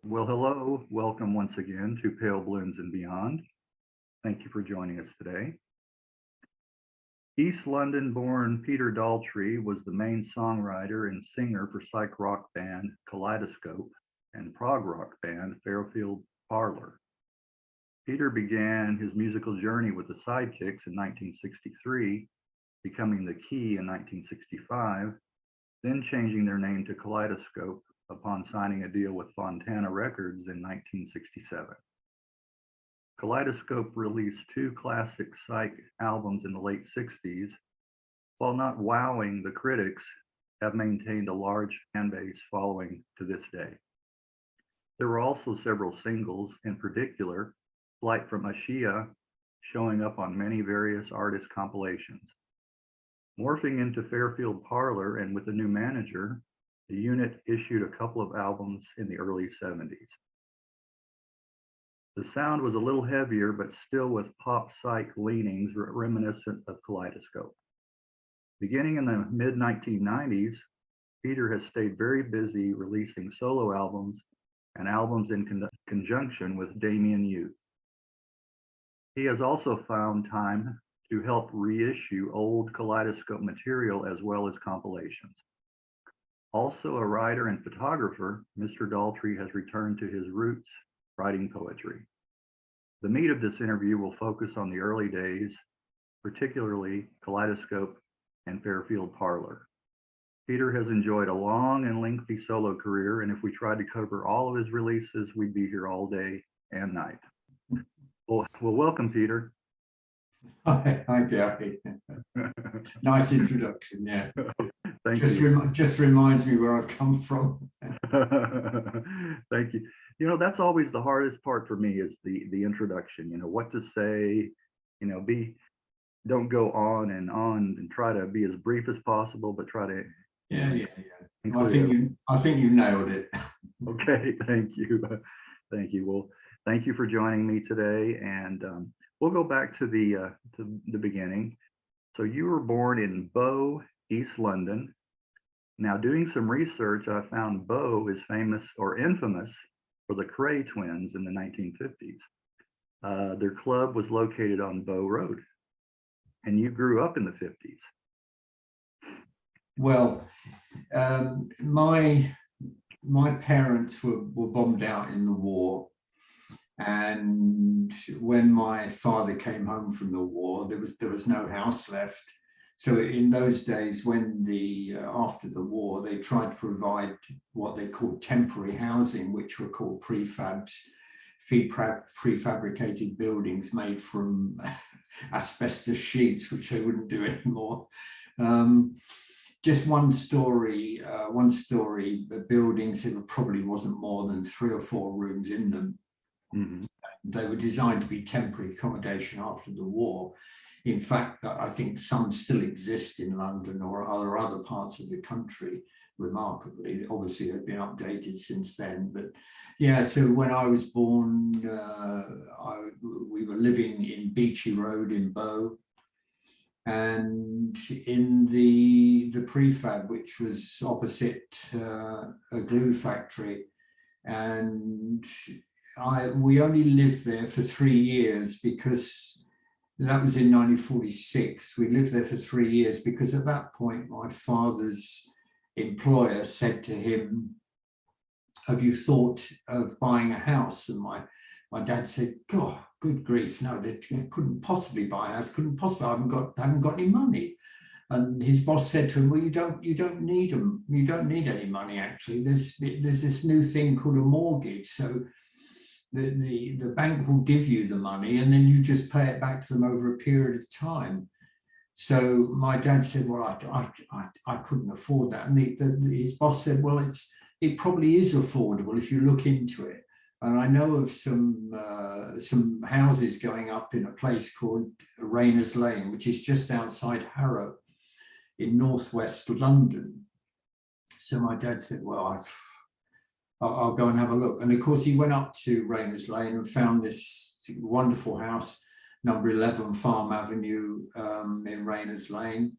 Well, hello. Welcome once again to Pale Blooms and Beyond. Thank you for joining us today. East London-born Peter Daltrey was the main songwriter and singer for psych rock band Kaleidoscope and prog rock band Fairfield Parlor. Peter began his musical journey with the Sidekicks in 1963, becoming the Key in 1965, then changing their name to Kaleidoscope upon signing a deal with Fontana Records in 1967. Kaleidoscope released two classic psych albums in the late 60s, while not wowing the critics, have maintained a large fan base following to this day. There were also several singles, in particular, Flight from Ashiya, showing up on many various artist compilations. Morphing into Fairfield Parlor and with a new manager, the unit issued a couple of albums in the early 70s. The sound was a little heavier, but still with pop psych leanings reminiscent of Kaleidoscope. Beginning in the mid-1990s, Peter has stayed very busy releasing solo albums and albums in conjunction with Damien Youth. He has also found time to help reissue old Kaleidoscope material as well as compilations. Also a writer and photographer, Mr. Daltrey has returned to his roots, writing poetry. The meat of this interview will focus on the early days, particularly Kaleidoscope and Fairfield Parlor. Peter has enjoyed a long and lengthy solo career, and if we tried to cover all of his releases, we'd be here all day and night. Well, welcome, Peter. Hi, Gary. Nice introduction, yeah. Thank you. Just reminds me where I've come from. Thank you. You know, that's always the hardest part for me is the introduction, you know, what to say, you know, don't go on and try to be as brief as possible, but try to. Yeah. I think you nailed it. Okay, thank you. Thank you. Well, thank you for joining me today. And we'll go back to the beginning. So you were born in Bow, East London. Now, doing some research, I found Bow is famous or infamous for the Cray twins in the 1950s. Their club was located on Bow Road, and you grew up in the 50s. Well, my parents were bombed out in the war. And when my father came home from the war, there was no house left. So in those days, when after the war, they tried to provide what they called temporary housing, which were called prefabs, prefabricated buildings made from asbestos sheets, which they wouldn't do anymore. Just one story buildings. It probably wasn't more than 3 or 4 rooms in them. Mm-hmm. They were designed to be temporary accommodation after the war. In fact, I think some still exist in London or other parts of the country, remarkably. Obviously, they've been updated since then. But yeah, so when I was born, we were living in Beachy Road in Bow. And in the prefab, which was opposite a glue factory. And we only lived there for 3 years because that was in 1946. We lived there for 3 years because at that point, my father's employer said to him, "Have you thought of buying a house?" And my dad said, "God, good grief, no, they couldn't possibly buy a house, couldn't possibly, I haven't got any money." And his boss said to him, "Well, you don't need them. You don't need any money, actually. There's this new thing called a mortgage. So the bank will give you the money and then you just pay it back to them over a period of time." So my dad said, "Well, I couldn't afford that." And his boss said, "Well, it probably is affordable if you look into it." And I know of some houses going up in a place called Rayners Lane, which is just outside Harrow in northwest London. So my dad said, "Well, I'll go and have a look." And of course, he went up to Rayners Lane and found this wonderful house, number 11 Farm Avenue in Rayners Lane.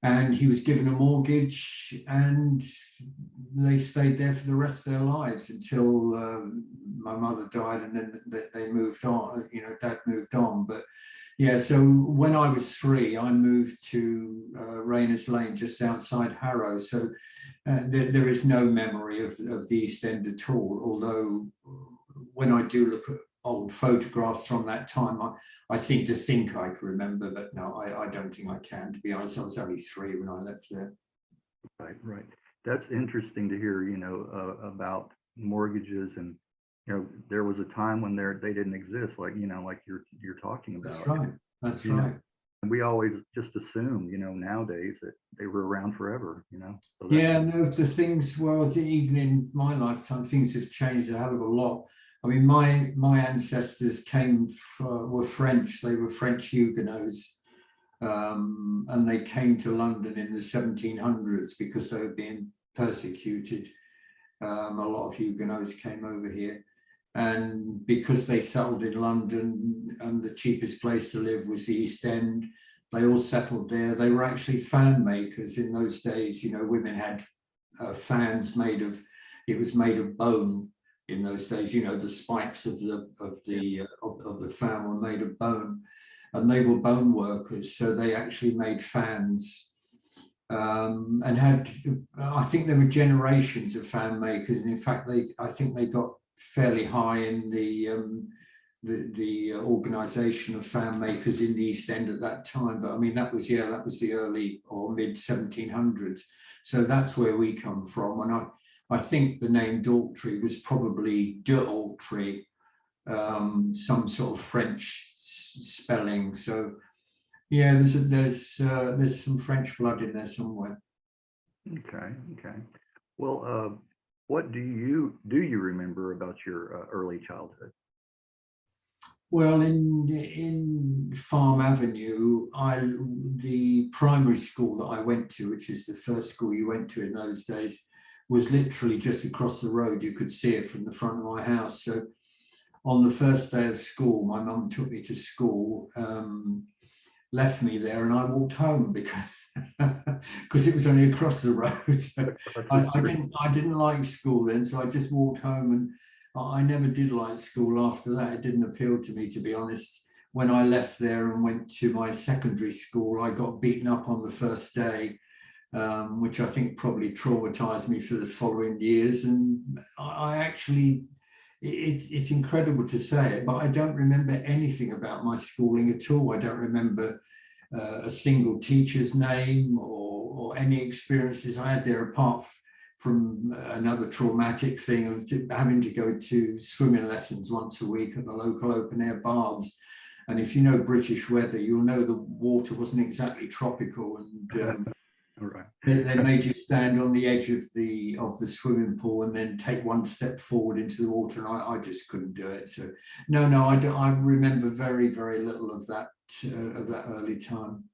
and he was given a mortgage, and they stayed there for the rest of their lives until my mother died, and then they moved on. You know, Dad moved on. But yeah, so when I was 3, I moved to Rayners Lane, just outside Harrow. So there is no memory of the East End at all. Although when I do look at old photographs from that time, I seem to think I can remember, but no, I don't think I can. To be honest, I was only 3 when I left there. Right, right. That's interesting to hear, you know, about mortgages, and you know, there was a time when they didn't exist, like, you know, like you're talking about. That's right. That's right. And we always just assume, you know, nowadays that they were around forever, you know. So yeah, no, the things, well, even in my lifetime, things have changed a hell of a lot. I mean, my ancestors were French. They were French Huguenots, and they came to London in the 1700s because they were being persecuted. A lot of Huguenots came over here, and because they settled in London and the cheapest place to live was the East End, they all settled there. They were actually fan makers in those days. You know, women had fans made of bone. In those days, you know, the spikes of the fan were made of bone, and they were bone workers. So they actually made fans, and had. I think there were generations of fan makers, and in fact, I think they got fairly high in the organisation of fan makers in the East End at that time. But I mean, that was the early or mid 1700s. So that's where we come from, and I think the name Daltrey was probably Daltrey, some sort of French spelling. So yeah, there's some French blood in there somewhere. Okay, okay. Well, what do you remember about your early childhood? Well, in Farm Avenue, the primary school that I went to, which is the first school you went to in those days, was literally just across the road. You could see it from the front of my house. So on the first day of school, my mum took me to school, left me there, and I walked home because it was only across the road. So I didn't like school then, so I just walked home, and I never did like school after that. It didn't appeal to me, to be honest. When I left there and went to my secondary school, I got beaten up on the first day, which I think probably traumatized me for the following years. And I actually, it's incredible to say it, but I don't remember anything about my schooling at all. I don't remember a single teacher's name or any experiences I had there, apart from another traumatic thing of having to go to swimming lessons once a week at the local open air baths. And if you know British weather, you'll know the water wasn't exactly tropical, and Right. They made you stand on the edge of the swimming pool and then take one step forward into the water, and I just couldn't do it. So no, I remember very, very little of that early time.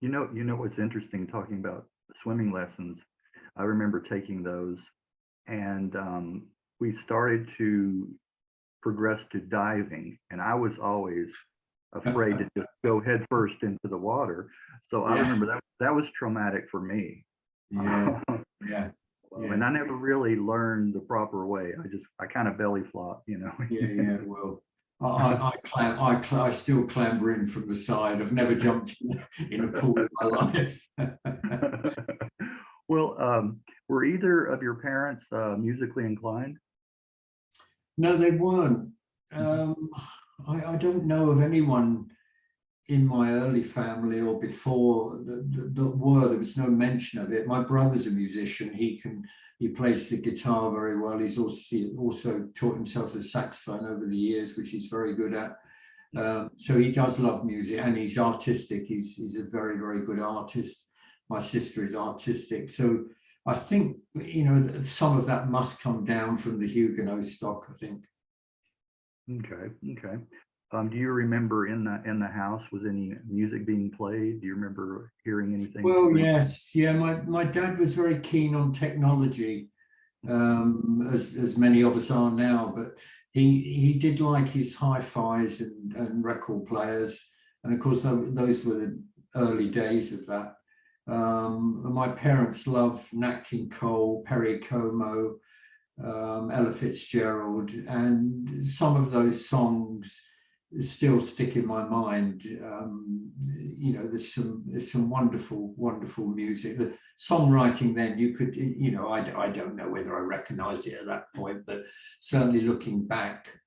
You know what's interesting, talking about swimming lessons, I remember taking those, and we started to progress to diving, and I was always afraid to just go head first into the water. So I remember that was traumatic for me. Yeah. And I never really learned the proper way. I kind of belly flop, you know. Yeah. Well, I still clamber in from the side. I've never jumped in a pool in my life. Well, were either of your parents musically inclined? No, they weren't. I don't know of anyone in my early family or before that there was no mention of it. My brother's a musician. He plays the guitar very well. He's also taught himself the saxophone over the years, which he's very good at. So he does love music, and he's artistic. He's a very, very good artist. My sister is artistic. So I think, you know, some of that must come down from the Huguenot stock, I think. Okay. Do you remember in the house, was any music being played? Do you remember hearing anything? Well, yes. Yeah, my dad was very keen on technology, as many of us are now, but he did like his hi-fis and record players. And of course, those were the early days of that. My parents love Nat King Cole, Perry Como, Ella Fitzgerald, and some of those songs still stick in my mind. You know, there's some wonderful music. The songwriting then, you could, you know, I don't know whether I recognized it at that point, but certainly looking back,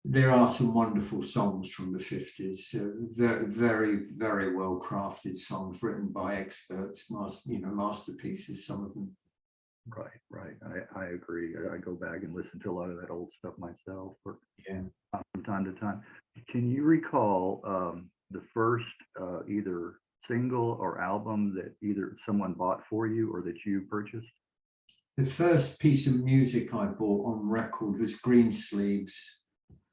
there are some wonderful songs from the 50s, very well crafted songs written by experts, masterpieces, some of them. Right. I agree. I go back and listen to a lot of that old stuff myself from time to time. Can you recall the first either single or album that either someone bought for you or that you purchased? The first piece of music I bought on record was Greensleeves.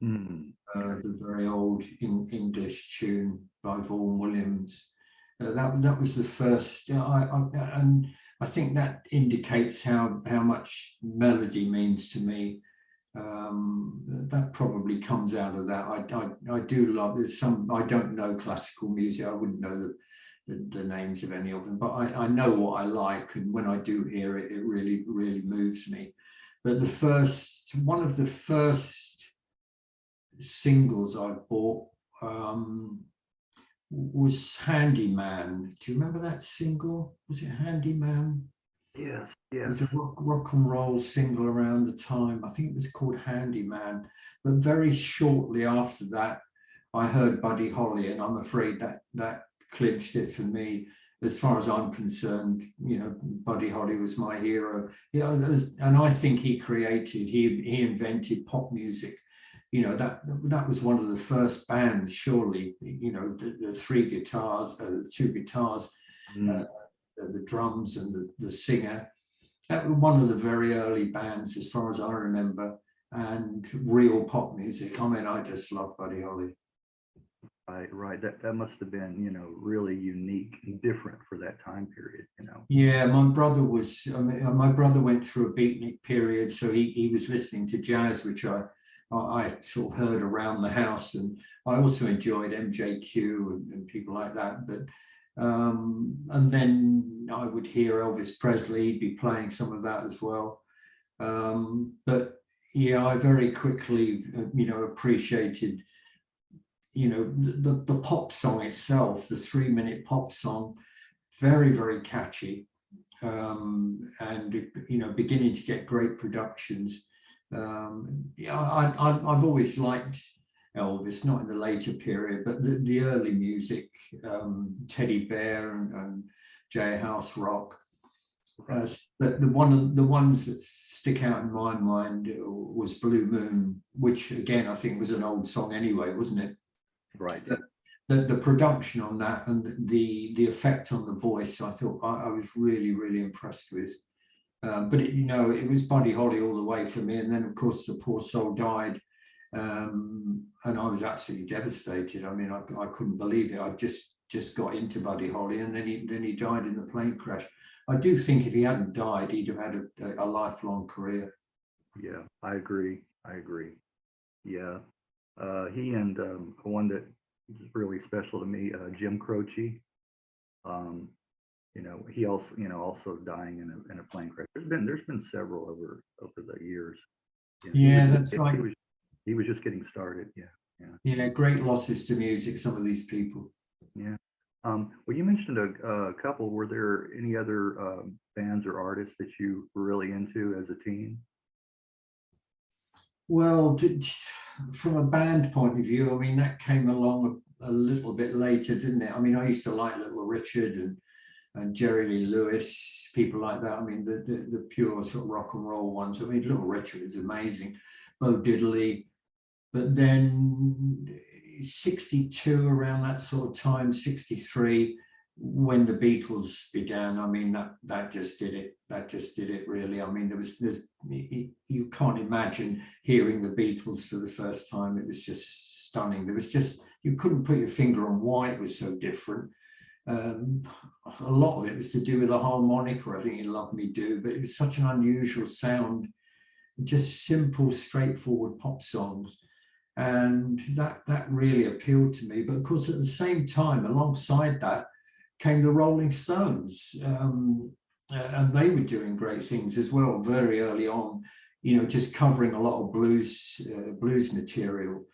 The very old English tune by Vaughan Williams. That was the first, and I think that indicates how much melody means to me. That probably comes out of that. I do love. There's some. I don't know classical music. I wouldn't know the names of any of them, but I know what I like, and when I do hear it, it really moves me. But one of the first singles I bought was Handyman. Do you remember that single? Was it Handyman? Yes. It was a rock and roll single around the time. I think it was called Handyman. But very shortly after that, I heard Buddy Holly, and I'm afraid that clinched it for me. As far as I'm concerned, you know, Buddy Holly was my hero. You know, and I think he invented pop music. You know, that was one of the first bands, surely, you know, the three guitars, the two guitars, the drums and the singer. That was one of the very early bands, as far as I remember, and real pop music. I mean, I just love Buddy Holly. Right. That must have been, you know, really unique and different for that time period, you know. Yeah, my brother went through a beatnik period, so he was listening to jazz, which I sort of heard around the house, and I also enjoyed MJQ and people like that. But and then I would hear Elvis Presley be playing some of that as well. But yeah, I very quickly, you know, appreciated, you know, the pop song itself, the 3-minute pop song, very catchy, and you know, beginning to get great productions. I've always liked Elvis, not in the later period, but the early music, Teddy Bear and Jailhouse Rock. But the ones that stick out in my mind was Blue Moon, which again I think was an old song anyway, wasn't it? Right. The production on that and the effect on the voice, I thought I was really impressed with. But you know, it was Buddy Holly all the way for me, and then of course the poor soul died, and I was absolutely devastated. I mean, I couldn't believe it. I just got into Buddy Holly, and then he died in the plane crash. I do think if he hadn't died, he'd have had a lifelong career. Yeah, I agree. Yeah, he and one that is really special to me, Jim Croce. You know, he also dying in a plane crash. There's been several over the years. You know, Yeah, that's right. He was just getting started. Yeah, great losses to music, some of these people. Yeah. Well, you mentioned a couple. Were there any other bands or artists that you were really into as a teen? Well, from a band point of view, I mean, that came along a little bit later, didn't it? I mean, I used to like Little Richard and Jerry Lee Lewis, people like that. I mean, the pure sort of rock and roll ones. I mean, Little Richard is amazing. Bo Diddley. But then 62, around that sort of time, 63, when the Beatles began, I mean, that just did it. That just did it, really. I mean, you can't imagine hearing the Beatles for the first time. It was just stunning. There was just, you couldn't put your finger on why it was so different. A lot of it was to do with the harmonica, I think, in Love Me Do, but it was such an unusual sound, just simple, straightforward pop songs. And that really appealed to me. But of course, at the same time, alongside that, came the Rolling Stones, and they were doing great things as well very early on. You know, just covering a lot of blues material.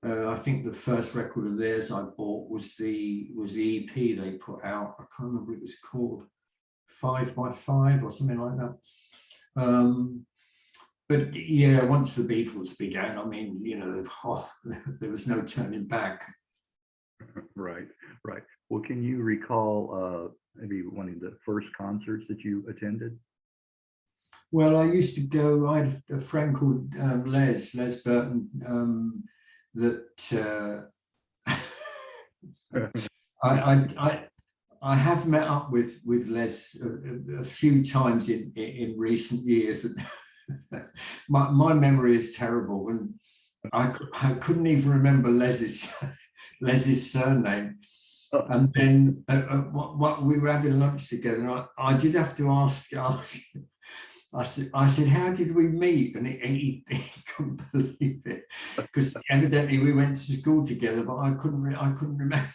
I think the first record of theirs I bought was the EP they put out. I can't remember what it was called, 5x5 or something like that. But yeah, once the Beatles began, I mean, you know, there was no turning back. Right, right. Well, can you recall maybe one of the first concerts that you attended? Well, I used to go, I had a friend called Les Burton, that I have met up with Les a few times in recent years. My memory is terrible, and I couldn't even remember Les's surname. And then what we were having lunch together, and I did have to ask. I said, how did we meet? And he couldn't believe it, because evidently we went to school together, but I couldn't remember.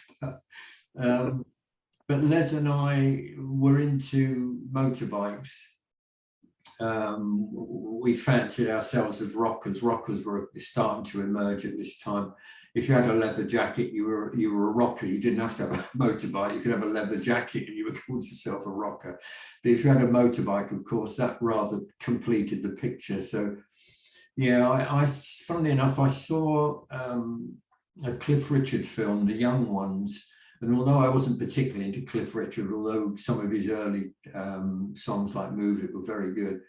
But Les and I were into motorbikes. We fancied ourselves as rockers. Rockers were starting to emerge at this time. If you had a leather jacket, you were a rocker. You didn't have to have a motorbike. You could have a leather jacket and you would call yourself a rocker. But if you had a motorbike, of course, that rather completed the picture. So, yeah, funnily enough, I saw a Cliff Richard film, The Young Ones. And although I wasn't particularly into Cliff Richard, although some of his early songs like Move It were very good,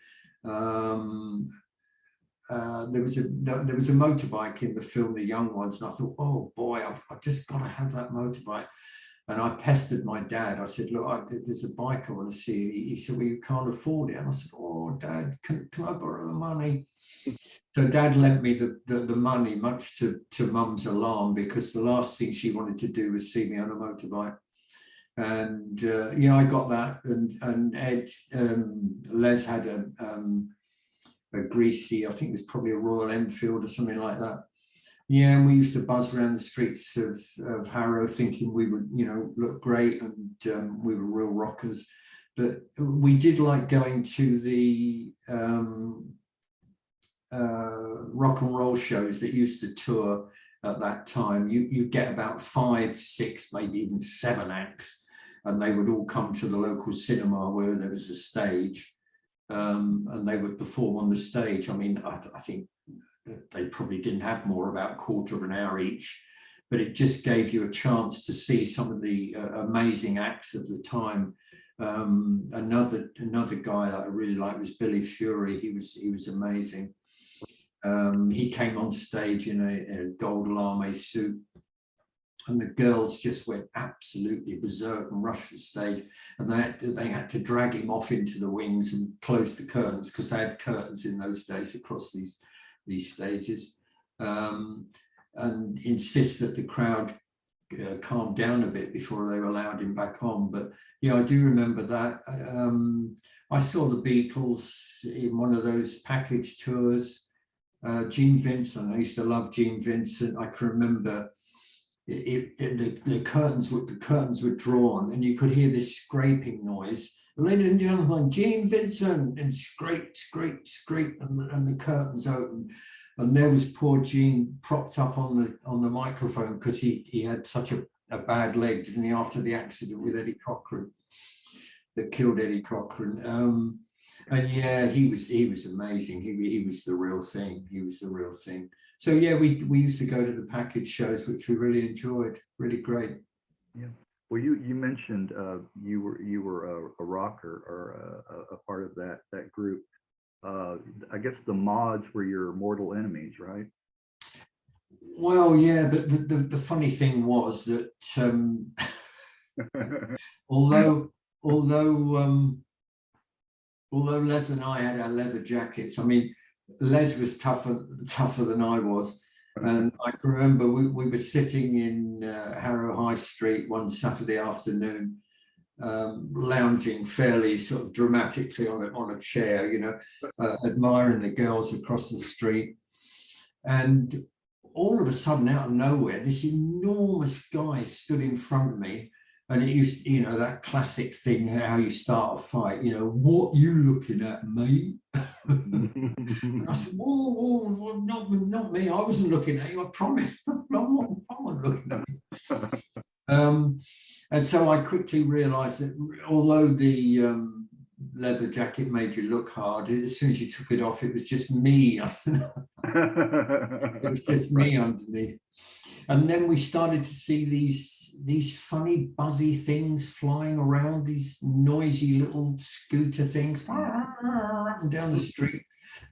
there was a motorbike in the film The Young Ones, and I thought, oh boy, I've just got to have that motorbike. And I pestered my dad. I said, look, there's a bike I want to see. He said, well, you can't afford it. And I said, oh, Dad, can I borrow the money? So Dad lent me the money, much to Mum's alarm, because the last thing she wanted to do was see me on a motorbike. And I got that. And Ed, Les had a greasy, I think it was probably a Royal Enfield or something like that. Yeah, and we used to buzz around the streets of Harrow thinking we would, look great, and we were real rockers. But we did like going to the rock and roll shows that used to tour at that time. You get about 5, 6, maybe even 7 acts, and they would all come to the local cinema where there was a stage. And they would perform on the stage. I mean, I think they probably didn't have more, about a quarter of an hour each, but it just gave you a chance to see some of the amazing acts of the time. Another guy that I really liked was Billy Fury. He was amazing. He came on stage in a gold lame suit, and the girls just went absolutely berserk and rushed the stage, and they had to drag him off into the wings and close the curtains, because they had curtains in those days across these stages, and insist that the crowd calm down a bit before they allowed him back on. But yeah, I do remember that. I saw the Beatles in one of those package tours. Gene Vincent, I used to love Gene Vincent. I can remember the curtains were drawn, and you could hear this scraping noise. Ladies and gentlemen, Gene Vincent, and scrape, and the curtains open. And there was poor Gene propped up on the microphone, because he had such a bad leg, didn't he, after the accident with Eddie Cochran that killed Eddie Cochran. And yeah, he was amazing. He was the real thing. He was the real thing. So yeah, we used to go to the package shows, which we really enjoyed. Really great. Yeah. Well, you mentioned you were a rocker, or a part of that group. I guess the Mods were your mortal enemies, right? Well, yeah, but the funny thing was that although Les and I had our leather jackets, I mean, Les was tougher than I was. And I can remember we were sitting in Harrow High Street one Saturday afternoon, lounging fairly sort of dramatically on a chair, admiring the girls across the street. And all of a sudden, out of nowhere, this enormous guy stood in front of me, And it used, you know, that classic thing, how you start a fight, you know, what you looking at, mate? And I said, whoa, whoa, not me. I wasn't looking at you, I promise. I'm not looking at you. And so I quickly realized that although the leather jacket made you look hard, as soon as you took it off, it was just me. It was just me underneath. And then we started to see these funny buzzy things flying around, these noisy little scooter things down the street.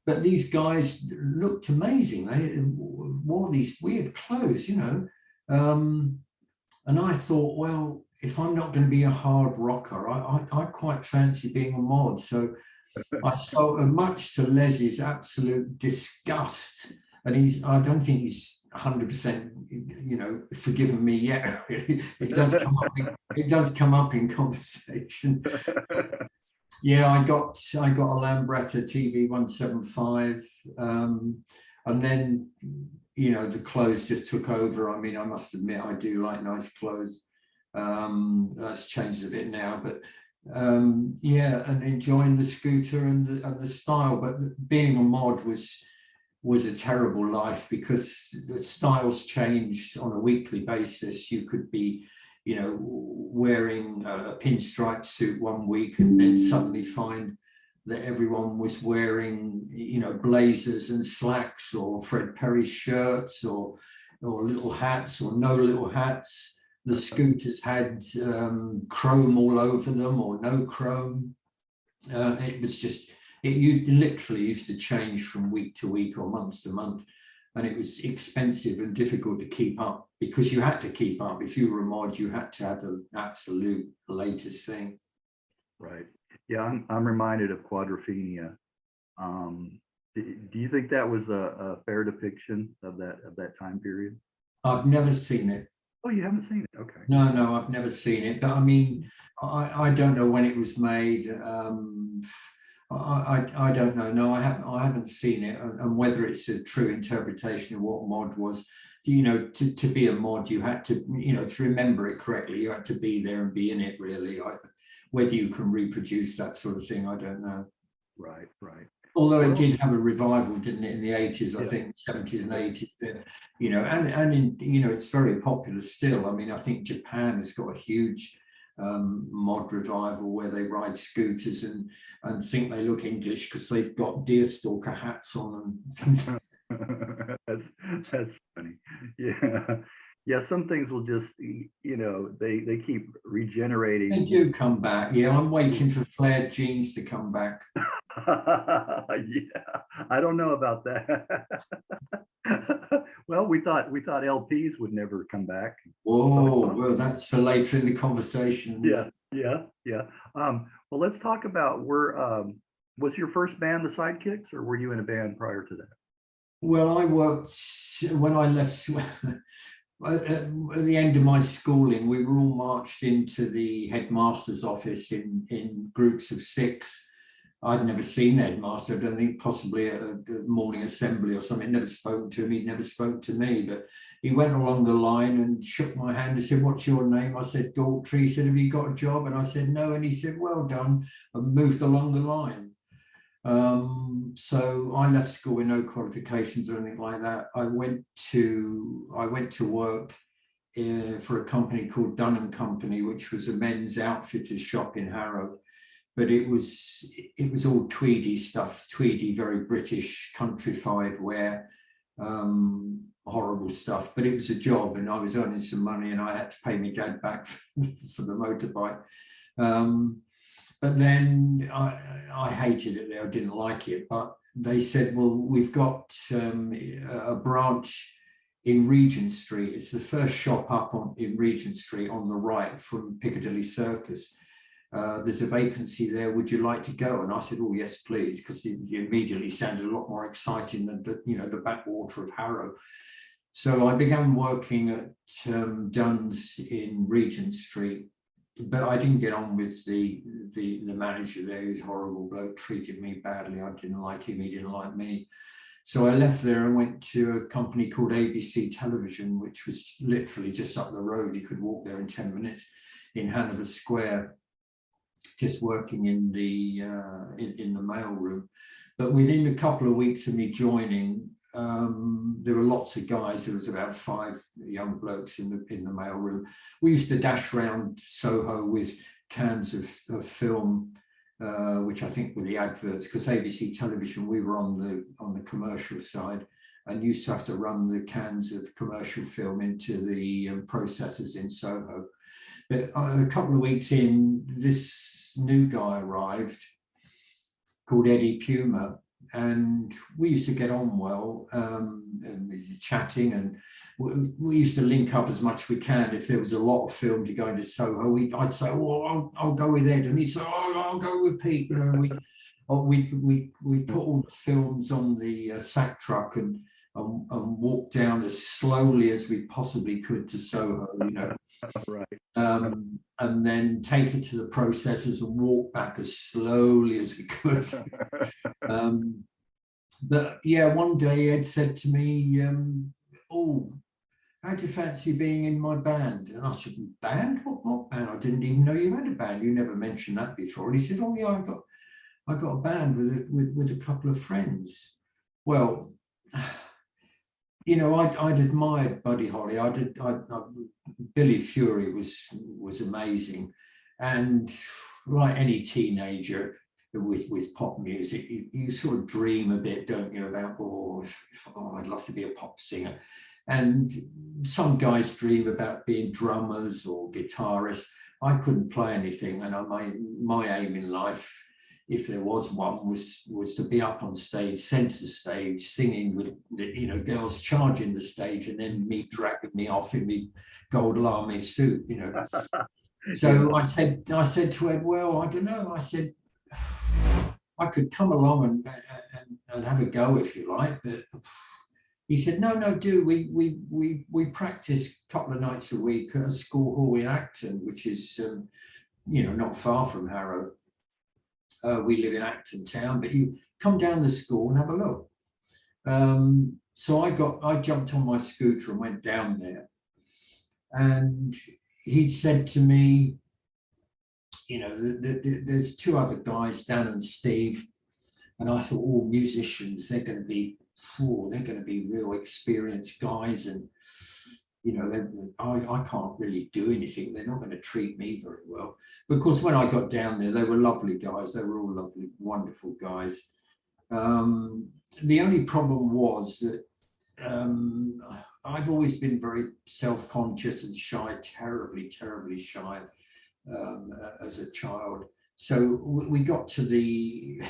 But these guys looked amazing. They wore these weird clothes, you know. And I thought, well, if I'm not going to be a hard rocker, I quite fancy being a mod. So I saw, much to Les's absolute disgust, and I don't think he's 100%, you know, forgiven me yet. It does come up in conversation. Yeah, I got a Lambretta TV 175, and then, you know, the clothes just took over. I mean, I must admit, I do like nice clothes. That's changed a bit now, but yeah, and enjoying the scooter and the style. But being a mod was a terrible life, because the styles changed on a weekly basis. You could be, you know, wearing a pinstripe suit one week and then suddenly find that everyone was wearing, you know, blazers and slacks, or Fred Perry shirts, or little hats, or no little hats. The scooters had chrome all over them, or no chrome. It was just, you literally used to change from week to week or month to month. And it was expensive and difficult to keep up, because you had to keep up. If you were a mod, you had to have the absolute latest thing. Right. Yeah, I'm reminded of Quadrophenia. Do you think that was a fair depiction of that time period? I've never seen it. Oh, you haven't seen it? Okay. No, I've never seen it. But I mean, I don't know when it was made. I don't know. No, I haven't seen it, and whether it's a true interpretation of what mod was. You know, to be a mod, you had to, you know, to remember it correctly, you had to be there and be in it, really. Whether you can reproduce that sort of thing, I don't know. Right. Although it did have a revival, didn't it, in the 80s, I Yeah. think, 70s and 80s, you know, and in, you know, it's very popular still. I mean, I think Japan has got a huge mod revival where they ride scooters and think they look English because they've got deerstalker hats on and things. That's funny. Yeah, some things will just, you know, they keep regenerating. They do come back. Yeah, I'm waiting for flared jeans to come back. Yeah, I don't know about that. Well, we thought LPs would never come back. Oh, well, that's for later in the conversation. Yeah. Well, let's talk about was your first band the Sidekicks, or were you in a band prior to that? Well, I worked when I left. At the end of my schooling, we were all marched into the headmaster's office in groups of 6. I'd never seen the headmaster. I don't think, possibly at a morning assembly or something. Never spoken to him. He'd never spoken to me. But he went along the line and shook my hand and said, "What's your name?" I said, "Daltrey." He said, "Have you got a job?" And I said, "No." And he said, "Well done," and moved along the line. So I left school with no qualifications or anything like that. I went to work for a company called Dunn and Company, which was a men's outfitters shop in Harrow. But it was all tweedy stuff, tweedy, very British, countrified wear, horrible stuff. But it was a job, and I was earning some money, and I had to pay my dad back for the motorbike. But then I hated it there. I didn't like it. But they said, "Well, we've got a branch in Regent Street. It's the first shop up in Regent Street on the right from Piccadilly Circus. There's a vacancy there. Would you like to go?" And I said, "Oh, yes, please," because it immediately sounded a lot more exciting than the backwater of Harrow. So I began working at Dunn's in Regent Street. But I didn't get on with the manager there. He was a horrible bloke, treated me badly. I didn't like him, he didn't like me. So I left there and went to a company called ABC Television, which was literally just up the road. You could walk there in 10 minutes. in Hanover Square, just working in the mailroom. But within a couple of weeks of me joining, there were lots of guys. There was about 5 young blokes in the mailroom. We used to dash around Soho with cans of film, which I think were the adverts, because ABC Television, we were on the commercial side, and used to have to run the cans of commercial film into the processors in Soho. But a couple of weeks in, this new guy arrived called Eddie Puma, and we used to get on well, and we were chatting, and we used to link up as much as we can. If there was a lot of film to go into Soho, I'd say, "Oh, I'll go with Ed," and he'd say, "Oh, I'll go with Pete." You know, we put all the films on the sack truck and walk down as slowly as we possibly could to Soho, you know. Right. And then take it to the processors and walk back as slowly as we could. But yeah, one day Ed said to me, "Oh, how do you fancy being in my band?" And I said, "Band? What band? I didn't even know you had a band. You never mentioned that before." And he said, "Oh yeah, I got a band with a couple of friends." Well, you know, I'd admired Buddy Holly. Billy Fury was amazing, and like any teenager with pop music, you sort of dream a bit, don't you, about I'd love to be a pop singer. And some guys dream about being drummers or guitarists. I couldn't play anything, and my aim in life, if there was one, was to be up on stage, center stage, singing with the, girls charging the stage, and then me dragging me off in me gold lame suit, So I said to Ed, "Well, I don't know." I said, "I could come along and have a go if you like," but he said, "No, do. We practice a couple of nights a week at a school hall in Acton, which is not far from Harrow. We live in Acton town, but you come down the school and have a look." So I jumped on my scooter and went down there, and he'd said to me, there's 2 other guys, Dan and Steve, and I thought, "Oh, musicians, they're going to be real experienced guys, and I can't really do anything. They're not going to treat me very well." Because when I got down there, they were lovely guys. They were all lovely, wonderful guys. The only problem was that I've always been very self-conscious and shy, terribly, terribly shy as a child. So we got to the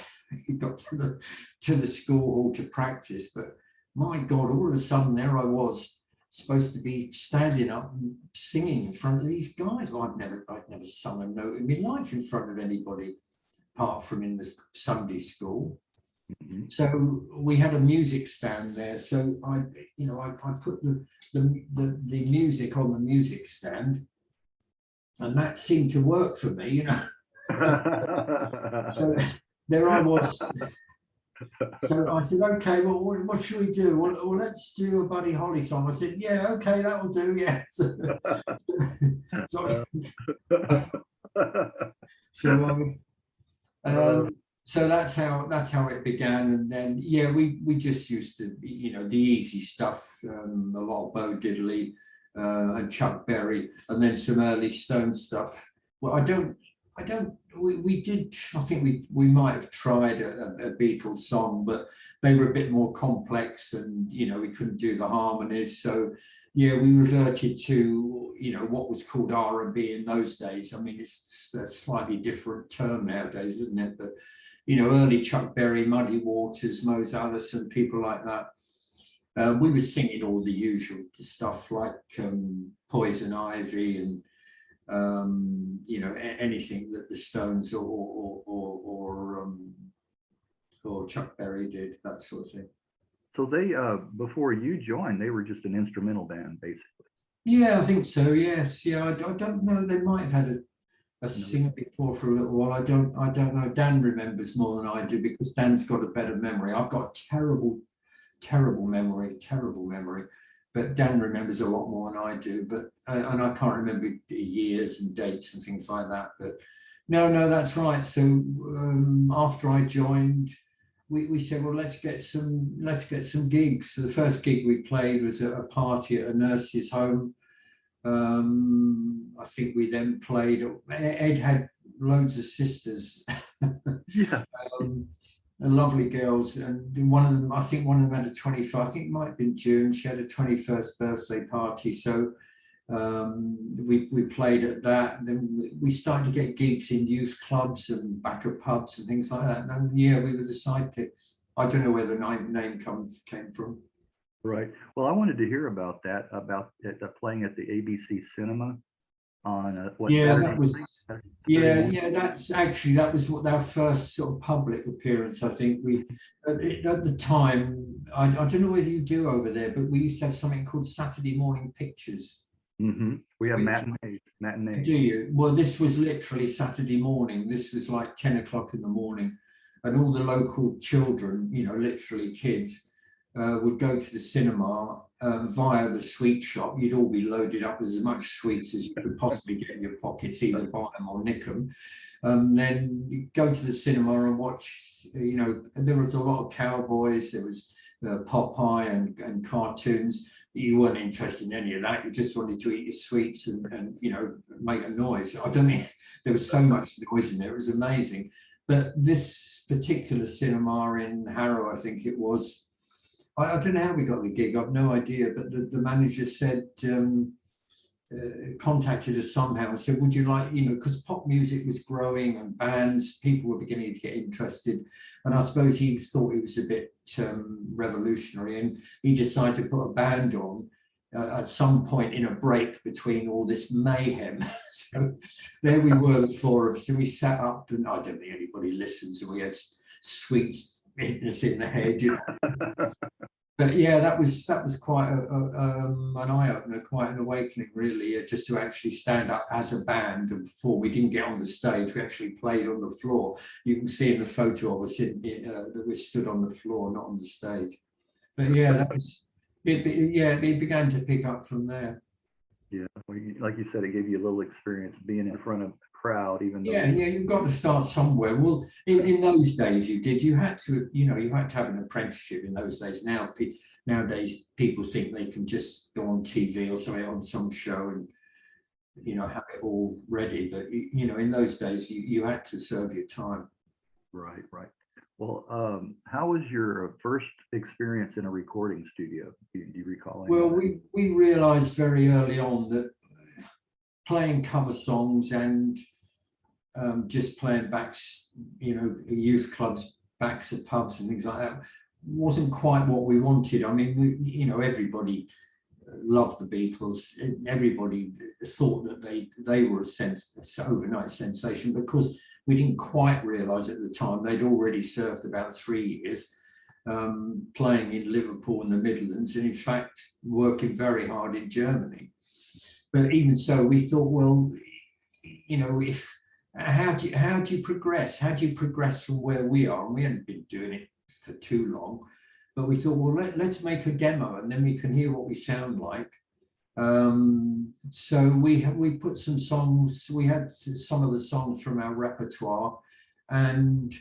school hall to practice, but my God, all of a sudden there I was, supposed to be standing up and singing in front of these guys. Well, I'd never sung a note in my life in front of anybody, apart from in the Sunday school. Mm-hmm. So we had a music stand there. So I put the music on the music stand, and that seemed to work for me, So there I was. So I said, "Okay, well, what should we do?" Well, let's do a Buddy Holly song. I said, "Yeah, okay, that'll do." Yeah. So that's how it began. And then we just used to, the easy stuff, a lot of Bo Diddley and Chuck Berry, and then some early Stone stuff. Well, we did, I think we might have tried a Beatles song, but they were a bit more complex, and we couldn't do the harmonies. So we reverted to what was called R&B in those days. I mean, it's a slightly different term nowadays, isn't it? But early Chuck Berry, Muddy Waters, Mose Allison, people like that. We were singing all the usual stuff like Poison Ivy and anything that the Stones or Chuck Berry did, that sort of thing. So they, before you joined, they were just an instrumental band, basically. Yeah, I think so. Yes. Yeah, I don't know. They might have had a singer before for a little while. I don't know. Dan remembers more than I do, because Dan's got a better memory. I've got a terrible memory. but Dan remembers a lot more than I do. But and I can't remember the years and dates and things like that. But no, that's right. So after I joined, we said, well, let's get some gigs. So the first gig we played was at a party at a nurse's home. I think we then played. Ed had loads of sisters. Yeah. Lovely girls, and one of them, I think one of them had a 25, I think it might have been June, she had a 21st birthday party, so we played at that, and then we started to get gigs in youth clubs and back at pubs and things like that, and yeah, we were the Sidekicks. I don't know where the name came from. Right. Well, I wanted to hear about that, about it, playing at the ABC Cinema on what? Yeah, Saturday that was. night? Yeah, that was what our first sort of public appearance. I think we at the time. I don't know whether you do over there, but we used to have something called Saturday morning pictures. Mm-hmm. We have matinee. Do you? Well, this was literally Saturday morning. This was like 10 o'clock in the morning, and all the local children, literally kids, would go to the cinema via the sweet shop. You'd all be loaded up with as much sweets as you could possibly get in your pockets, either buy them or nick them. Then you go to the cinema and watch, there was a lot of cowboys, there was Popeye and cartoons. You weren't interested in any of that. You just wanted to eat your sweets and make a noise. I don't think there was so much noise in there. It was amazing. But this particular cinema in Harrow, I think it was, I don't know how we got the gig, I've no idea, but the manager said, contacted us somehow and said, would you like, because pop music was growing and bands, people were beginning to get interested. And I suppose he thought it was a bit revolutionary, and he decided to put a band on at some point in a break between all this mayhem. So there we were, the four of us, and we sat up, and I don't think anybody listens, and we had sweets hitting us in the head, But yeah, that was quite an eye-opener, quite an awakening, really, just to actually stand up as a band. And before we didn't get on the stage, we actually played on the floor. You can see in the photo of us that we stood on the floor, not on the stage. But yeah, that was it. Yeah, it began to pick up from there. Yeah, like you said, it gave you a little experience being in front of a crowd, even though. Yeah, you've got to start somewhere. Well, in those days, you had to have an apprenticeship in those days. Nowadays, people think they can just go on TV or something on some show and have it all ready. But in those days, you had to serve your time. Right. Well, how was your first experience in a recording studio? Do you recall? Well, we realized very early on that playing cover songs and just playing backs, youth clubs, backs at pubs and things like that wasn't quite what we wanted. I mean, everybody loved the Beatles. Everybody thought that they were an overnight sensation, because we didn't quite realize at the time they'd already served about 3 years playing in Liverpool and the Midlands, and in fact working very hard in Germany. But even so, we thought, well, how do you progress? How do you progress from where we are? And we hadn't been doing it for too long, but we thought, well, let's make a demo, and then we can hear what we sound like. So we put some songs. We had some of the songs from our repertoire, and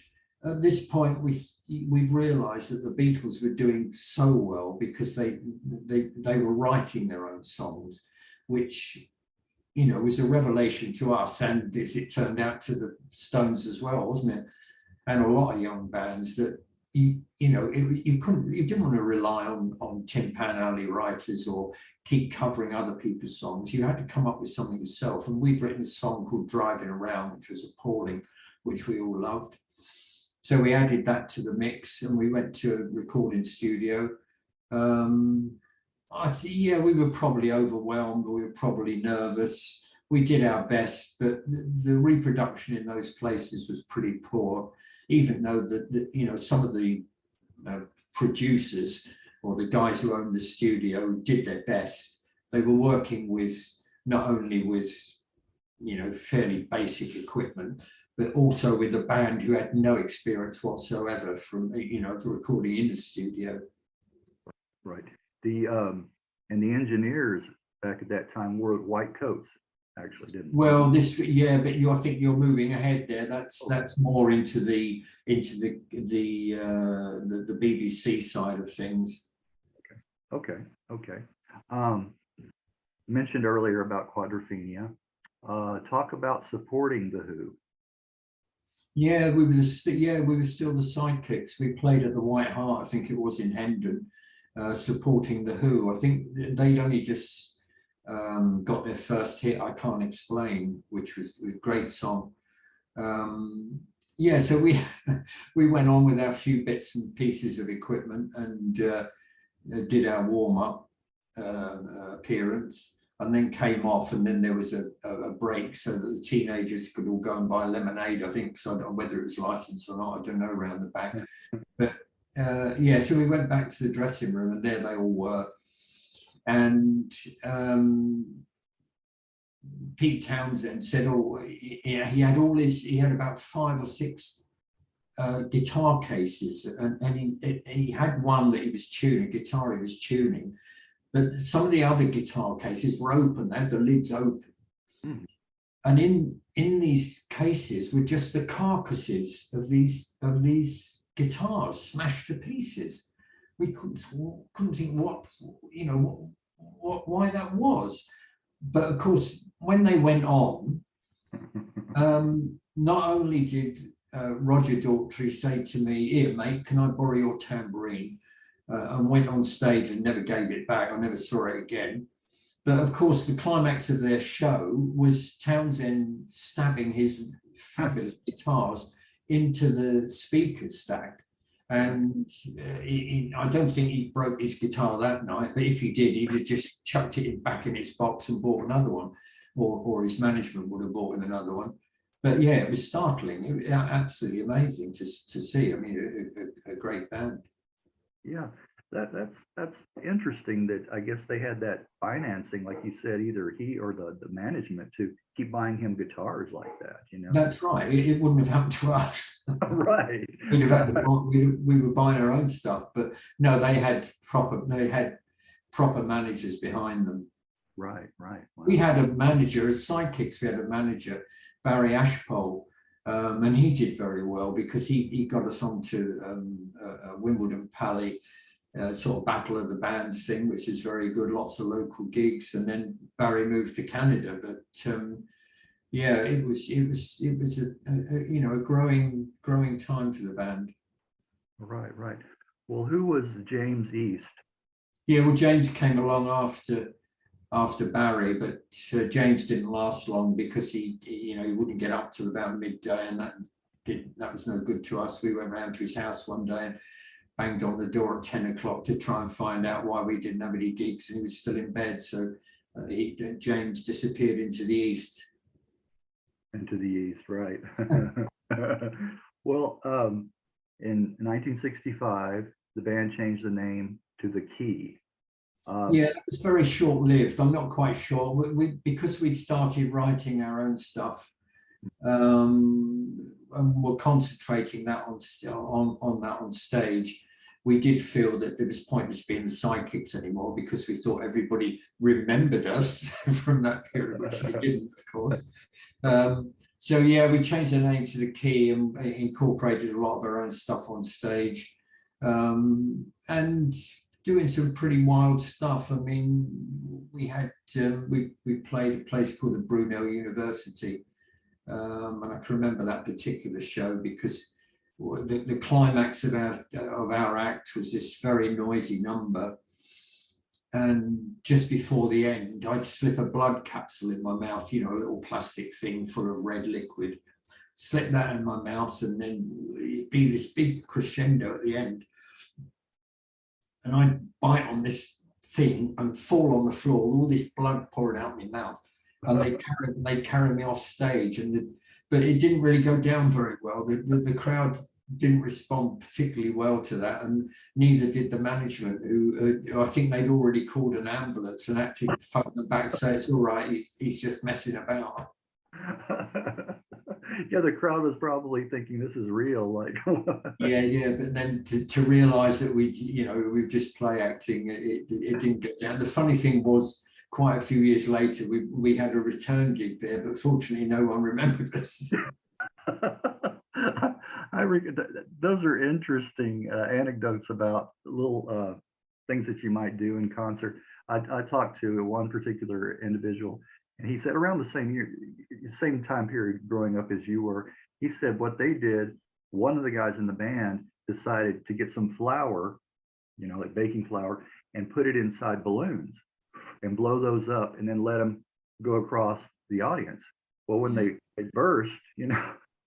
at this point, we realised that the Beatles were doing so well because they were writing their own songs, which was a revelation to us, and as it turned out, to the Stones as well, wasn't it? And a lot of young bands that you didn't want to rely on Tin Pan Alley writers or keep covering other people's songs. You had to come up with something yourself. And we'd written a song called Driving Around, which was appalling, which we all loved. So we added that to the mix, and we went to a recording studio. We were probably overwhelmed, we were probably nervous. We did our best, but the reproduction in those places was pretty poor, even though some of the producers or the guys who owned the studio did their best. They were working with not only with fairly basic equipment, but also with a band who had no experience whatsoever from recording in the studio. Right. And the engineers back at that time wore white coats, actually, didn't they? Well, yeah, but I think you're moving ahead there. That's more into the BBC side of things. Okay. Mentioned earlier about quadrophenia. Talk about supporting the Who. Yeah, we were still the Sidekicks. We played at the White Hart, I think it was in Hendon, supporting the Who. I think they'd only just got their first hit, I Can't Explain, which was a great song. Yeah, so we we went on with our few bits and pieces of equipment and did our warm-up appearance, and then came off, and then there was a break so that the teenagers could all go and buy lemonade, I think. So I don't know whether it was licensed or not, I don't know, around the back. But yeah, so we went back to the dressing room, and there they all were. And Pete Townsend said, oh, he had about 5 or 6 guitar cases, and he had one that he was tuning, guitar he was tuning, but some of the other guitar cases were open, they had the lids open. And in these cases were just the carcasses of these guitars smashed to pieces. We couldn't think why that was. But of course, when they went on, not only did Roger Daltrey say to me, "Here, mate, can I borrow your tambourine?" And went on stage and never gave it back. I never saw it again. But of course, the climax of their show was Townsend stabbing his fabulous guitars into the speaker stack. And I don't think he broke his guitar that night, but if he did, he'd have just chucked it back in its box and bought another one, or his management would have bought him another one. But yeah, it was startling. It was absolutely amazing to see. I mean, a great band. Yeah, that's interesting that I guess they had that financing, like you said, either he or the management to keep buying him guitars like that, you know. That's right. It wouldn't have happened to us. Right. We'd have had we were buying our own stuff, but no, they had proper managers behind them. Right. Wow. We had a manager, as Sidekicks, we had a manager, Barry Ashpole, and he did very well because he got us onto Wimbledon Pally, sort of Battle of the Bands thing, which is very good, lots of local gigs. And then Barry moved to Canada, but yeah, it was a growing time for the band. Right. Well, who was James East? Yeah, well, James came along after Barry, but James didn't last long because he wouldn't get up till about midday, and that was no good to us. We went round to his house one day and banged on the door at 10 o'clock to try and find out why we didn't have any gigs, and he was still in bed. So James disappeared into the east. Into the east, right. Well, in 1965, the band changed the name to The Key. Yeah, it was very short-lived. I'm not quite sure. Because we'd started writing our own stuff, and we're concentrating that on stage. We did feel that there was pointless being the Sidekicks anymore because we thought everybody remembered us from that period, which they didn't, of course. So yeah, we changed the name to The Key and incorporated a lot of our own stuff on stage, and doing some pretty wild stuff. I mean, we had we played a place called the Brunel University, and I can remember that particular show because the climax of our act was this very noisy number, and just before the end, I'd slip a blood capsule in my mouth, a little plastic thing full of red liquid, slip that in my mouth, and then it'd be this big crescendo at the end. And I'd bite on this thing and fall on the floor, all this blood pouring out my mouth, and they carry me off stage. But it didn't really go down very well. The crowd didn't respond particularly well to that, and neither did the management, who I think they'd already called an ambulance and had to phone them back and say it's all right, he's just messing about. Yeah, the crowd was probably thinking this is real. Like, yeah. But then to realize that we just play acting, it didn't get down. The funny thing was, quite a few years later, we had a return gig there, but fortunately, no one remembered us. Those are interesting anecdotes about little things that you might do in concert. I talked to one particular individual, and he said around the same time period growing up as you were, he said what they did, one of the guys in the band decided to get some flour, like baking flour, and put it inside balloons and blow those up and then let them go across the audience. Well, when they burst, you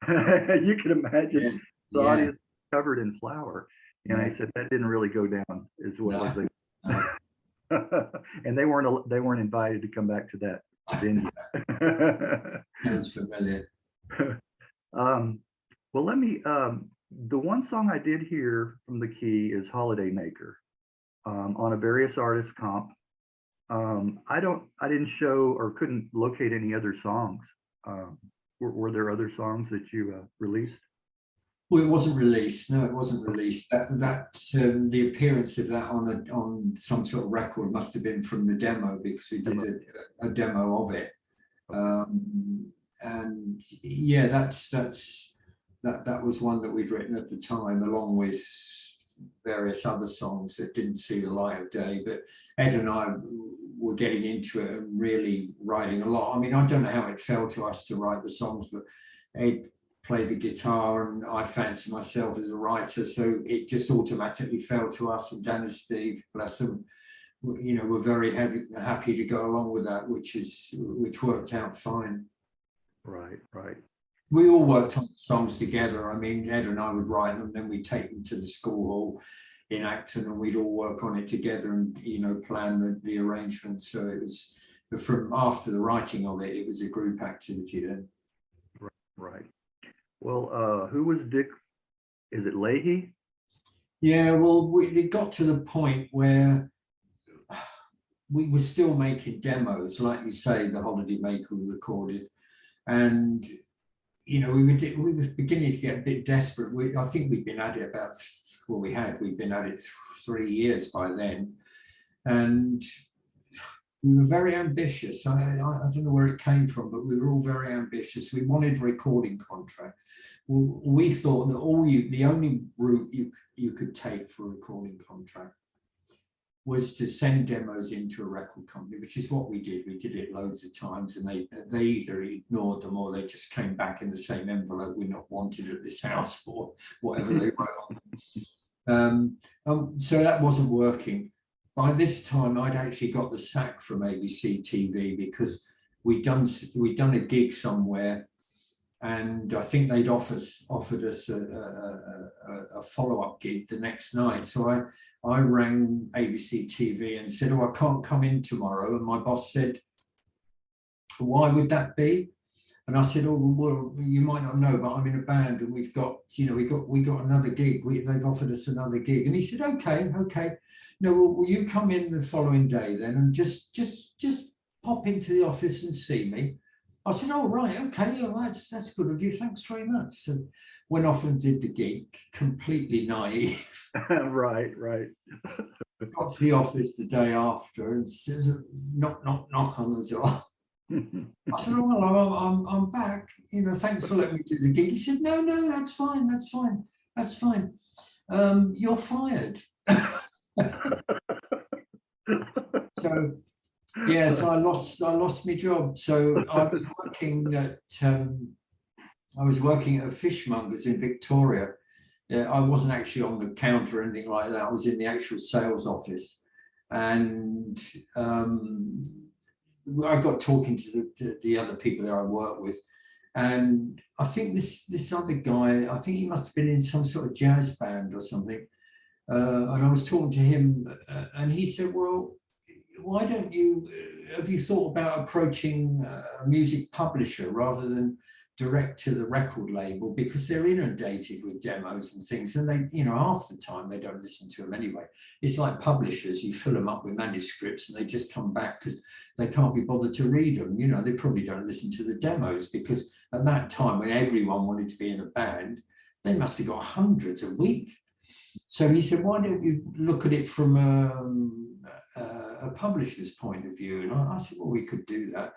can imagine the audience covered in flour. And I said that didn't really go down as well as they. And they weren't invited to come back to that venue. Sounds familiar. Well, let me. The one song I did hear from the key is "Holiday Maker" on a various artists comp. I didn't show or couldn't locate any other songs. Were there other songs that you released? Well, it wasn't released. No, it wasn't released. The appearance of that on some sort of record must have been from the demo, because we did a demo of it. And yeah, that was one that we'd written at the time, along with various other songs that didn't see the light of day. But Ed and I were getting into it and really writing a lot. I mean, I don't know how it fell to us to write the songs, but Ed played the guitar and I fancy myself as a writer, so it just automatically fell to us. And Dan and Steve, bless them, were very happy to go along with that, which worked out fine. Right. We all worked on songs together. I mean, Ed and I would write them, then we'd take them to the school hall in Acton, and we'd all work on it together and plan the arrangements. So it was from after the writing of it, it was a group activity then. Right. Well, who was Dick? Is it Leahy? Yeah, well, it got to the point where we were still making demos, like you say, the Holiday Maker we recorded, and we were beginning to get a bit desperate. I think we'd been at it we'd been at it 3 years by then, and we were very ambitious. I don't know where it came from, but we were all very ambitious. We wanted a recording contract. We thought that the only route you could take for a recording contract was to send demos into a record company, which is what we did. We did it loads of times, and they either ignored them or they just came back in the same envelope: "We're not wanted at this house," or whatever they wrote on. So that wasn't working. By this time, I'd actually got the sack from ABC TV, because we'd done a gig somewhere, and I think they'd offered us a follow-up gig the next night. So I rang ABC TV and said, "Oh, I can't come in tomorrow." And my boss said, "Why would that be?" And I said, "Oh, well, you might not know, but I'm in a band and we've got another gig. They've offered us another gig." And he said, "Okay. No, will you come in the following day then and just pop into the office and see me?" I said, "Oh, right, okay, yeah, that's good of you. Thanks very much." So went off and did the gig, completely naive. Right. Got to the office the day after and said, knock on the door. I said, "Oh, well, I'm back. Thanks for letting me do the gig." He said, No, that's fine. You're fired." So I lost my job. So I was working at a fishmonger's in Victoria. I wasn't actually on the counter or anything like that. I was in the actual sales office, and I got talking to the other people that I work with, and I think this other guy, I think he must have been in some sort of jazz band or something, and I was talking to him, and he said, "Well, why don't you, have you thought about approaching a music publisher rather than direct to the record label, because they're inundated with demos and things, and they, half the time they don't listen to them anyway. It's like publishers, you fill them up with manuscripts and they just come back because they can't be bothered to read them. They probably don't listen to the demos because at that time when everyone wanted to be in a band, they must have got hundreds a week. So he said, why don't you look at it from a publisher's point of view? And I said, well, we could do that.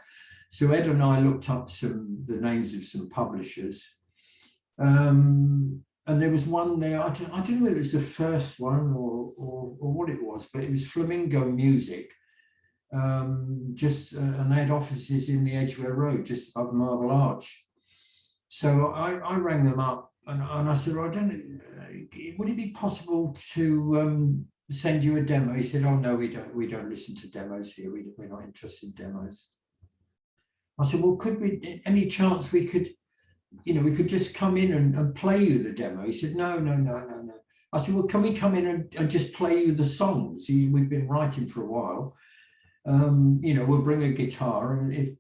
So Ed and I looked up the names of some publishers. And there was one there, I don't know whether it was the first one or what it was, but it was Flamingo Music. And they had offices in the Edgware Road, just above Marble Arch. So I rang them up and I said, well, would it be possible to send you a demo? He said, oh no, we don't listen to demos here. We're not interested in demos. I said, well, could we, any chance we could, we could just come in and play you the demo? He said, no. I said, well, can we come in and just play you the songs? We've been writing for a while. We'll bring a guitar and if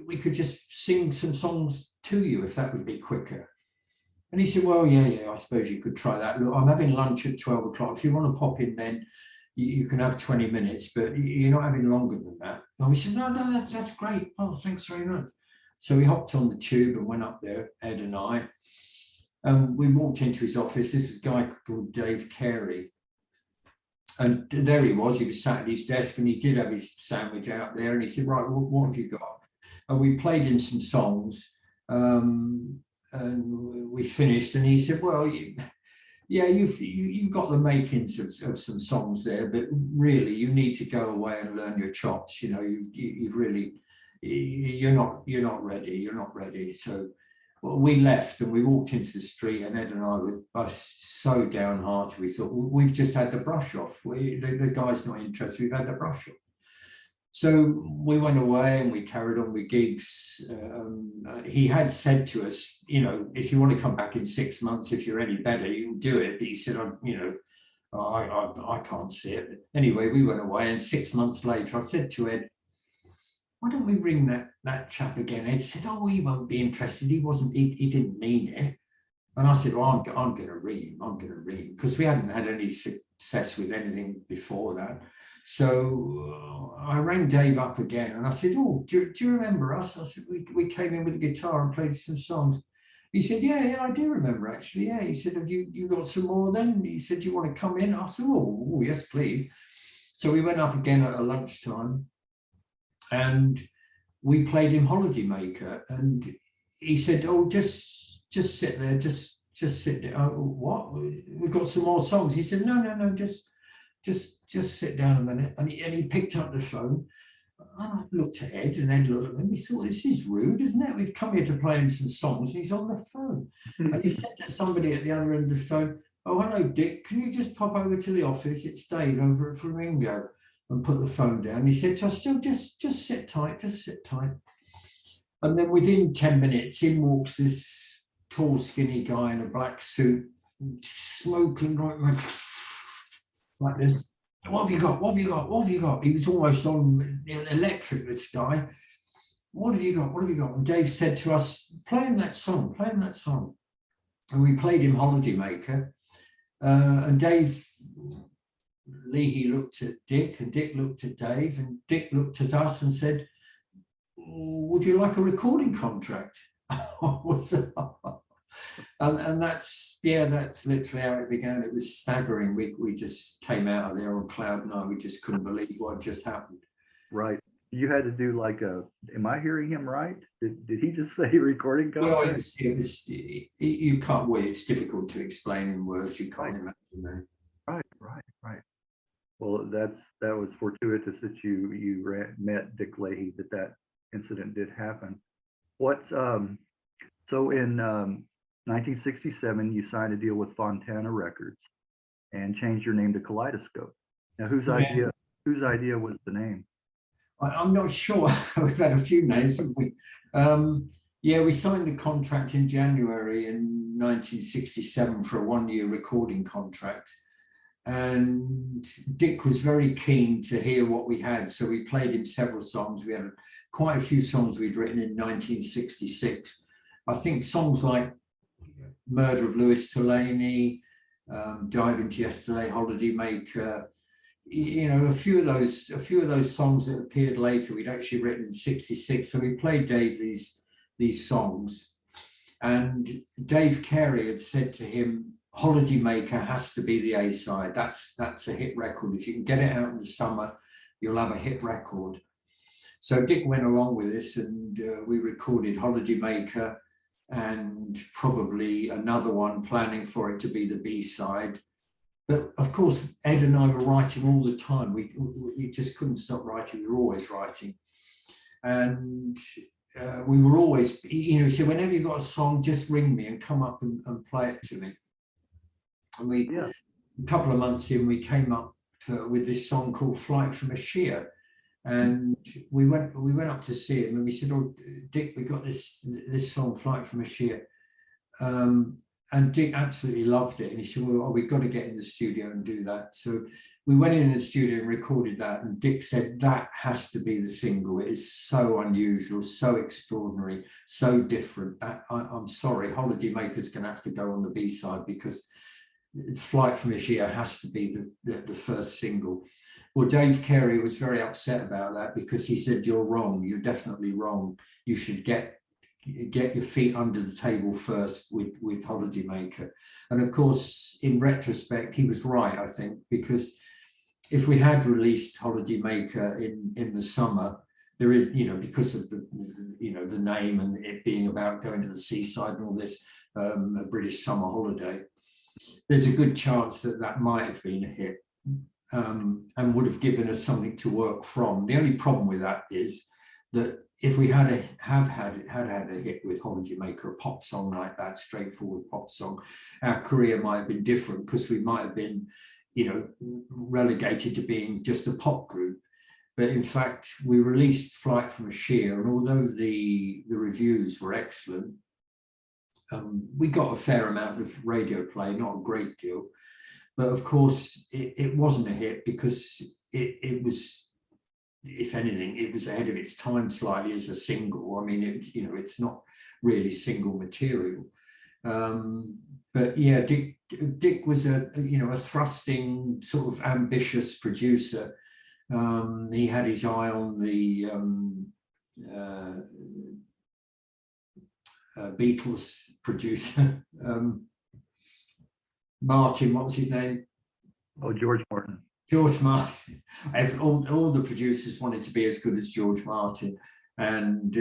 we could just sing some songs to you, if that would be quicker. And he said, well, yeah, I suppose you could try that. Look, I'm having lunch at 12 o'clock. If you want to pop in then, you can have 20 minutes, but you're not having longer than that. And we said, no, that's great. Oh, thanks very much. So we hopped on the tube and went up there, Ed and I. We walked into his office. This was a guy called Dave Carey. And there he was sat at his desk and he did have his sandwich out there. And he said, right, what have you got? And we played him some songs and we finished. And he said, well, you've got the makings of some songs there, but really you need to go away and learn your chops. You've really, you're not ready. So we left and we walked into the street and Ed and I were both so downhearted. We thought, well, we've just had the brush off. The guy's not interested, we've had the brush off. So we went away and we carried on with gigs. He had said to us, if you want to come back in 6 months, if you're any better, you can do it. But he said, I can't see it. Anyway, we went away and 6 months later, I said to Ed, why don't we ring that chap again? Ed said, oh, he won't be interested. He didn't mean it. And I said, well, I'm going to ring him, because we hadn't had any success with anything before that. So I rang Dave up again and I said, oh, do you remember us? I said, we came in with a guitar and played some songs. He said, yeah, I do remember actually. Yeah, he said, have you got some more then? He said, you want to come in? I said, oh, yes, please. So we went up again at a lunchtime and we played him Holiday Maker. And he said, oh, just sit there, just sit there. Oh, what? We've got some more songs. He said, no, just sit down a minute. And he picked up the phone. And I looked at Ed and Ed looked at him. He thought, this is rude, isn't it? We've come here to play him some songs and he's on the phone. And he said to somebody at the other end of the phone, oh, hello, Dick, can you just pop over to the office? It's Dave over at Flamingo. And put the phone down. He said to us, just sit tight, And then within 10 minutes, in walks this tall, skinny guy in a black suit, smoking like this. What have you got? He was almost on electric, this guy. What have you got? And Dave said to us, play him that song. And we played him Holiday Maker. And Dave Leahy looked at Dick and Dick looked at Dave and Dick looked at us and said, would you like a recording contract? and that's literally how it began. It was staggering. We just came out of there on cloud nine. We just couldn't believe what just happened. Right. You had to do like am I hearing him right? Did he just say recording contract? Well, you can't, it's difficult to explain in words. You can't imagine that. Right. Well, that was fortuitous that you met Dick Leahy, that incident did happen. So in 1967, you signed a deal with Fontana Records and changed your name to Kaleidoscope. Now, whose idea was the name? I'm not sure. We've had a few names, haven't we? We signed the contract in January in 1967 for a 1-year recording contract. And Dick was very keen to hear what we had. So we played him several songs. We had quite a few songs we'd written in 1966. I think songs like Murder of Louis Tullaney, Dive Into Yesterday, Holiday Maker, a few of those songs that appeared later, we'd actually written in 66. So we played Dave these songs. And Dave Carey had said to him, Holiday Maker has to be the A-side. That's a hit record. If you can get it out in the summer, you'll have a hit record. So Dick went along with this, and we recorded Holiday Maker and probably another one, planning for it to be the B-side. But of course, Ed and I were writing all the time. We just couldn't stop writing. We were always writing. And we were always, you know, he said, whenever you've got a song, just ring me and come up and play it to me. And a couple of months in, we came up with this song called Flight from Ashiya. And we went up to see him, and we said, oh, Dick, we got this song, Flight from Ashiya. And Dick absolutely loved it. And he said, well, we've got to get in the studio and do that. So we went in the studio and recorded that. And Dick said, that has to be the single. It is so unusual, so extraordinary, so different. I'm sorry, Holiday Maker's going to have to go on the B-side, because Flight from Ashiya has to be the first single. Well, Dave Carey was very upset about that, because he said, you're wrong. You're definitely wrong. You should get your feet under the table first with Holiday Maker. And of course, in retrospect, he was right, I think, because if we had released Holiday Maker in the summer, there is, you know, because of the name and it being about going to the seaside and all this, a British summer holiday, there's a good chance that might have been a hit, and would have given us something to work from. The only problem with that is that if we had had a hit with Holiday Maker, a pop song like that, straightforward pop song, our career might have been different, because we might have been, you know, relegated to being just a pop group. But in fact, we released Flight from Ashiya, and although the reviews were excellent, we got a fair amount of radio play, not a great deal. But of course, it wasn't a hit, because it was, if anything, it was ahead of its time slightly as a single. I mean, it's not really single material. But yeah, Dick was a thrusting, sort of ambitious producer. He had his eye on the Beatles producer, Martin, what was his name? Oh, George Martin. George Martin. All the producers wanted to be as good as George Martin, and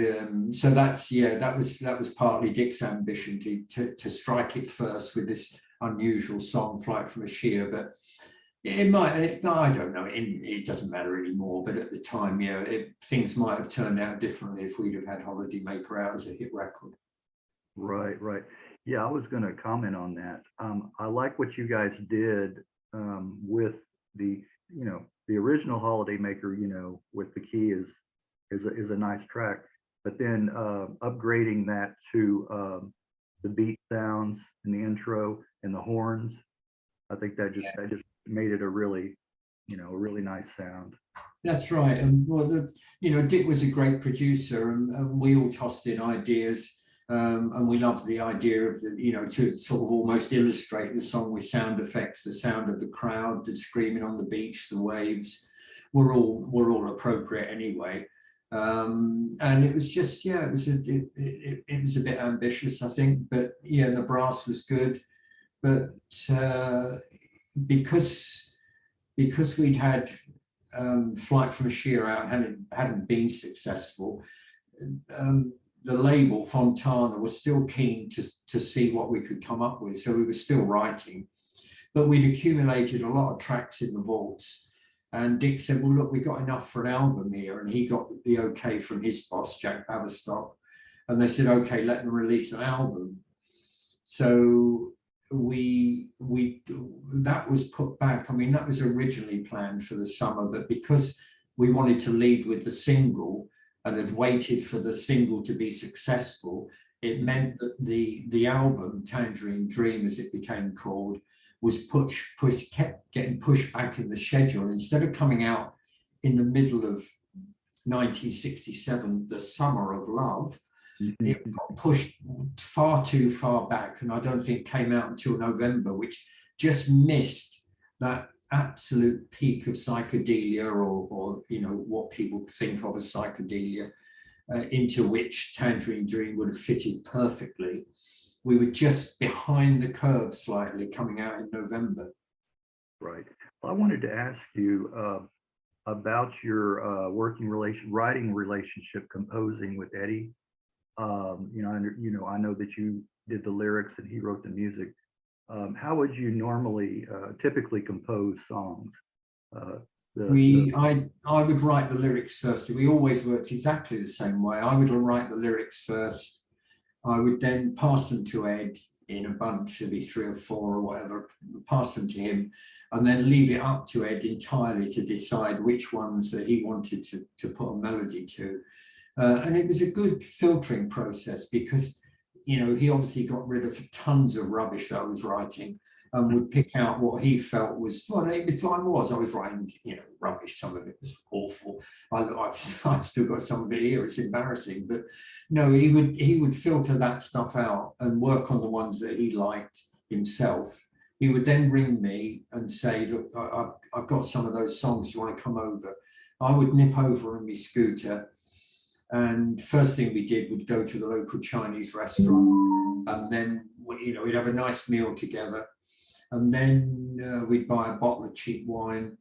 so that was partly Dick's ambition to strike it first with this unusual song, Flight from Ashiya. But I don't know, it doesn't matter anymore. But at the time, things might have turned out differently if we'd have had Holiday Maker out as a hit record. Right. Yeah, I was going to comment on that. I like what you guys did with the original Holiday Maker, with the key is a nice track, but then upgrading that to the beat sounds in the intro and the horns, I think that just made it a really nice sound. That's right. And well, Dick was a great producer, and we all tossed in ideas. And we loved the idea of to sort of almost illustrate the song with sound effects, the sound of the crowd, the screaming on the beach, the waves were all appropriate anyway. And it was just, it was a bit ambitious, I think, but the brass was good. But because we'd had Flight from Ashiya out and hadn't been successful, the label Fontana was still keen to see what we could come up with. So we were still writing, but we'd accumulated a lot of tracks in the vaults. And Dick said, well, look, we got enough for an album here. And he got the okay from his boss, Jack Baverstock. And they said, okay, let them release an album. So that was put back. I mean, that was originally planned for the summer, but because we wanted to lead with the single, and had waited for the single to be successful, it meant that the album, Tangerine Dream, as it became called, was kept getting pushed back in the schedule. Instead of coming out in the middle of 1967, the Summer of Love, it got pushed far too far back, and I don't think came out until November, which just missed that absolute peak of psychedelia, or what people think of as psychedelia. into which Tangerine Dream would have fitted perfectly. We were just behind the curve slightly, coming out in November. Right. Well, I wanted to ask you about your writing relationship, composing with Eddie. I know that you did the lyrics and he wrote the music. How would you normally, typically compose songs? I would write the lyrics first. We always worked exactly the same way. I would write the lyrics first. I would then pass them to Ed in a bunch, it'd be 3 or 4 or whatever, pass them to him, and then leave it up to Ed entirely to decide which ones that he wanted to put a melody to. And it was a good filtering process because, he obviously got rid of tons of rubbish that I was writing and would pick out what he felt was, well, it was what I was writing, rubbish. Some of it was awful. I've still got some of it here. It's embarrassing, but no, he would filter that stuff out and work on the ones that he liked himself. He would then ring me and say, look, I've got some of those songs. Do you want to come over? I would nip over on my scooter. And first thing we did would go to the local Chinese restaurant, and then we'd have a nice meal together, and then we'd buy a bottle of cheap wine.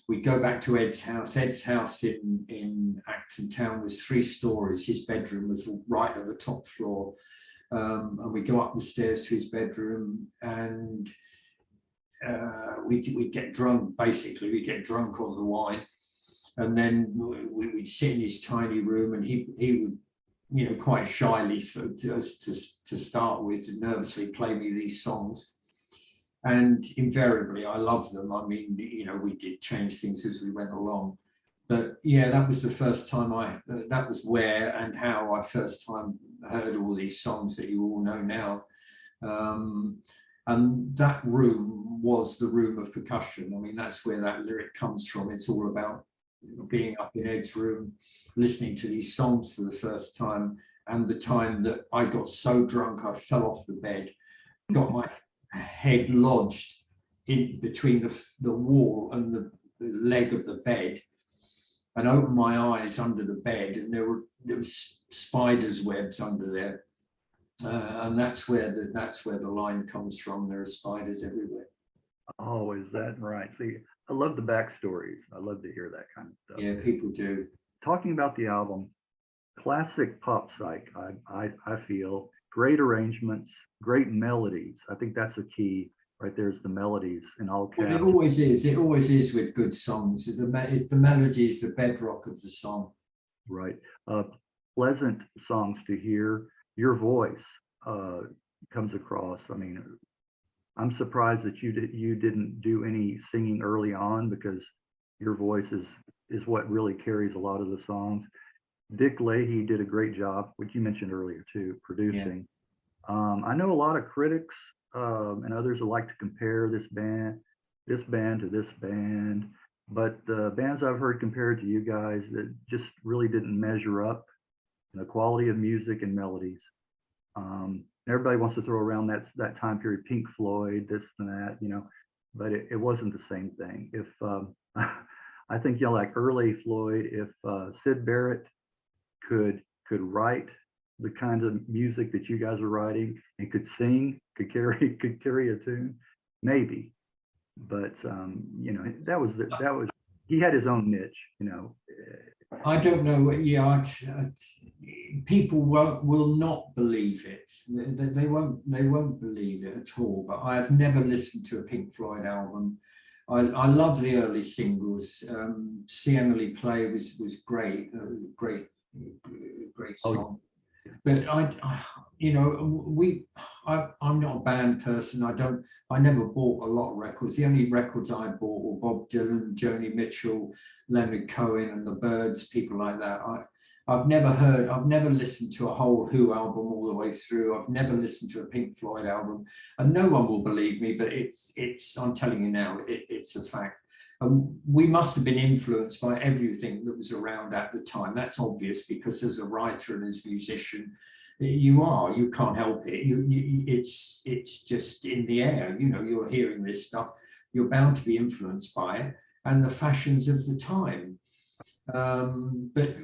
We'd go back to Ed's house. Ed's house in Acton Town was 3 stories. His bedroom was right at the top floor, and we'd go up the stairs to his bedroom, and we'd get drunk. Basically, we'd get drunk on the wine. And then we'd sit in his tiny room, and he would, quite shyly to start with, nervously play me these songs. And invariably, I loved them. I mean, we did change things as we went along. But yeah, that was the first time that was where and how I first time heard all these songs that you all know now. And that room was the room of percussion. I mean, that's where that lyric comes from. It's all about being up in Ed's room, listening to these songs for the first time, and the time that I got so drunk I fell off the bed, got my head lodged in between the wall and the leg of the bed, and opened my eyes under the bed, and there was spiders' webs under there, and that's where the line comes from. There are spiders everywhere. Oh, is that right? See, I love the backstories. I love to hear that kind of stuff. Yeah, people do. Talking about the album, classic pop psych, I feel. Great arrangements, great melodies. I think that's the key. Right there's the melodies in all caps. Well, it always is. It always is with good songs. The melody is the bedrock of the song. Right. Pleasant songs to hear. Your voice comes across. I mean, I'm surprised that you didn't do any singing early on, because your voice is what really carries a lot of the songs. Dick Leahy did a great job, which you mentioned earlier too, producing. Yeah. I know a lot of critics and others would like to compare this band to this band, but the bands I've heard compared to you guys that just really didn't measure up in the quality of music and melodies. Everybody wants to throw around that time period, Pink Floyd, this and that, but it wasn't the same thing. If I think, like early Floyd, if Syd Barrett could write the kinds of music that you guys are writing and could sing, could carry a tune, maybe. But that was he had his own niche, I don't know. Yeah, people will not believe it. They won't believe it at all. But I have never listened to a Pink Floyd album. I love the early singles. See Emily Play was great. Great song. But I'm not a band person. I never bought a lot of records. The only records I bought were Bob Dylan, Joni Mitchell, Leonard Cohen and the Byrds, people like that. I've never listened to a whole Who album all the way through. I've never listened to a Pink Floyd album, and no one will believe me, but I'm telling you now, it's a fact. We must have been influenced by everything that was around at the time. That's obvious, because as a writer and as a musician, you can't help it. It's just in the air. You're hearing this stuff. You're bound to be influenced by it and the fashions of the time. But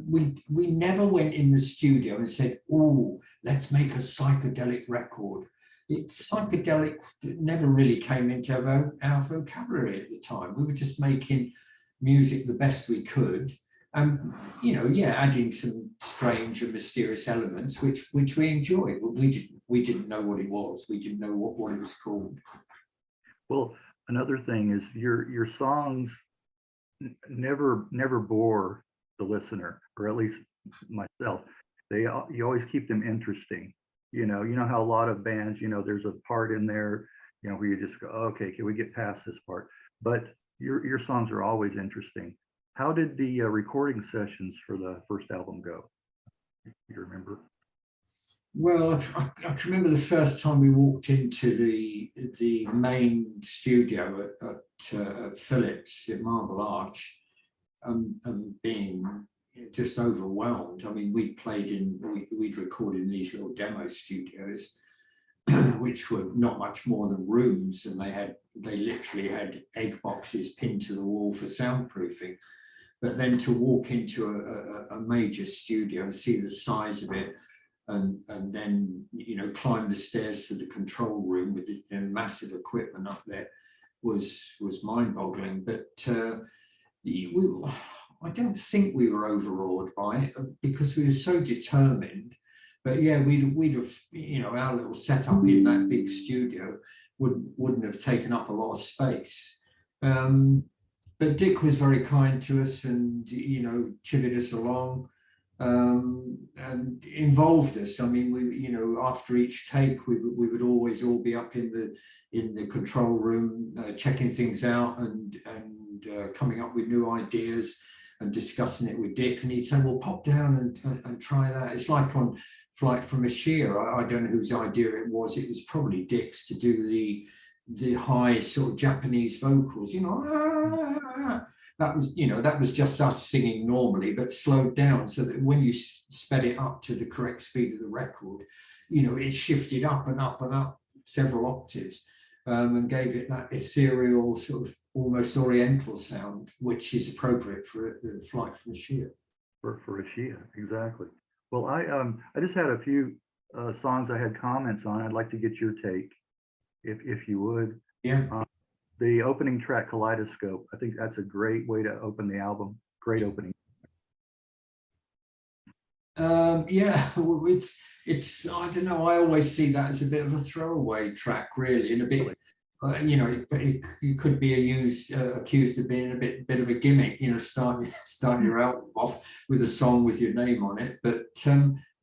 we never went in the studio and said, oh, let's make a psychedelic record. Psychedelic never really came into our vocabulary at the time. We were just making music the best we could, and adding some strange and mysterious elements which we enjoyed. But we didn't know what it was. We didn't know what it was called. Well, another thing is your songs never bore the listener, or at least myself. You always keep them interesting. You know how a lot of bands, there's a part in there, where you just go, okay, can we get past this part? But your songs are always interesting. How did the recording sessions for the first album go? You remember? Well, I can remember the first time we walked into the main studio at Phillips at Marble Arch, and being just overwhelmed. I mean, we'd recorded in these little demo studios, which were not much more than rooms, and they literally had egg boxes pinned to the wall for soundproofing. But then to walk into a major studio and see the size of it, and then climb the stairs to the control room with the massive equipment up there was mind-boggling. But I don't think we were overawed by it, because we were so determined. But yeah, we'd have, our little setup in that big studio wouldn't have taken up a lot of space. But Dick was very kind to us, and chivied us along, and involved us. I mean, we after each take, we would always all be up in the control room, checking things out and coming up with new ideas and discussing it with Dick. And he'd say, well, pop down and try that. It's like on Flight from Ashiya. I don't know whose idea it was. It was probably Dick's, to do the high sort of Japanese vocals, that was just us singing normally, but slowed down, so that when you sped it up to the correct speed of the record, it shifted up and up and up several octaves, and gave it that ethereal, sort of almost oriental sound, which is appropriate for the Flight from Ashiya. For Ashiya, exactly. Well, I just had a few songs I had comments on. I'd like to get your take, if you would. Yeah. The opening track, Kaleidoscope, I think that's a great way to open the album. Great opening. Yeah, it's I don't know, I always see that as a bit of a throwaway track, really, and a bit, it could be accused of being a bit of a gimmick, starting your album off with a song with your name on it. But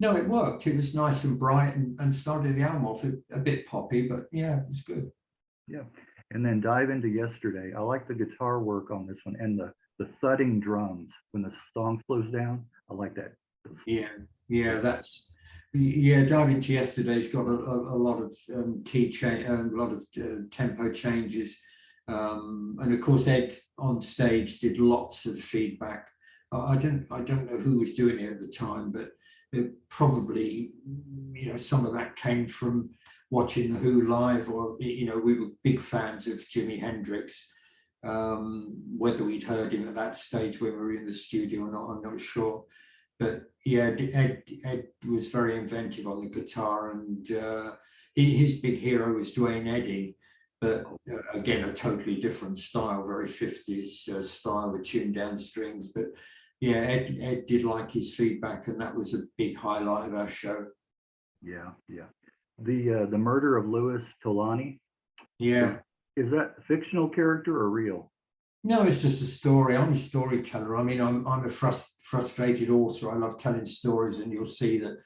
no, it worked. It was nice and bright, and started the album off a bit poppy, but yeah, it's good. Yeah. And then dive into Yesterday. I like the guitar work on this one, and the thudding drums when the song slows down. I like that. Dive into Yesterday's got a lot of key change, a lot of tempo changes, and of course Ed on stage did lots of feedback. I don't know who was doing it at the time, but it probably some of that came from watching the Who live, or we were big fans of Jimi Hendrix. Whether we'd heard him at that stage when we were in the studio or not, I'm not sure. But yeah, Ed was very inventive on the guitar, and his big hero was Duane Eddy, but again, a totally different style, very 50s style with tuned down strings. But yeah, Ed did like his feedback, and that was a big highlight of our show. Yeah. The murder of Louis Tolani. Yeah. Is that a fictional character or real? No, it's just a story. I'm a storyteller. I mean, I'm a frustrated author. I love telling stories, and you'll see that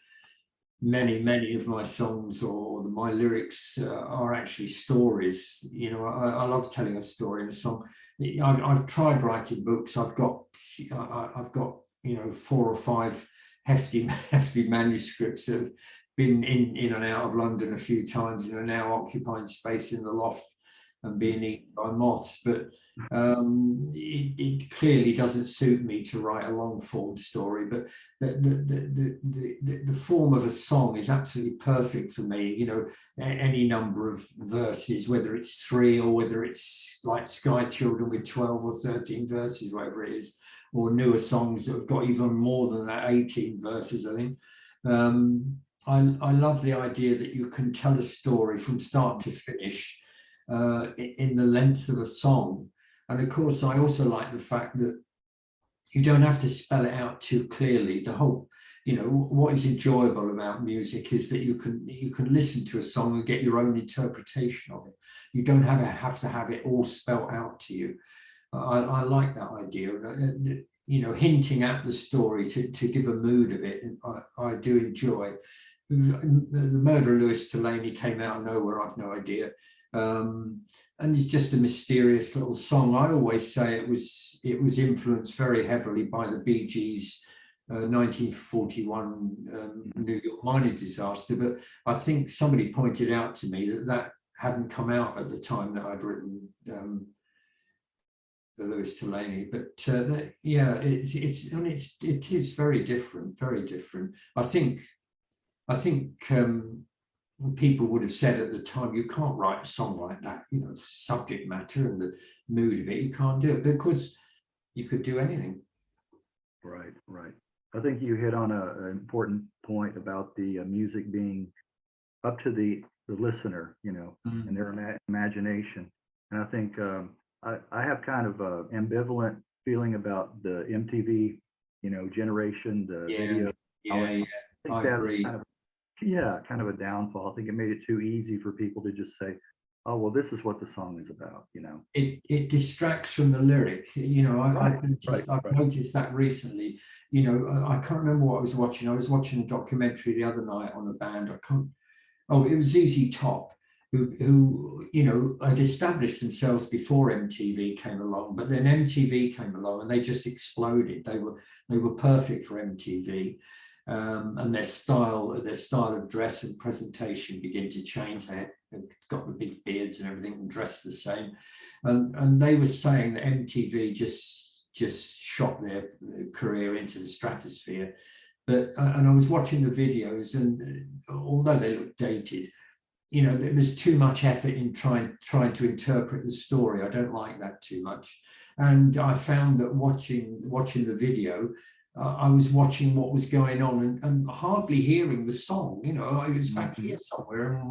many of my songs or my lyrics are actually stories. I love telling a story in a song. I've tried writing books. I've got 4 or 5 hefty manuscripts that have been in and out of London a few times, and are now occupying space in the loft and being eaten by moths. But it clearly doesn't suit me to write a long form story. But the form of a song is absolutely perfect for me. Any number of verses, whether it's 3 or whether it's like Sky Children with 12 or 13 verses, whatever it is. or newer songs that have got even more than that, 18 verses, I think. I love the idea that you can tell a story from start to finish in the length of a song. And of course, I also like the fact that you don't have to spell it out too clearly. The whole, what is enjoyable about music is that you can listen to a song and get your own interpretation of it. You don't have to have it all spelled out to you. I like that idea. Hinting at the story to give a mood of it, I do enjoy. The Murder of Louis Delaney came out of nowhere, I've no idea. And it's just a mysterious little song. I always say it was influenced very heavily by the Bee Gees' 1941 New York mining disaster. But I think somebody pointed out to me that hadn't come out at the time that I'd written the Louis Delaney. But yeah, it is very different, very different. I think people would have said at the time, you can't write a song like that, subject matter and the mood of it, you can't do it, because you could do anything. Right. I think you hit on an important point about the music being up to the listener, and their imagination. And I think I have kind of an ambivalent feeling about the MTV, generation, the video. Yeah, I agree. Kind of a downfall. I think it made it too easy for people to just say, oh, well, this is what the song is about, It distracts from the lyric. I've noticed that recently. I can't remember what I was watching. I was watching a documentary the other night on a band. It was ZZ Top, who had established themselves before MTV came along, but then MTV came along and they just exploded. They were perfect for MTV. And their style of dress and presentation began to change. They had got the big beards and everything and dressed the same. And they were saying that MTV just shot their career into the stratosphere. But and I was watching the videos, and although they looked dated, there was too much effort in trying to interpret the story. I don't like that too much. And I found that watching the video, I was watching what was going on and hardly hearing the song. I was back here somewhere, and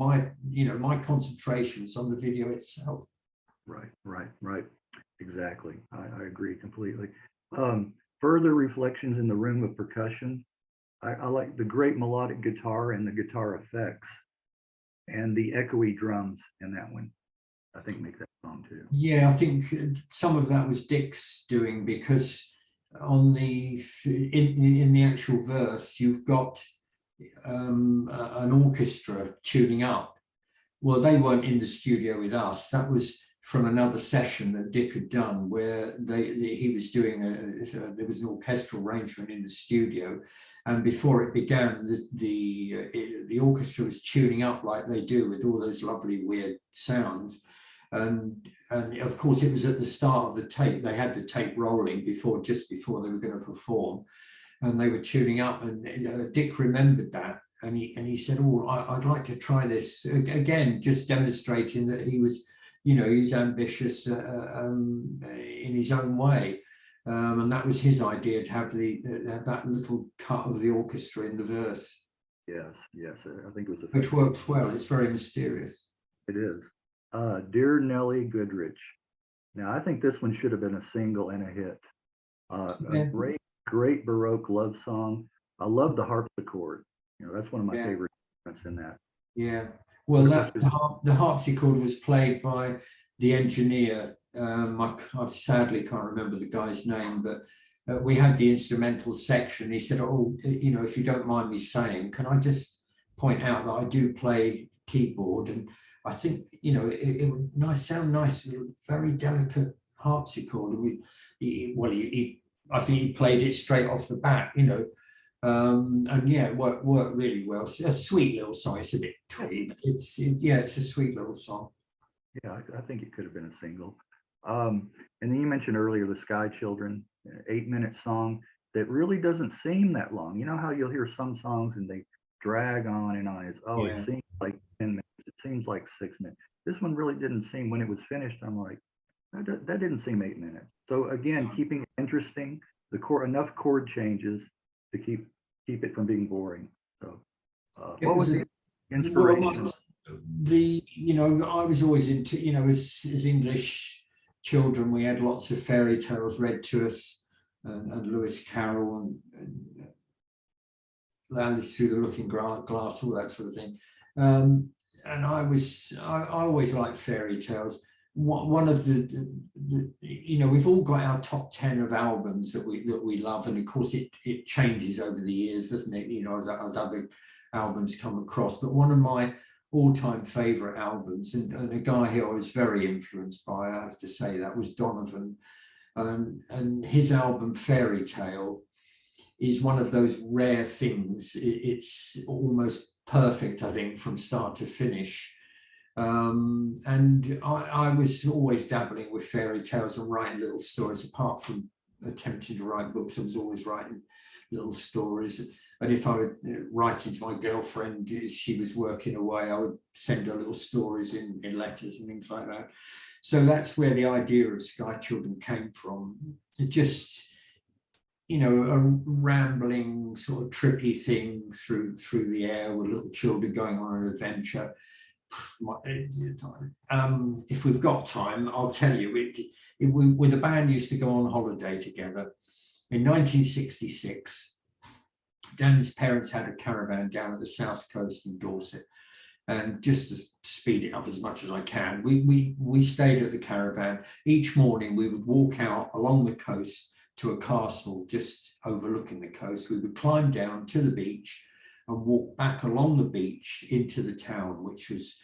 my concentration was on the video itself. Right. Exactly. I agree completely. Further reflections in the room of percussion. I like the great melodic guitar and the guitar effects, and the echoey drums in that one. I think make that song too. Yeah, I think some of that was Dick's doing, because on in the actual verse you've got an orchestra tuning up. Well, they weren't in the studio with us. That was from another session that Dick had done, where he was doing there was an orchestral arrangement in the studio, and before it began, the orchestra was tuning up like they do with all those lovely weird sounds. And of course, it was at the start of the tape. They had the tape rolling just before they were going to perform, and they were tuning up. And Dick remembered that, and he said, "Oh, I'd like to try this again," just demonstrating that he was, he was ambitious in his own way, and that was his idea, to have that little cut of the orchestra in the verse. Yes, I think it was which works well. It's very mysterious. It is. Dear Nellie Goodrich. Now, I think this one should have been a single and a hit. A great Baroque love song. I love the harpsichord. That's one of my favorite instruments in that. Yeah. Well, the harpsichord was played by the engineer. I sadly can't remember the guy's name, but we had the instrumental section. He said, "Oh, if you don't mind me saying, can I just point out that I do play keyboard, and I think it would sound nice with a very delicate harpsichord." I think he played it straight off the bat, and yeah, it worked really well. It's a sweet little song. It's a bit twee, but it's a sweet little song. Yeah, I think it could have been a single. And then you mentioned earlier the Sky Children, 8-minute song that really doesn't seem that long. You know how you'll hear some songs and they drag on and on. It seems like 10 minutes. It seems like 6 minutes. This one really didn't seem, when it was finished, I'm like, that didn't seem 8 minutes. So again, keeping it interesting. enough chord changes to keep it from being boring. So, It what was was the inspiration? I was always into, as English children, we had lots of fairy tales read to us, and Lewis Carroll and Alice Through the Looking Glass, all that sort of thing. And I always liked fairy tales. One of we've all got our top 10 of albums that we love, and of course it changes over the years, doesn't it? As other albums come across. But one of my all-time favorite albums, and a guy who I was very influenced by, I have to say, that was Donovan, and his album Fairy Tale is one of those rare things. It's almost perfect, I think, from start to finish. And I was always dabbling with fairy tales and writing little stories. Apart from attempting to write books, I was always writing little stories. And if I would write to my girlfriend, she was working away, I would send her little stories in letters and things like that. So that's where the idea of Sky Children came from. It just, a rambling sort of trippy thing through the air with little children going on an adventure. If we've got time, I'll tell you, we the band used to go on holiday together. In 1966, Dan's parents had a caravan down at the south coast in Dorset, and just to speed it up as much as I can, we stayed at the caravan. Each morning we would walk out along the coast to a castle just overlooking the coast. We would climb down to the beach and walk back along the beach into the town, which was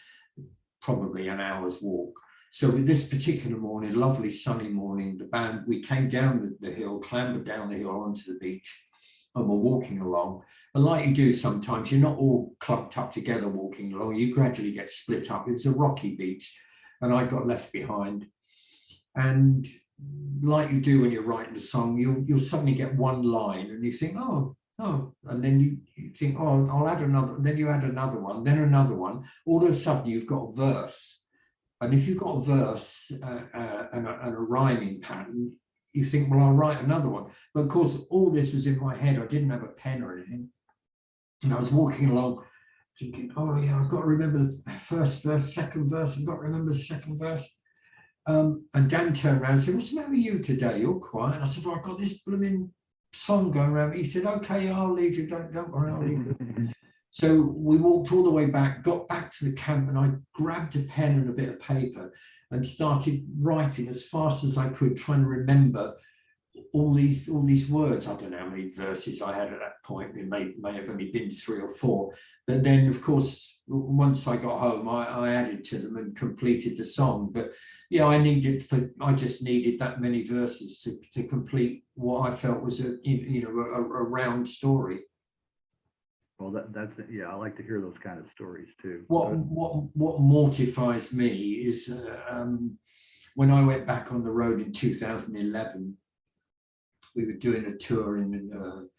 probably an hour's walk. So with this particular morning, lovely sunny morning, the band, we came down the hill, clambered down the hill onto the beach, and we're walking along. And like you do sometimes, you're not all clumped up together walking along, you gradually get split up. It was a rocky beach, and I got left behind. And like you do when you're writing a song, you'll suddenly get one line and you think, oh, and then you think, oh, I'll add another, and then you add another one, then another one. All of a sudden you've got a verse. And if you've got a verse and a rhyming pattern, you think, well, I'll write another one. But of course, all this was in my head. I didn't have a pen or anything. And I was walking along thinking, oh yeah, I've got to remember the first verse, second verse, I've got to remember the second verse. And Dan turned around and said, what's the matter with you today? You're quiet. And I said, well, I've got this blooming song going around. He said, okay, I'll leave you. Don't worry, I'll leave you. So we walked all the way back, got back to the camp, and I grabbed a pen and a bit of paper and started writing as fast as I could, trying to remember all these words. I don't know how many verses I had at that point. It may have only been 3 or 4. But then, of course, once I got home, I added to them and completed the song. But yeah, I just needed that many verses to complete what I felt was a round story. Well, that's yeah. I like to hear those kind of stories too. What mortifies me is when I went back on the road in 2011. We were doing a tour in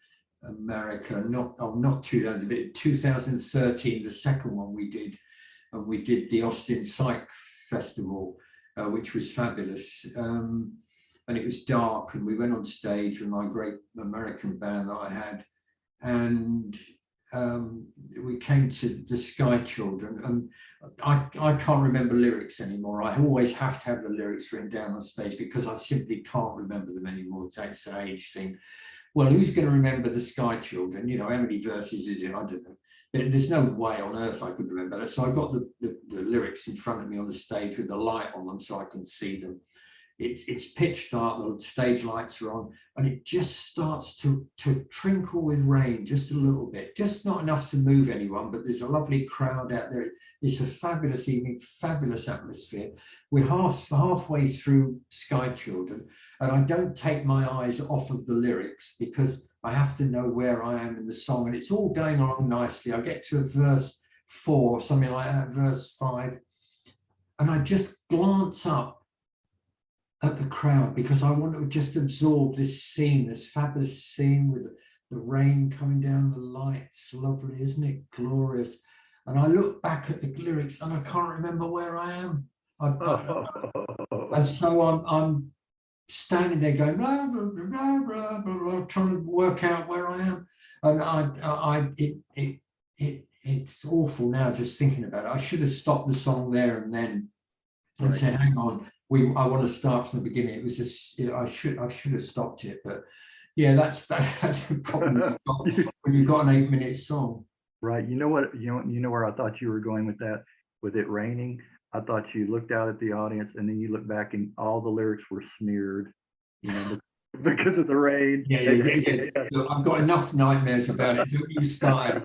America, not 2000, but 2013, the second one we did, and we did the Austin Psych Festival, which was fabulous. And it was dark, and we went on stage with my great American band that I had, and we came to the Sky Children, and I can't remember lyrics anymore. I always have to have the lyrics written down on stage because I simply can't remember them anymore. It's an age thing. Well, who's going to remember the Sky Children? How many verses is it? I don't know. There's no way on earth I could remember that. So I got the lyrics in front of me on the stage with the light on them so I can see them. It's pitch dark, the stage lights are on, and it just starts to trinkle with rain just a little bit, just not enough to move anyone, but there's a lovely crowd out there. It's a fabulous evening, fabulous atmosphere. We're halfway through Sky Children, and I don't take my eyes off of the lyrics because I have to know where I am in the song, and it's all going along nicely. I get to verse 4, something like that, verse 5, and I just glance up at the crowd because I want to just absorb this scene, this fabulous scene with the rain coming down, the lights, lovely, isn't it? Glorious. And I look back at the lyrics and I can't remember where I am. And so I'm standing there going blah blah blah blah blah blah, blah trying to work out where I am, and it's awful now just thinking about it. I should have stopped the song there and then and said, hang on, I want to start from the beginning. It was just, I should have stopped it, but yeah, that's the problem when you've got an 8-minute song. Right. You know what? You know where I thought you were going with that, with it raining. I thought you looked out at the audience and then you look back and all the lyrics were smeared, you know, because of the rain. Yeah. Look, I've got enough nightmares about it. Don't you start.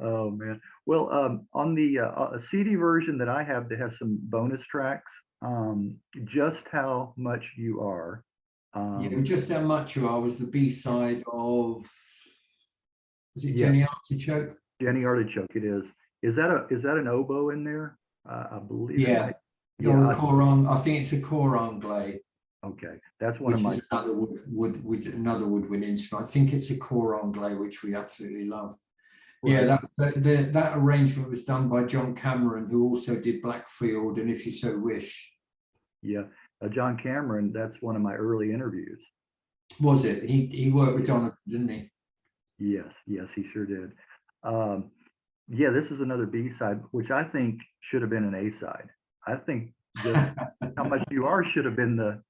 Oh man. Well, on the CD version that I have that has some bonus tracks, Just How Much You Are. Just How Much You Are was the B-side of, was it Yeah. Jenny Artichoke? Jenny Artichoke, it is. Is that an oboe in there? I believe. Yeah. Or a cor, I think it's a cor anglais. Okay, that's one of my. Another woodwind instrument. I think it's a cor anglais, which we absolutely love. Right. Yeah, that arrangement was done by John Cameron, who also did Blackfield and If You So Wish. Yeah, John Cameron. That's one of my early interviews. Was it? He worked with Jonathan, didn't he? Yes, he sure did. Yeah, this is another B-side, which I think should have been an A-side. I think Just How Much You Are should have been the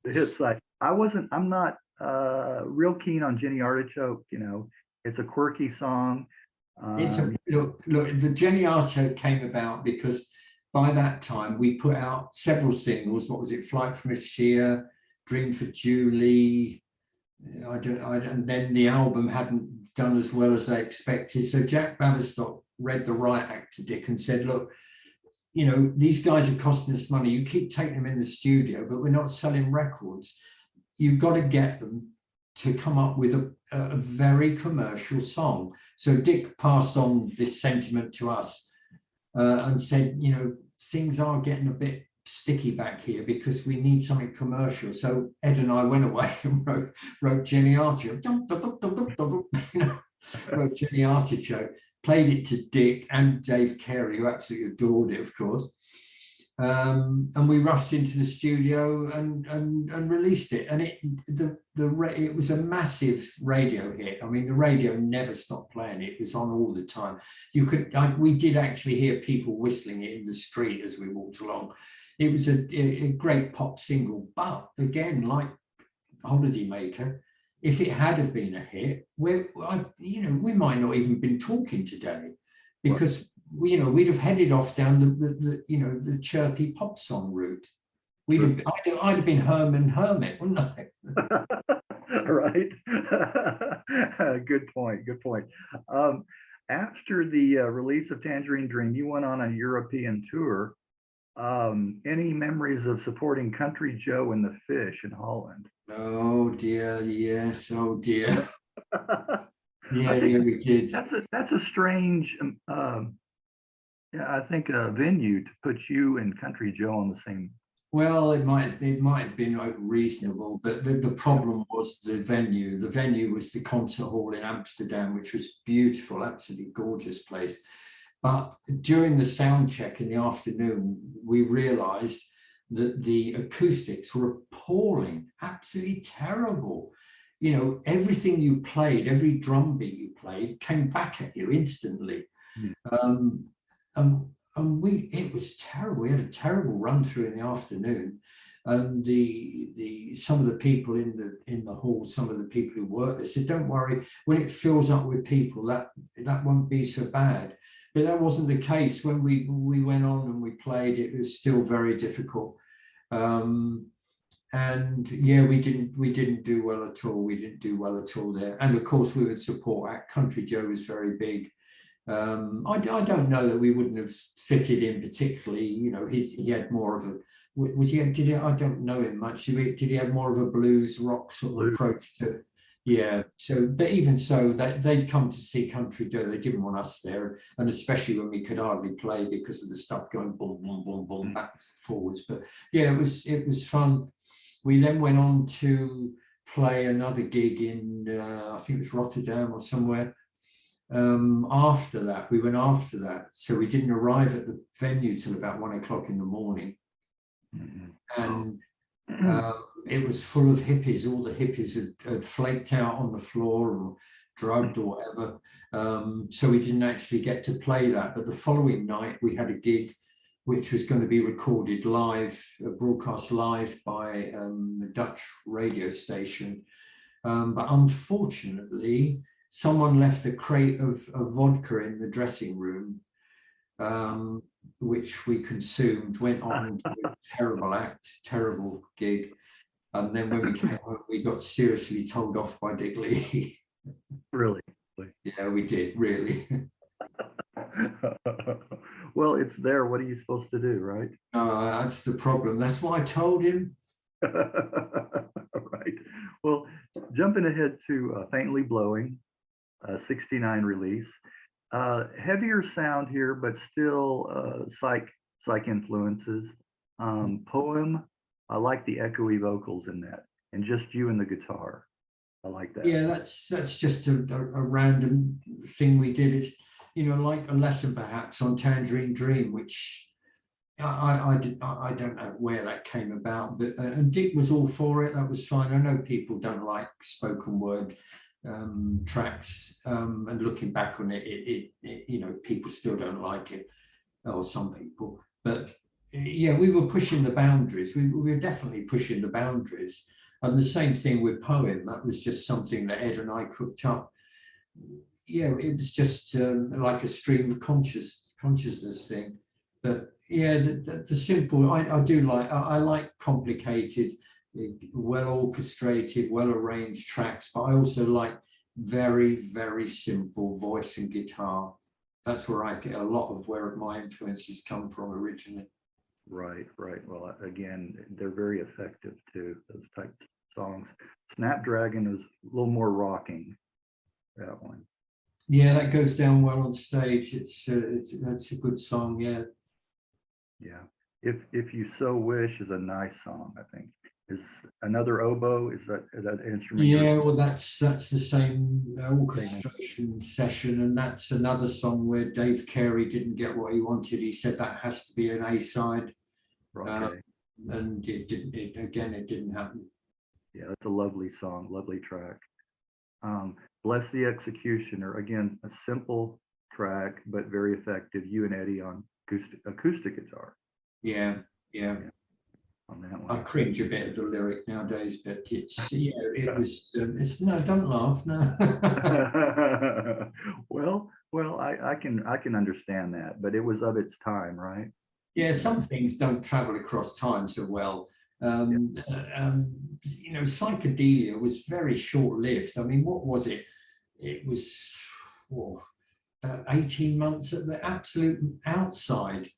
hit side. I'm not real keen on Jenny Artichoke. You know, it's a quirky song. Look, the Jenny Artichoke came about because by that time we put out several singles. What was it? Flight from Ashiya, Dream for Julie. And then the album hadn't done as well as they expected. So Jack Bavistock read the riot act to Dick and said, look, you know, these guys are costing us money. You keep taking them in the studio, but we're not selling records. You've got to get them to come up with a very commercial song. So Dick passed on this sentiment to us and said, you know, things are getting a bit sticky back here because we need something commercial. So Ed and I went away and wrote Jenny Artichoke, you know, wrote Jenny Artichoke, played it to Dick and Dave Carey, who absolutely adored it, of course. And we rushed into the studio and released it. And it was a massive radio hit. I mean, the radio never stopped playing it. It was on all the time. We did actually hear people whistling it in the street as we walked along. It was a great pop single, but again, like Holidaymaker, if it had have been a hit, we might not even been talking today, because we'd have headed off down the chirpy pop song route. I'd have been Herman Hermit, wouldn't I? Right. Good point. After the release of Tangerine Dream, you went on a European tour. Any memories of supporting Country Joe and the Fish in Holland? Oh dear, yes. Oh dear. Yeah, we did. That's a strange, I think a venue to put you and Country Joe on the same. Well, it might have been reasonable, but the problem was the venue. The venue was the concert hall in Amsterdam, which was beautiful, absolutely gorgeous place. But during the sound check in the afternoon, we realized that the acoustics were appalling, absolutely terrible. You know, everything you played, every drum beat you played came back at you instantly. It was terrible. We had a terrible run through in the afternoon. And some of the people in the hall, some of the people who worked there said, don't worry, when it fills up with people, that won't be so bad. But that wasn't the case. When we went on and we played, it was still very difficult. And yeah, we didn't do well at all. We didn't do well at all there. And of course, we would support act. Country Joe was very big. I don't know that we wouldn't have fitted in particularly. You know, he had more of a. I don't know him much. Did he have more of a blues rock sort of approach to? Yeah, so, but even so, they'd come to see Country Joe. They didn't want us there, and especially when we could hardly play because of the stuff going boom, boom, boom, boom, back and forwards. But yeah, it was fun. We then went on to play another gig in, I think it was Rotterdam or somewhere. After that, we went after that, so we didn't arrive at the venue till about 1 o'clock in the morning. and it was full of hippies. All the hippies had flaked out on the floor or drugged or whatever. So we didn't actually get to play that. But the following night we had a gig which was going to be recorded live, broadcast live by the Dutch radio station. But unfortunately, someone left a crate of vodka in the dressing room, which we consumed, went on to a terrible act, terrible gig. And then when we came home, we got seriously told off by Dick Lee. Really? Yeah, we did, really. Well, it's there. What are you supposed to do, right? That's the problem. That's what I told him. Right. Well, jumping ahead to Faintly Blowing, 69 release. Heavier sound here, but still psych influences. Poem, I like the echoey vocals in that, and just you and the guitar. I like that. Yeah, that's just a random thing we did. It's, you know, like a lesson perhaps on Tangerine Dream, which I don't know where that came about, but and Dick was all for it. That was fine. I know people don't like spoken word tracks, and looking back on it, you know, people still don't like it, or some people. But yeah, we were pushing the boundaries. We were definitely pushing the boundaries. And the same thing with Poem. That was just something that Ed and I cooked up. Yeah, it was just like a stream of consciousness thing. But yeah, the simple, I do like, I like complicated, well orchestrated, well arranged tracks, but I also like very, very simple voice and guitar. That's where I get a lot of where my influences come from originally. Right. Well, again, they're very effective too, those types of songs. Snapdragon is a little more rocking, that one. Yeah, that goes down well on stage. That's a good song. Yeah. If You So Wish is a nice song, I think. Is Another Oboe, is that instrument? Yeah, well, that's the same orchestration session, and that's another song where Dave Carey didn't get what he wanted. He said that has to be an A-side, Okay. and it didn't. It didn't happen. Yeah, that's a lovely song, lovely track. Bless the Executioner, again, a simple track, but very effective. You and Eddie on acoustic guitar. Yeah. On that one. I cringe a bit at the lyric nowadays, but it's, yeah, it was, it's, no, don't laugh, no. well, I can understand that, but it was of its time, right? Yeah, some things don't travel across time so well. You know, psychedelia was very short-lived. I mean, what was it? It was about 18 months at the absolute outside,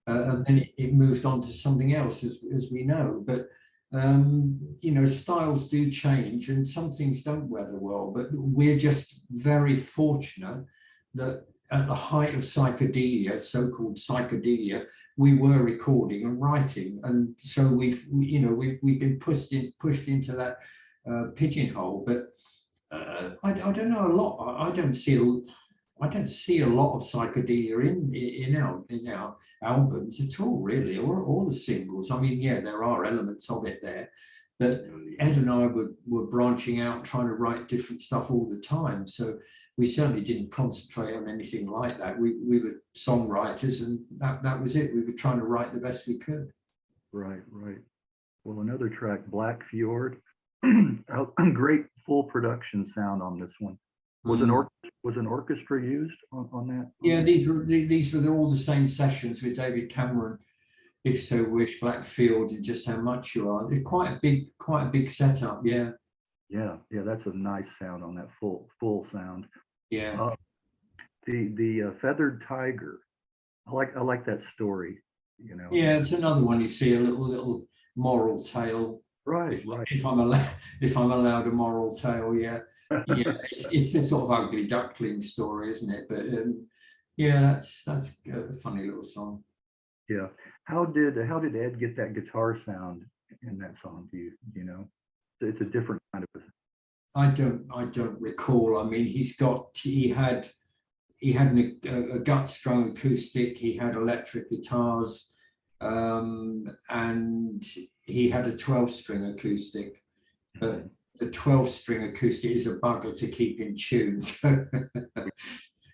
and then it moved on to something else, as we know. But you know, styles do change, and some things don't weather well. But we're just very fortunate that at the height of psychedelia, so-called psychedelia, we were recording and writing, and so we've been pushed into that pigeonhole. But I don't know a lot. I don't see a lot of psychedelia in our albums at all, really, or the singles. I mean, yeah, there are elements of it there, but Ed and I were branching out, trying to write different stuff all the time. So we certainly didn't concentrate on anything like that. We were songwriters, and that was it. We were trying to write the best we could. Right. Well, another track, Black Fjord, great full production sound on this one. Was an orchestra used on that? Yeah, these were all the same sessions with David Cameron, If So Wish, Black Fjord, and Just How Much You Are. It's quite a big setup. Yeah. Yeah, that's a nice sound on that full sound. Yeah. The Feathered Tiger, I like that story. You know. Yeah, it's another one. You see a little moral tale. Right. If I'm allowed a moral tale, yeah. Yeah, it's a sort of ugly duckling story, isn't it? But yeah, that's a funny little song. Yeah. How did Ed get that guitar sound in that song? Do you know? It's a different kind of. I don't recall. I mean, he had a gut strung acoustic. He had electric guitars. and he had a 12-string acoustic, but the 12-string acoustic is a bugger to keep in tune. So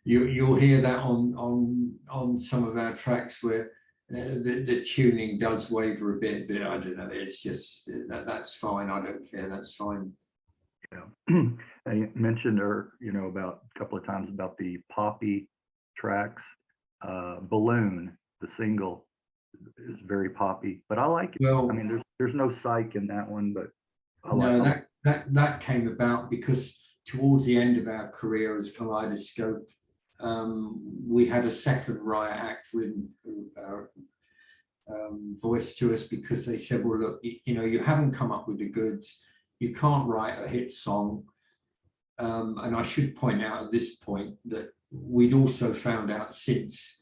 you'll hear that on some of our tracks where the tuning does waver a bit, but I don't know. It's just that's fine. I don't care. That's fine. Yeah, I mentioned, about a couple of times about the poppy tracks. Balloon, the single, is very poppy, but I like it. Well, I mean, there's no psych in that one, but no, that came about because towards the end of our career as Kaleidoscope, we had a second riot act written voice to us, because they said, well, look, you haven't come up with the goods, you can't write a hit song. And I should point out at this point that we'd also found out since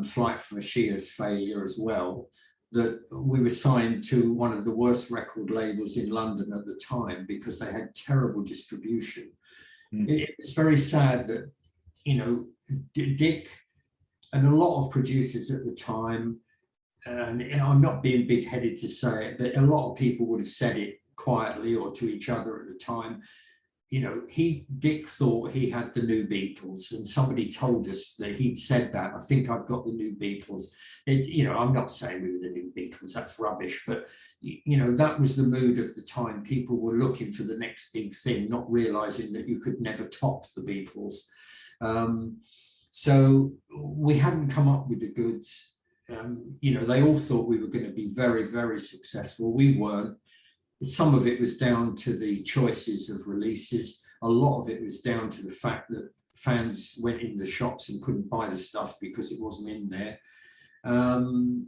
Flight from Ashiya's failure as well, that we were signed to one of the worst record labels in London at the time because they had terrible distribution. It was very sad that, Dick and a lot of producers at the time, and I'm not being big-headed to say it, but a lot of people would have said it quietly or to each other at the time. Dick thought he had the new Beatles, and somebody told us that he'd said that. I think I've got the new Beatles. I'm not saying we were the new Beatles, that's rubbish, but that was the mood of the time. People were looking for the next big thing, not realizing that you could never top the Beatles. So we hadn't come up with the goods. They all thought we were going to be very, very successful. We weren't. Some of it was down to the choices of releases. A lot of it was down to the fact that fans went in the shops and couldn't buy the stuff because it wasn't in there.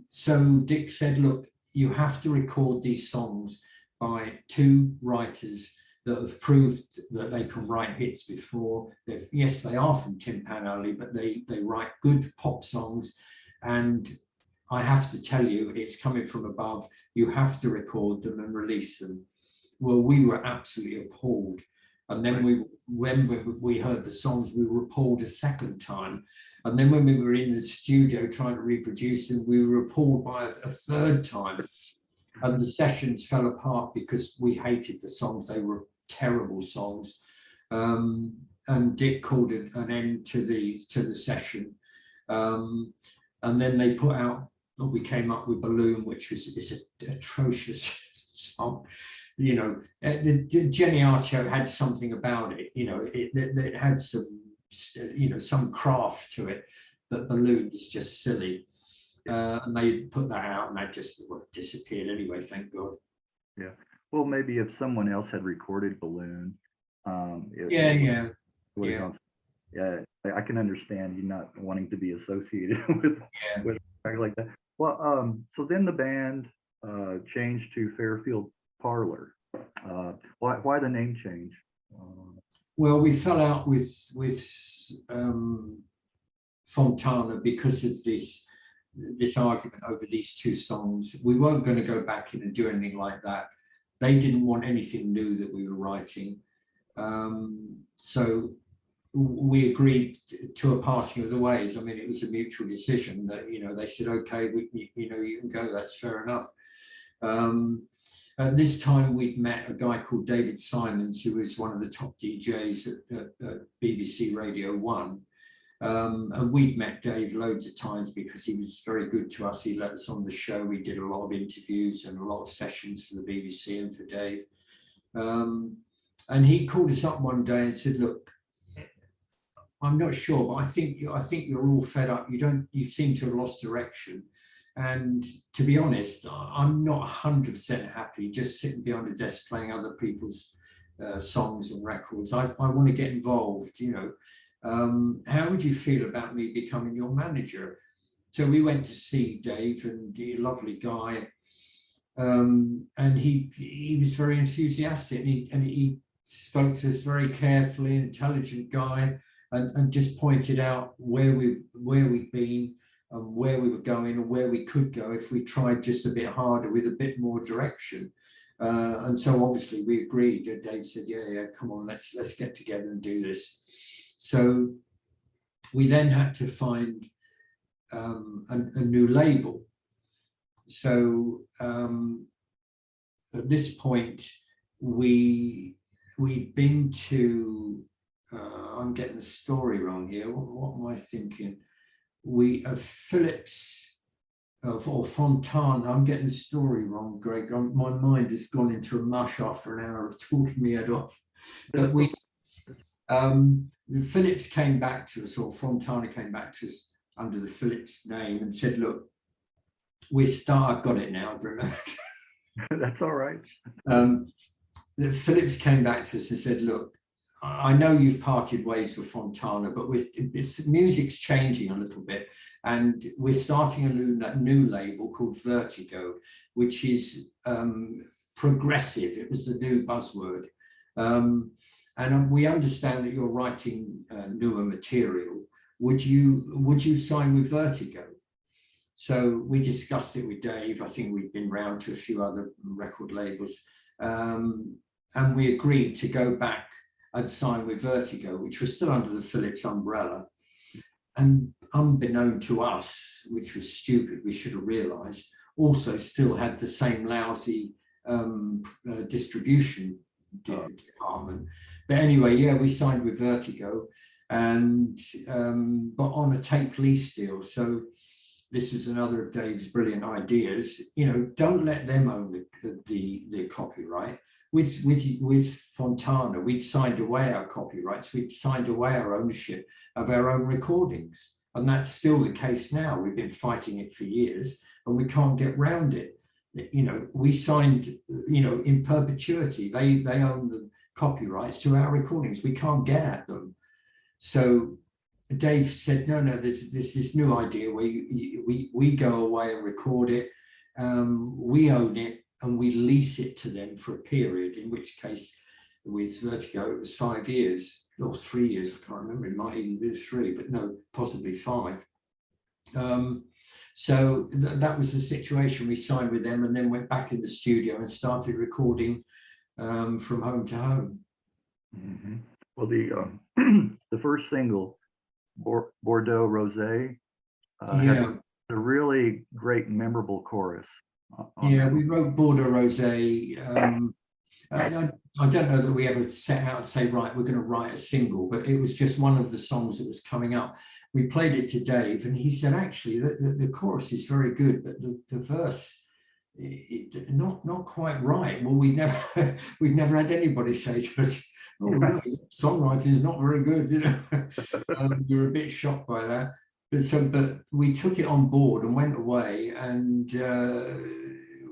So Dick said, look, you have to record these songs by two writers that have proved that they can write hits before. Yes, they are from Tin Pan Alley, but they write good pop songs. And I have to tell you, it's coming from above. You have to record them and release them. Well, we were absolutely appalled. And then when we heard the songs, we were appalled a second time. And then when we were in the studio trying to reproduce them, we were appalled by a third time. And the sessions fell apart because we hated the songs. They were terrible songs. And Dick called it an end to the session. And then they put out, we came up with Balloon, which is an atrocious song. Jenny Archo had something about it. It had some craft to it, but Balloon is just silly. And they put that out, and that just disappeared anyway. Thank God. Yeah. Well, maybe if someone else had recorded Balloon, yeah, I can understand you not wanting to be associated with things like that. Well, so then the band changed to Fairfield Parlor. Why the name change? Well, we fell out with Fontana because of this argument over these two songs. We weren't going to go back in and do anything like that. They didn't want anything new that we were writing. So we agreed to a parting of the ways. I mean, it was a mutual decision that, they said, okay, you can go, that's fair enough. At this time, we'd met a guy called David Simons, who was one of the top DJs at BBC Radio 1. And we'd met Dave loads of times because he was very good to us. He let us on the show. We did a lot of interviews and a lot of sessions for the BBC and for Dave. And he called us up one day and said, look, I'm not sure, but I think you're all fed up. You seem to have lost direction. And to be honest, I'm not 100% happy just sitting behind a desk playing other people's songs and records. I want to get involved, How would you feel about me becoming your manager? So we went to see Dave, and he's a lovely guy. And he was very enthusiastic, and he spoke to us very carefully, intelligent guy, and just pointed out where we'd been and where we were going and where we could go if we tried just a bit harder with a bit more direction. And so obviously we agreed. Dave said, yeah, come on, let's get together and do this. So we then had to find a new label. at this point, we'd been to, I'm getting the story wrong here. What am I thinking? Phillips or Fontana, I'm getting the story wrong, Greg. My mind has gone into a mush after an hour of talking me head off. But the Phillips came back to us, or Fontana came back to us under the Phillips name and said, look, I've got it now, Bruno. That's all right. The Phillips came back to us and said, look, I know you've parted ways with Fontana, but music's changing a little bit. And we're starting a new label called Vertigo, which is progressive. It was the new buzzword. And we understand that you're writing newer material. Would you sign with Vertigo? So we discussed it with Dave. I think we'd been round to a few other record labels. And we agreed to go back and sign with Vertigo, which was still under the Phillips umbrella. And unbeknown to us, which was stupid, we should have realized, also still had the same lousy distribution department. But anyway, yeah, we signed with Vertigo, and but on a tape lease deal. So this was another of Dave's brilliant ideas. You know, don't let them own the copyright. With Fontana, we'd signed away our copyrights. We'd signed away our ownership of our own recordings, and that's still the case now. We've been fighting it for years, and we can't get round it. You know, we signed, you know, in perpetuity. They own the copyrights to our recordings. We can't get at them. So Dave said, no, there's this new idea where we go away and record it. We own it and we lease it to them for a period, in which case with Vertigo, it was 5 years or 3 years. I can't remember. It might even be 3, but no, possibly 5. So that was the situation. We signed with them and then went back in the studio and started recording from home to home. Mm-hmm. Well, the first single, Bordeaux Rosé, had a really great, memorable chorus. Yeah, we wrote Bordeaux Rosé. I don't know that we ever set out to say, right, we're going to write a single, but it was just one of the songs that was coming up. We played it to Dave, and he said, actually, the chorus is very good, but the verse, not quite right. Well, we'd never had anybody say to us, oh, no, songwriting is not very good. You know, we were a bit shocked by that. But we took it on board and went away, and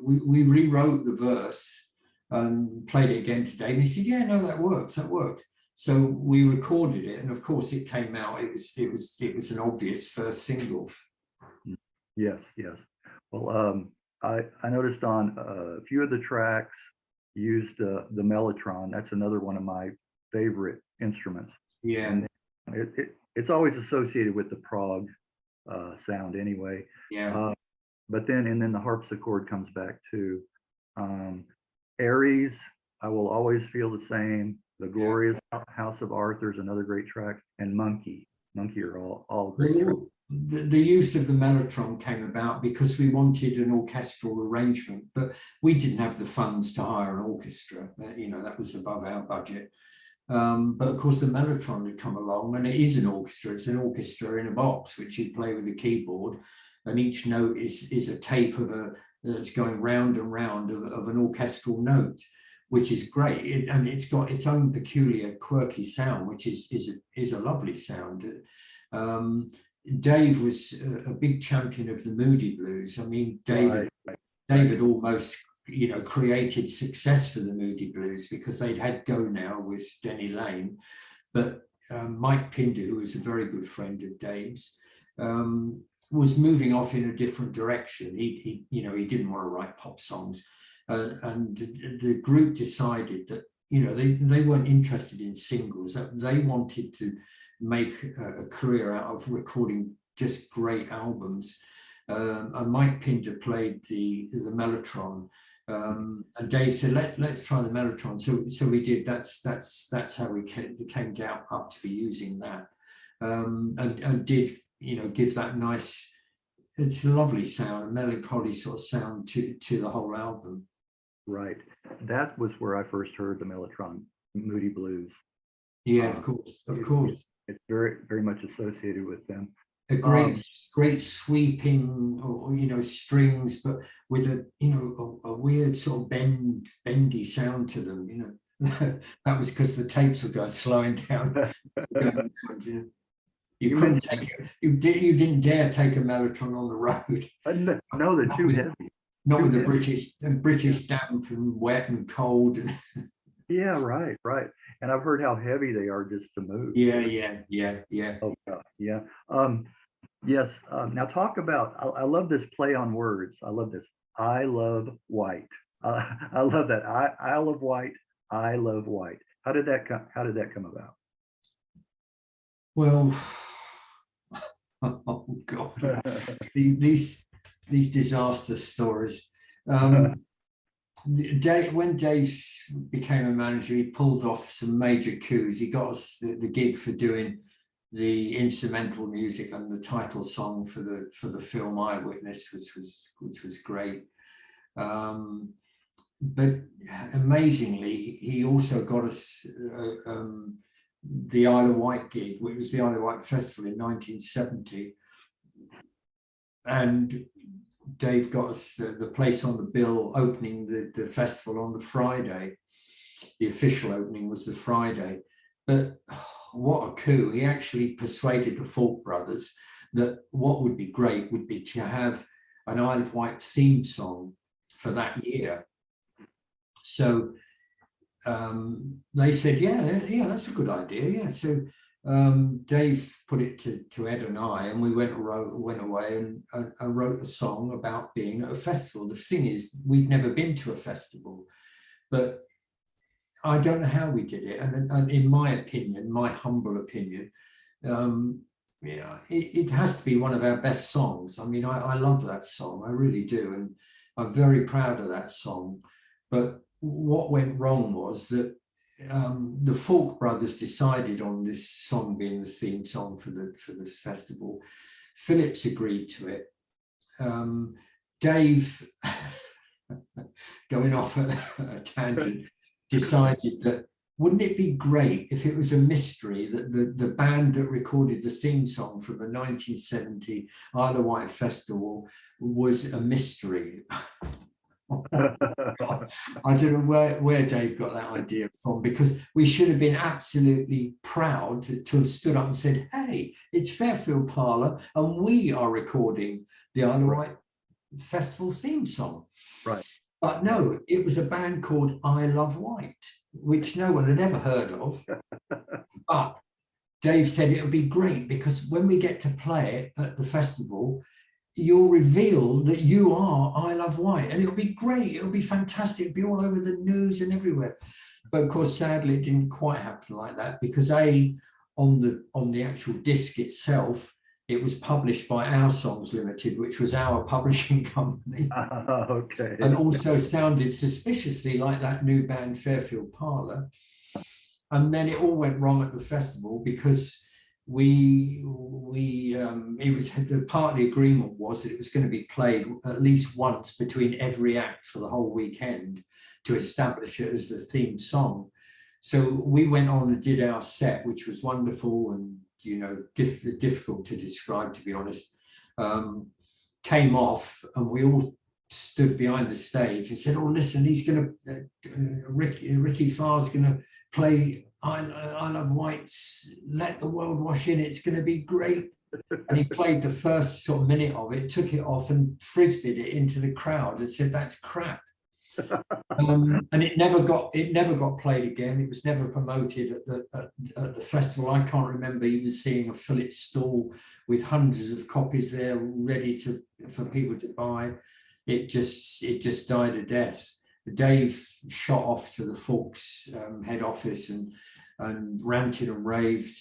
we rewrote the verse and played it again to Dave. And he said, yeah, no, that worked. So we recorded it, and of course it came out. It was an obvious first single. Yes. Well, I noticed on a few of the tracks used the mellotron. That's another one of my favorite instruments. Yeah. And it's always associated with the prog sound anyway. Yeah. But then the harpsichord comes back too. Aries, I Will Always Feel the Same. The Glorious House of Arthur is another great track, and Monkey are all great tracks. The use of the mellotron came about because we wanted an orchestral arrangement, but we didn't have the funds to hire an orchestra. You know, that was above our budget. But of course, the mellotron had come along, and it is an orchestra. It's an orchestra in a box, which you play with a keyboard, and each note is a tape that's going round and round of an orchestral note, which is great. And it's got its own peculiar, quirky sound, which is a lovely sound. Dave was a big champion of the Moody Blues. I mean, David almost, you know, created success for the Moody Blues because they'd had Go Now with Denny Lane. But Mike Pinder, who was a very good friend of Dave's, was moving off in a different direction. He didn't want to write pop songs. And the group decided that, you know, they weren't interested in singles. They wanted to make a career out of recording just great albums. And Mike Pinder played the mellotron. And Dave said, let's try the mellotron. So we did. That's how we came down up to be using that. And did, you know, give that nice it's a lovely sound, a melancholy sort of sound to the whole album. Right. That was where I first heard the Mellotron, Moody Blues. Yeah, of course, of course. It's very, very much associated with them. A great sweeping, or strings, but with a weird sort of bendy sound to them. That was because the tapes were going slowing down. You couldn't take it. You didn't dare take a Mellotron on the road. No, they're too heavy. Not with the British damp and wet and cold. Yeah, right. And I've heard how heavy they are just to move. Yeah. Oh, yeah. Yes. Now talk about. I love this play on words. I love this. I love Wight. I love that. Isle of Wight. I love Wight. How did that come about? Well, oh God, these disaster stories. When Dave became a manager, he pulled off some major coups. He got us the gig for doing the instrumental music and the title song for the film Eyewitness, which was great. But amazingly, he also got us the Isle of Wight gig, which was the Isle of Wight Festival in 1970. And Dave got us the place on the bill opening the festival on the Friday. The official opening was the Friday. But what a coup. He actually persuaded the Falk brothers that what would be great would be to have an Isle of Wight theme song for that year. So they said, yeah, that's a good idea. Yeah. So Dave put it to Ed and I, and we went away and wrote a song about being at a festival. The thing is, we'd never been to a festival, but I don't know how we did it. And in my opinion, my humble opinion, it has to be one of our best songs. I mean, I love that song, I really do, and I'm very proud of that song. But what went wrong was that the Falk brothers decided on this song being the theme song for the festival. Phillips agreed to it. Dave, going off a tangent, decided that wouldn't it be great if it was a mystery that the band that recorded the theme song for the 1970 Isle of Wight Festival was a mystery. I don't know where Dave got that idea from, because we should have been absolutely proud to have stood up and said, hey, it's Fairfield Parlor and we are recording the Isle of Wight Festival theme song. Right. But no, it was a band called Isle of Wight, which no one had ever heard of. But Dave said it would be great because when we get to play it at the festival, you'll reveal that you are Isle of Wight, and it'll be great. It'll be fantastic. It'll be all over the news and everywhere. But of course, sadly, it didn't quite happen like that, because on the actual disc itself, it was published by Our Songs Limited, which was our publishing company. Okay. And also sounded suspiciously like that new band Fairfield Parlor. And then it all went wrong at the festival because it was the part of the agreement was that it was going to be played at least once between every act for the whole weekend to establish it as the theme song. So we went on and did our set, which was wonderful and difficult to describe, to be honest. Came off and we all stood behind the stage and said, oh, listen, he's going to Ricky Farr's going to play Isle of Wight's Let the World Wash In, it's going to be great. And he played the first sort of minute of it, took it off and frisbeed it into the crowd and said, that's crap. And it never got played again. It was never promoted at the festival. I can't remember even seeing a Phillips stall with hundreds of copies there ready for people to buy. It just died a death. Dave shot off to the Falks head office and ranted and raved.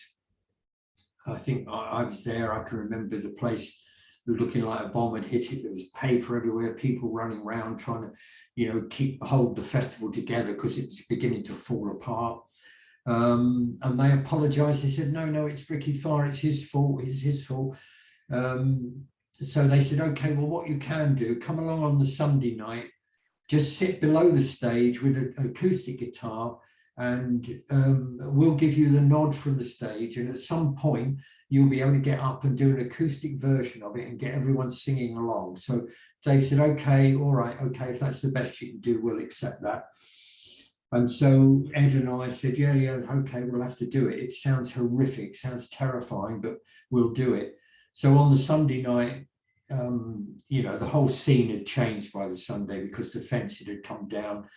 I think I was there. I can remember the place looking like a bomb had hit it. There was paper everywhere, people running around trying to, hold the festival together because it was beginning to fall apart. And they apologized. They said, no, it's Ricky Farr. It's his fault. It's his fault. so they said, okay, well, what you can do, come along on the Sunday night, just sit below the stage with an acoustic guitar, and we'll give you the nod from the stage. And at some point, you'll be able to get up and do an acoustic version of it and get everyone singing along. So Dave said, okay, all right, okay, if that's the best you can do, we'll accept that. And so Ed and I said, yeah, okay, we'll have to do it. It sounds horrific, sounds terrifying, but we'll do it. So on the Sunday night, you know, the whole scene had changed by the Sunday because the fence had come down.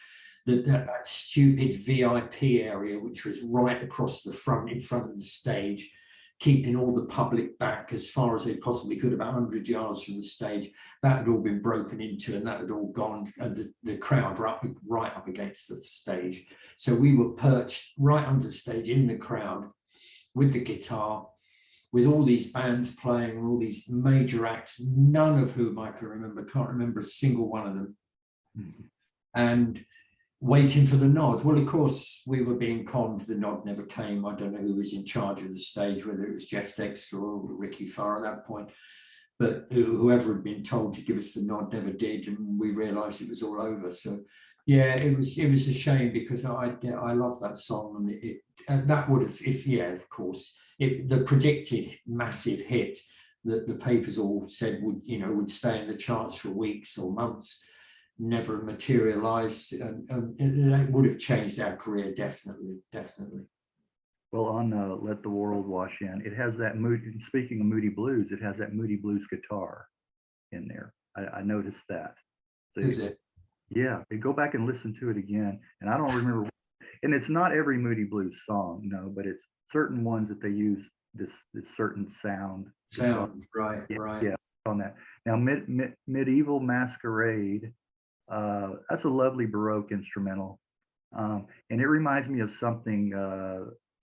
That stupid VIP area, which was right across the front, in front of the stage, keeping all the public back as far as they possibly could, about 100 yards from the stage, that had all been broken into, and that had all gone, and the crowd were right up against the stage. So we were perched right under the stage in the crowd with the guitar, with all these bands playing, all these major acts, none of whom I can remember, can't remember a single one of them. Mm-hmm. And waiting for the nod. Well, of course, we were being conned. The nod never came. I don't know who was in charge of the stage, whether it was Jeff Dexter or Ricky Farr at that point. But whoever had been told to give us the nod never did, and we realised it was all over. So, yeah, it was a shame, because I love that song, and that would have, of course, the predicted massive hit that the papers all said would stay in the charts for weeks or months, never materialized, and it would have changed our career, definitely. Well, on Let the World Wash In, it has that moody, speaking of Moody Blues, it has that Moody Blues guitar in there. I noticed that. So is it? Yeah, go back and listen to it again. And I don't remember, and it's not every Moody Blues song, no, but it's certain ones that they use this certain sound. Right. Yeah, on that. Now, Medieval Masquerade, that's a lovely Baroque instrumental, and it reminds me of something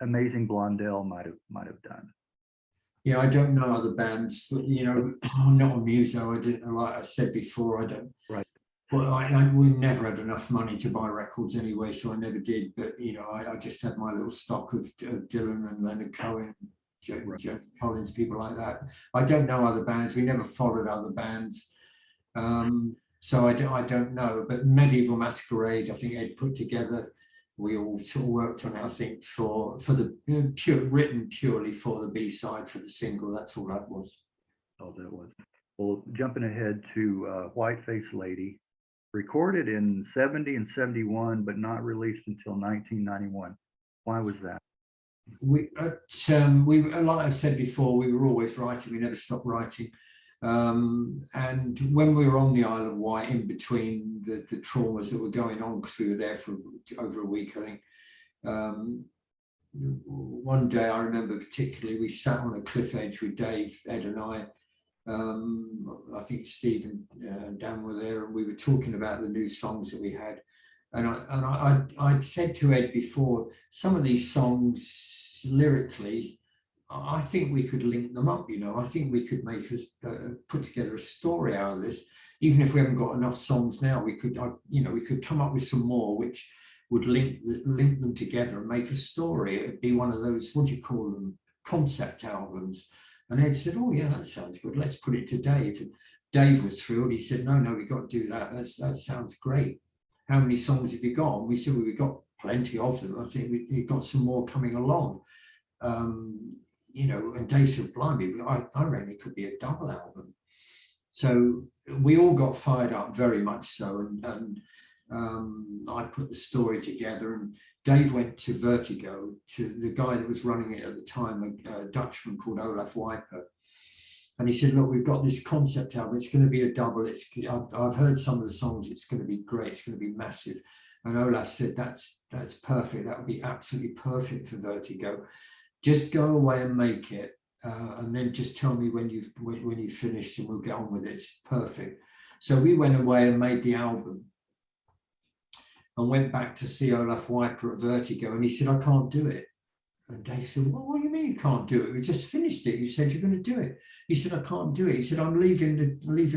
Amazing Blondell might have done. Yeah, I don't know other bands, but I'm not a muso. I didn't, like I said before, I don't. Right. Well, we never had enough money to buy records anyway, so I never did. But I just had my little stock of Dylan and Leonard Cohen, Joe Collins, people like that. I don't know other bands. We never followed other bands. So I don't know, but Medieval Masquerade, I think Ed put together. We all sort of worked on it, I think, for the written purely for the B-side, for the single. That's all that was. Oh, that was. Well, jumping ahead to White Faced Lady, recorded in 70 and 71, but not released until 1991. Why was that? We like I've said before, we were always writing. We never stopped writing. And when we were on the Isle of Wight, in between the traumas that were going on, because we were there for over a week, I think, one day I remember particularly, we sat on a cliff edge with Dave, Ed and I think Steve and Dan were there, and we were talking about the new songs that we had. And I'd said to Ed before, some of these songs lyrically, I think we could link them up, I think we could make us put together a story out of this. Even if we haven't got enough songs now, we could come up with some more which would link them together and make a story. It'd be one of those, what do you call them, concept albums. And Ed said, oh yeah, that sounds good. Let's put it to Dave. And Dave was thrilled. He said, no, we've got to do that. That sounds great. How many songs have you got? And we said, well, we've got plenty of them. I think we've got some more coming along. And Dave said, blimey, I reckon it could be a double album. So we all got fired up, very much so. And I put the story together, and Dave went to Vertigo, to the guy that was running it at the time, a Dutchman called Olaf Wijper. And he said, look, we've got this concept album. It's going to be a double. I've heard some of the songs. It's going to be great. It's going to be massive. And Olaf said, that's perfect. That would be absolutely perfect for Vertigo. Just go away and make it, and then just tell me when you've finished, and we'll get on with it. It's perfect. So we went away and made the album, and went back to see Olaf Wijper at Vertigo, and he said, I can't do it. And Dave said, well, what do you mean you can't do it? We just finished it. You said you're going to do it. He said, I can't do it. He said, I'm leaving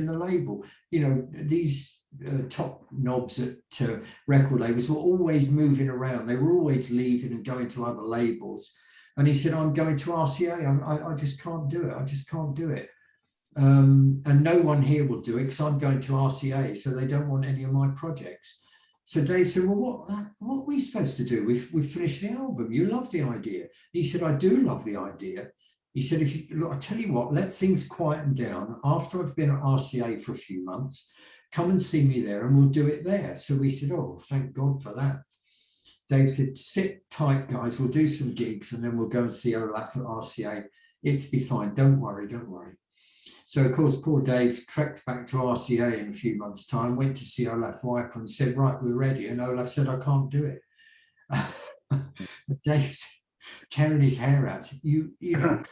the label. These top knobs at record labels were always moving around. They were always leaving and going to other labels. And he said, I'm going to RCA. I just can't do it. I just can't do it. and no one here will do it because I'm going to RCA, so they don't want any of my projects. So Dave said, well, what are we supposed to do? We've finished the album. You love the idea. He said, I do love the idea. He said, if you look, I tell you what, let things quieten down. After I've been at RCA for a few months, come and see me there and we'll do it there. So we said, oh, thank God for that. Dave said, sit tight, guys. We'll do some gigs and then we'll go and see Olaf at RCA. It's be fine. Don't worry, don't worry. So, of course, poor Dave trekked back to RCA in a few months' time, went to see Olaf Wiper and said, right, we're ready. And Olaf said, I can't do it. Dave's tearing his hair out. You know,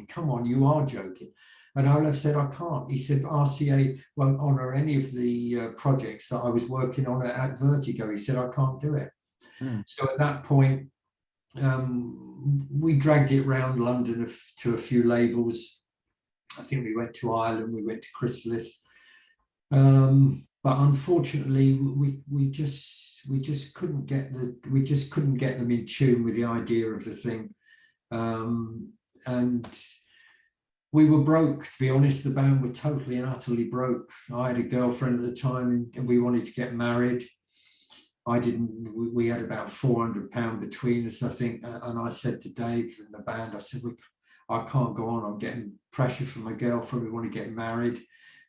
come on, you are joking. And Olaf said, I can't. He said, RCA won't honour any of the projects that I was working on at Vertigo. He said, I can't do it. So at that point, we dragged it around London to a few labels. I think we went to Ireland, we went to Chrysalis, but unfortunately, we just couldn't get them in tune with the idea of the thing, and we were broke. To be honest, the band were totally and utterly broke. I had a girlfriend at the time, and we wanted to get married. I didn't. We had about £400 between us, I think, and I said to Dave and the band, I said, I can't go on. I'm getting pressure from my girlfriend. We want to get married.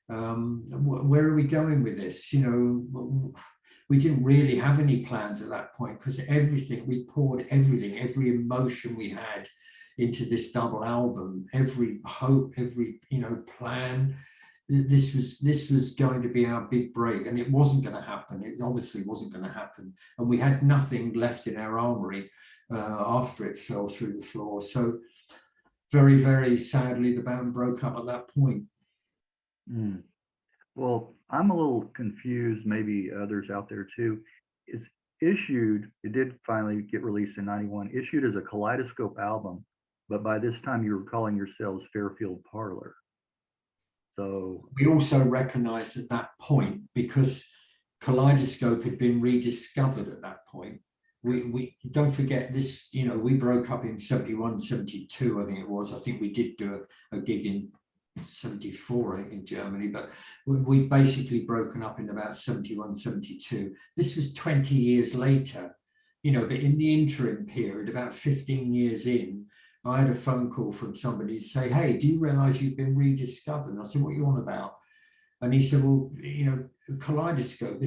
Where are we going with this? You know, we didn't really have any plans at that point because we poured everything, every emotion we had into this double album, every hope, every, plan. This was going to be our big break, and it wasn't going to happen. It obviously wasn't going to happen. And we had nothing left in our armory after it fell through the floor. So very, very sadly, the band broke up at that point. Well, I'm a little confused, maybe others out there too. It did finally get released in 91, issued as a Kaleidoscope album, but by this time you were calling yourselves Fairfield Parlor. So we also recognized at that point, because Kaleidoscope had been rediscovered at that point. We don't forget this, we broke up in 71, 72, I think it was. I think we did do a gig in 74, I think, in Germany, but we basically broken up in about 71, 72. This was 20 years later, but in the interim period, about 15 years in, I had a phone call from somebody to say, hey, do you realize you've been rediscovered? And I said, what are you on about? And he said, well, Kaleidoscope,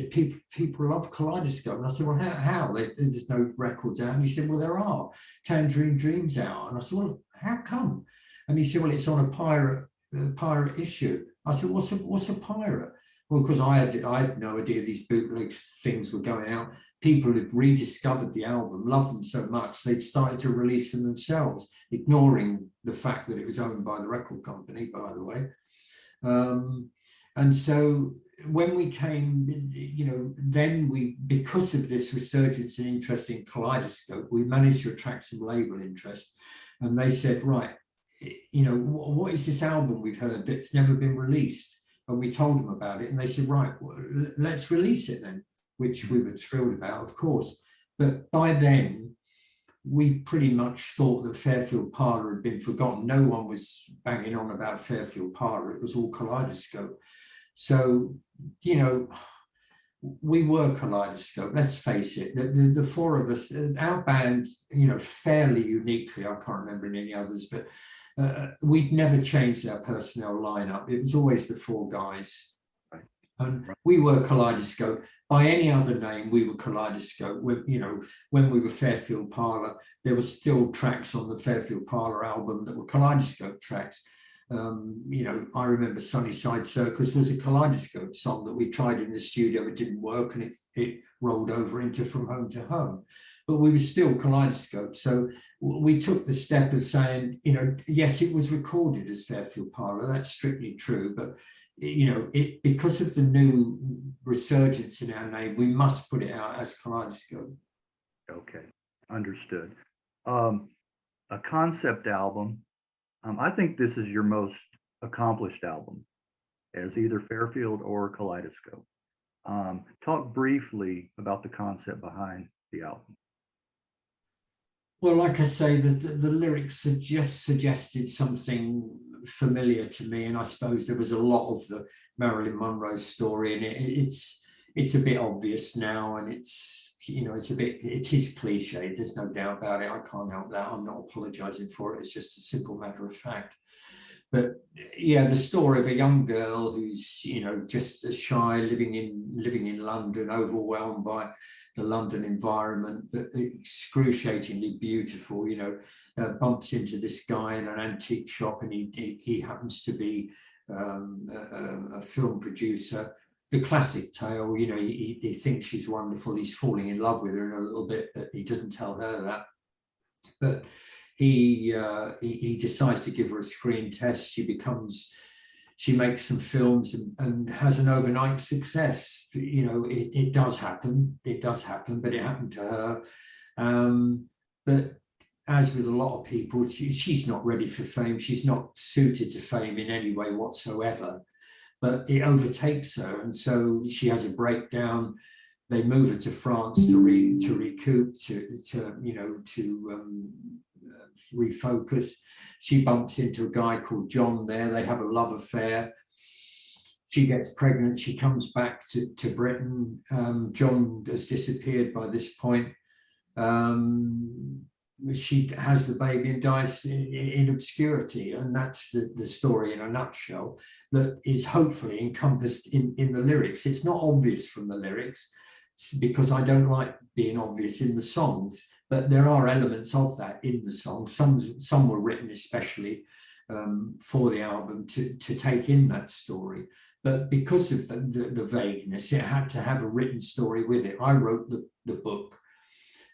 people love Kaleidoscope. And I said, well, how? There's no records out. And he said, well, there are. Tangerine Dream's out. And I said, well, how come? And he said, well, it's on a pirate issue. I said, what's a pirate? Well, because I had no idea these bootleg things were going out. People had rediscovered the album, loved them so much, they'd started to release them themselves, ignoring the fact that it was owned by the record company, by the way. And so when we came, then because of this resurgence in interest in Kaleidoscope, we managed to attract some label interest. And they said, right, what is this album we've heard that's never been released? And we told them about it, and they said, right, well, let's release it then, which we were thrilled about, of course. But by then, we pretty much thought that Fairfield Parlor had been forgotten. No one was banging on about Fairfield Parlor. It was all Kaleidoscope. So, we were Kaleidoscope, let's face it. The four of us, our band, fairly uniquely, I can't remember any others, but we'd never changed our personnel lineup. It was always the four guys. Right. And we were Kaleidoscope. By any other name, we were Kaleidoscope. When we were Fairfield Parlor, there were still tracks on the Fairfield Parlor album that were Kaleidoscope tracks. I remember Sunnyside Circus was a Kaleidoscope song that we tried in the studio. It didn't work, and it rolled over into From Home to Home. But we were still Kaleidoscope. So we took the step of saying, yes, it was recorded as Fairfield Parlor. That's strictly true. But, because of the new resurgence in our name, we must put it out as Kaleidoscope. Okay, understood. A concept album. I think this is your most accomplished album as either Fairfield or Kaleidoscope. Talk briefly about the concept behind the album. Well, like I say, the lyrics suggested something familiar to me, and I suppose there was a lot of the Marilyn Monroe story, and it's a bit obvious now, and it's, you know, it is cliche. There's no doubt about it. I can't help that. I'm not apologizing for it. It's just a simple matter of fact. But yeah, the story of a young girl who's, you know, just as shy, living in London, overwhelmed by the London environment, but excruciatingly beautiful, you know, bumps into this guy in an antique shop, and he happens to be a film producer. The classic tale, you know, he thinks she's wonderful, he's falling in love with her in a little bit, but he doesn't tell her that. But he decides to give her a screen test. She makes some films and has an overnight success. You know, it does happen, but it happened to her. But as with a lot of people, she's not ready for fame. She's not suited to fame in any way whatsoever, but it overtakes her. And so she has a breakdown. They move her to France to recoup, to refocus. She bumps into a guy called John there. They have a love affair. She gets pregnant. She comes back to Britain. John has disappeared by this point. She has the baby and dies in obscurity. And that's the story in a nutshell, that is hopefully encompassed in the lyrics. It's not obvious from the lyrics, because I don't like being obvious in the songs, but there are elements of that in the songs. Some were written especially for the album to take in that story. But because of the vagueness, it had to have a written story with it. I wrote the book,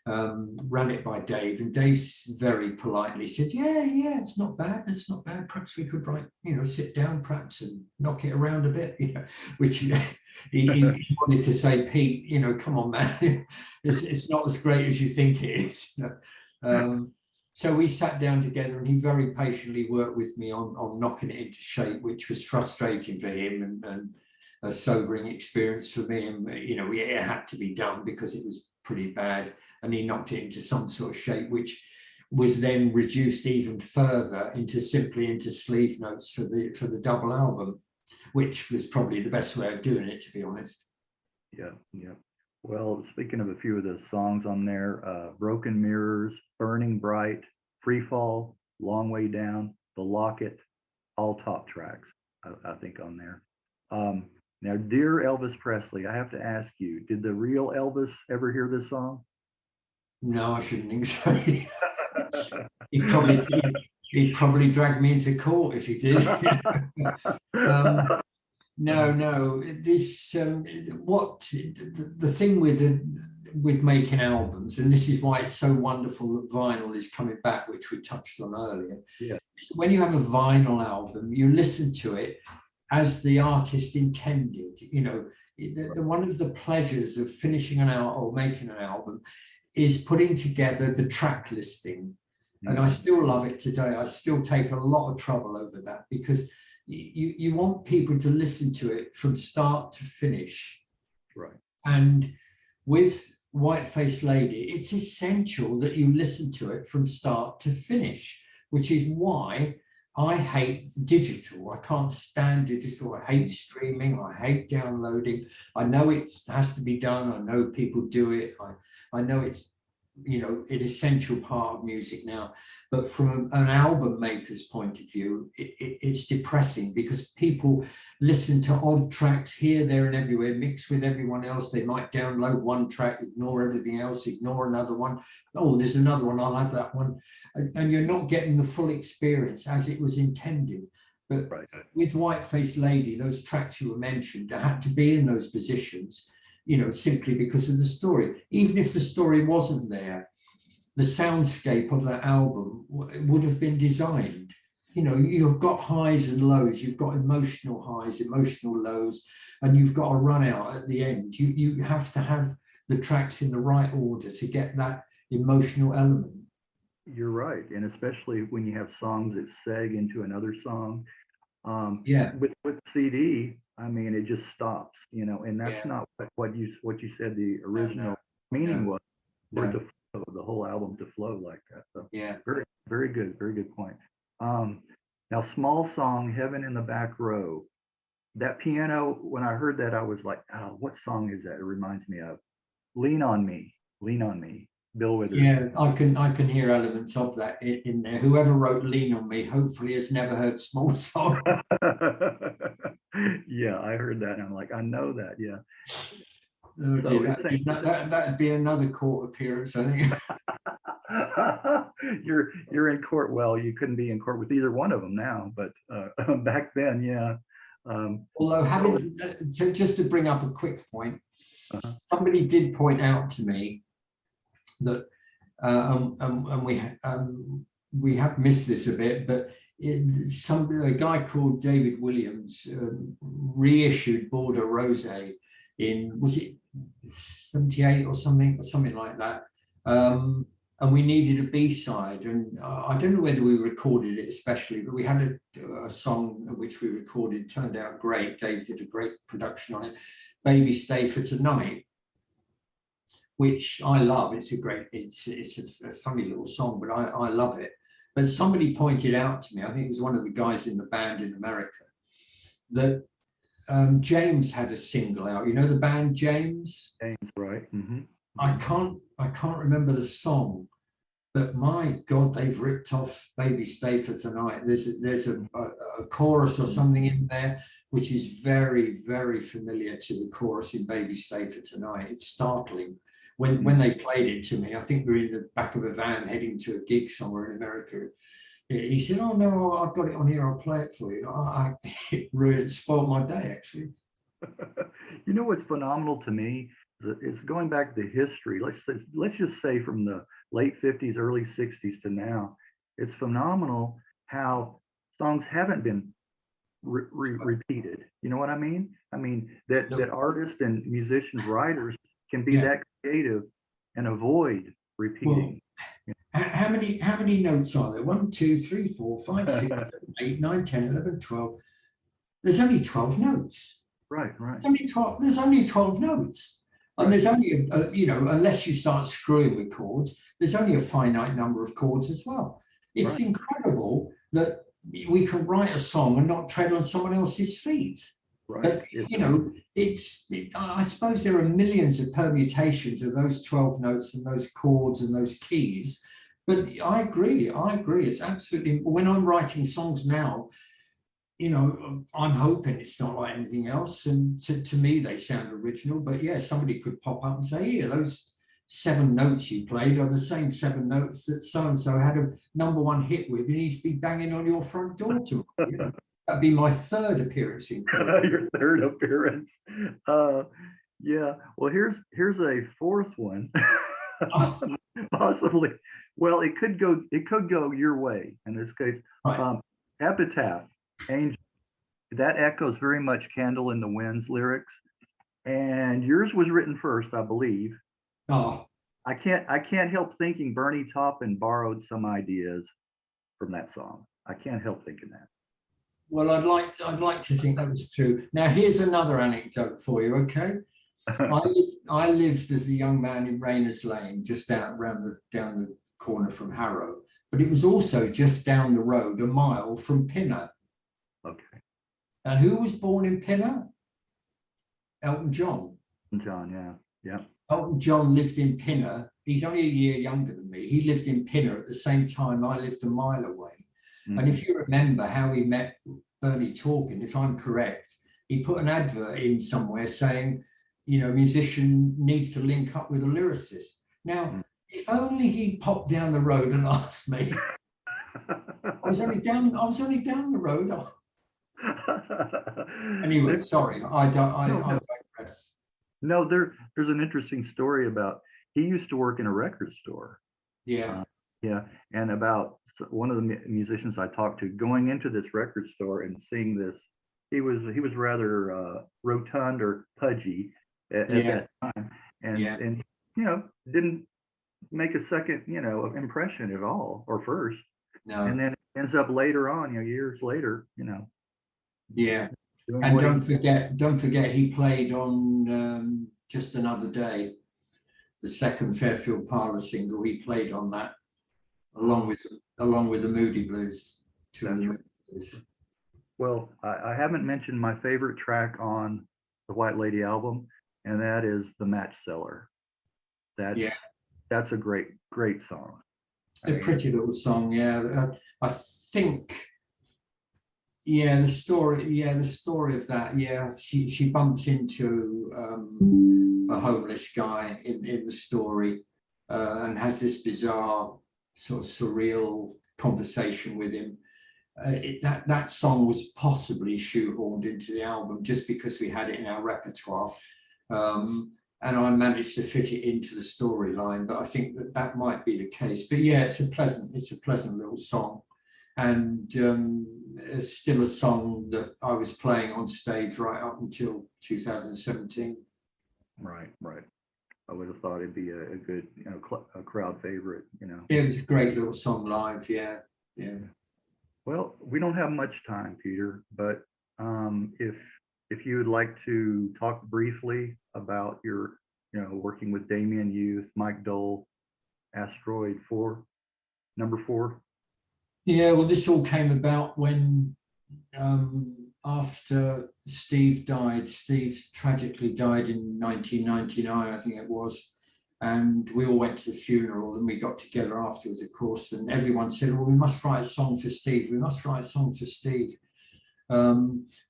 ran it by Dave, and Dave very politely said, yeah, it's not bad, perhaps we could write, you know, sit down perhaps and knock it around a bit, you know, which he wanted to say, Pete, you know, come on, man, it's not as great as you think it is. So we sat down together, and he very patiently worked with me on knocking it into shape, which was frustrating for him and a sobering experience for me. And, you know, it had to be done because it was pretty bad. And he knocked it into some sort of shape, which was then reduced even further into sleeve notes for the double album, which was probably the best way of doing it, to be honest. Yeah. Well, speaking of a few of the songs on there, Broken Mirrors, Burning Bright, Free Fall, Long Way Down, The Locket, all top tracks, I think, on there. Now, dear Elvis Presley, I have to ask you, did the real Elvis ever hear this song? No, I shouldn't think so. He'd probably drag me into court if he did. No. This the thing with making albums, and this is why it's so wonderful that vinyl is coming back, which we touched on earlier. Yeah. When you have a vinyl album, you listen to it as the artist intended. You know, one of the pleasures of finishing an album or making an album is putting together the track listing. And I still love it today. I still take a lot of trouble over that, because you want people to listen to it from start to finish. Right. And with White-Faced Lady, it's essential that you listen to it from start to finish, which is why I hate digital. I can't stand digital. I hate streaming. I hate downloading. I know it has to be done. I know people do it. I know it's, you know, an essential part of music now. But from an album maker's point of view, it's depressing, because people listen to odd tracks here, there, and everywhere, mixed with everyone else. They might download one track, ignore everything else, ignore another one. Oh, there's another one, I'll have that one. And you're not getting the full experience as it was intended. But right. With White-Faced Lady, those tracks you were mentioned, they had to be in those positions, you know, simply because of the story. Even if the story wasn't there, the soundscape of that album would have been designed. You know, you've got highs and lows, you've got emotional highs, emotional lows, and you've got a run out at the end. You have to have the tracks in the right order to get that emotional element. You're right. And especially when you have songs that seg into another song. With CD, I mean, it just stops, you know, and that's not what you said the original meaning was, for the whole album to flow like that. So very, very good point. Now, Small Song, Heaven in the Back Row. That piano, when I heard that, I was like, oh, what song is that? It reminds me of Lean on Me, Bill Withers. Yeah, I can hear elements of that in there. Whoever wrote Lean on Me hopefully has never heard Small Song. Yeah, I heard that and I'm like, I know that, yeah. Oh dear, that'd be another court appearance, I think. You're in court. Well, you couldn't be in court with either one of them now, but back then, yeah. Although just to bring up a quick point, somebody did point out to me that, and we have missed this a bit, but a guy called David Williams reissued Border Rose in, was it 78 or something like that. And we needed a B-side, and I don't know whether we recorded it especially, but we had a song which we recorded, turned out great. Dave did a great production on it, Baby Stay for Tonight, which I love. It's a funny little song, but I love it. But somebody pointed out to me, I think it was one of the guys in the band in America, that James had a single out. You know the band James? James, right. Mm-hmm. I can't remember the song, but my God, they've ripped off Baby Stay for Tonight. There's a chorus or something in there which is very, very familiar to the chorus in Baby Stay for Tonight. It's startling. When they played it to me, I think we were in the back of a van heading to a gig somewhere in America. He said, "Oh no, I've got it on here. I'll play it for you." It really spoiled my day, actually. You know what's phenomenal to me? It's going back to the history. Let's just say from the late 50s, early 60s to now. It's phenomenal how songs haven't been repeated. You know what I mean? I mean that artists and musicians, writers can be that creative and avoid repeating. Well, how many notes are there? 1, 2, 3, 4, 5, 6, 7, 8, 9, 10, 11, 12. There's only 12 notes. Right. There's only 12 notes. And there's only, unless you start screwing with chords, there's only a finite number of chords as well. It's incredible that we can write a song and not tread on someone else's feet. Right. But, I suppose there are millions of permutations of those 12 notes and those chords and those keys. But I agree. It's absolutely, when I'm writing songs now, I'm hoping it's not like anything else. And to me, they sound original. But yeah, somebody could pop up and say, "Here, those 7 notes you played are the same 7 notes that so-and-so had a #1 hit with. He needs to be banging on your front door to." That'd be my 3rd appearance in court. Your 3rd appearance. Yeah. Well, here's a 4th one. Possibly. Well, it could go your way in this case. Right. Epitaph. Angel, that echoes very much Candle in the Wind's lyrics, and yours was written first, I believe. Oh, I can't help thinking Bernie Taupin borrowed some ideas from that song. I can't help thinking that. Well, I'd like to think that was true. Now, here's another anecdote for you. Okay, I lived as a young man in Rayners Lane, just down the corner from Harrow, but it was also just down the road, a mile from Pinner. Okay. And who was born in Pinner? Elton John. Yeah. Elton John lived in Pinner. He's only a year younger than me. He lived in Pinner at the same time I lived a mile away. Mm-hmm. And if you remember how he met Bernie Taupin, if I'm correct, he put an advert in somewhere saying, a musician needs to link up with a lyricist. Now, if only he popped down the road and asked me. I was only down the road. Anyway, sorry, I digress. No, there's an interesting story about, he used to work in a record store. Yeah. And about one of the musicians I talked to going into this record store and seeing this, he was rather rotund or pudgy at that time, and didn't make a second impression at all, or first. No. And then it ends up later on, years later, Yeah. And don't forget, he played on Just Another Day, the second Fairfield Parlor single. He played on that, along with the Moody Blues. Well, I haven't mentioned my favorite track on the White Lady album, and that is The Match Seller. That's a great song. A pretty little song, yeah. I think, the story of that, she bumped into a homeless guy in the story, and has this bizarre sort of surreal conversation with him. That song was possibly shoehorned into the album just because we had it in our repertoire, and I managed to fit it into the storyline. But I think that might be the case. But yeah, it's a pleasant little song, and it's still a song that I was playing on stage right up until 2017. Right. I would have thought it'd be a good, a crowd favorite. It was a great little song live. Yeah. Well, we don't have much time, Peter, but if you would like to talk briefly about your, working with Damien Youth, Mike Dole, Asteroid 4, number 4. Yeah, well, this all came about when after Steve died. Steve tragically died in 1999, I think it was. And we all went to the funeral, and we got together afterwards, of course, and everyone said, well, we must write a song for Steve. We must write a song for Steve. But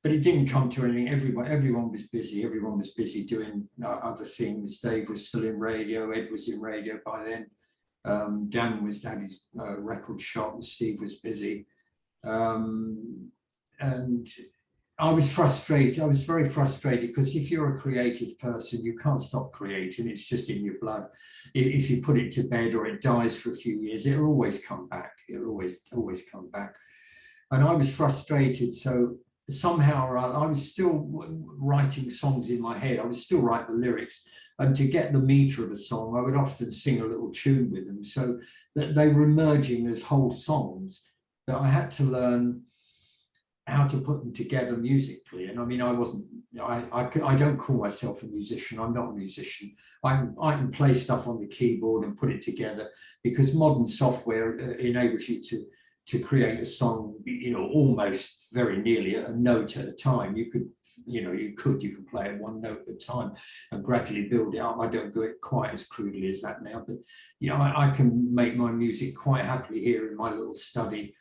it didn't come to anything. Everyone was busy. Everyone was busy doing other things. Dave was still in radio. Ed was in radio by then. Dan had his record shop, and Steve was busy. And I was frustrated. I was very frustrated because if you're a creative person, you can't stop creating. It's just in your blood. If you put it to bed or it dies for a few years, it'll always come back. It'll always come back. And I was frustrated. So somehow or other, I was still writing songs in my head. I was still writing the lyrics. And to get the meter of a song, I would often sing a little tune with them. So that they were emerging as whole songs that I had to learn how to put them together musically. And I mean, I don't call myself a musician. I'm not a musician. I can play stuff on the keyboard and put it together, because modern software enables you to create a song, almost very nearly a note at a time. You could play it one note at a time and gradually build it up. I don't do it quite as crudely as that now, but I can make my music quite happily here in my little study,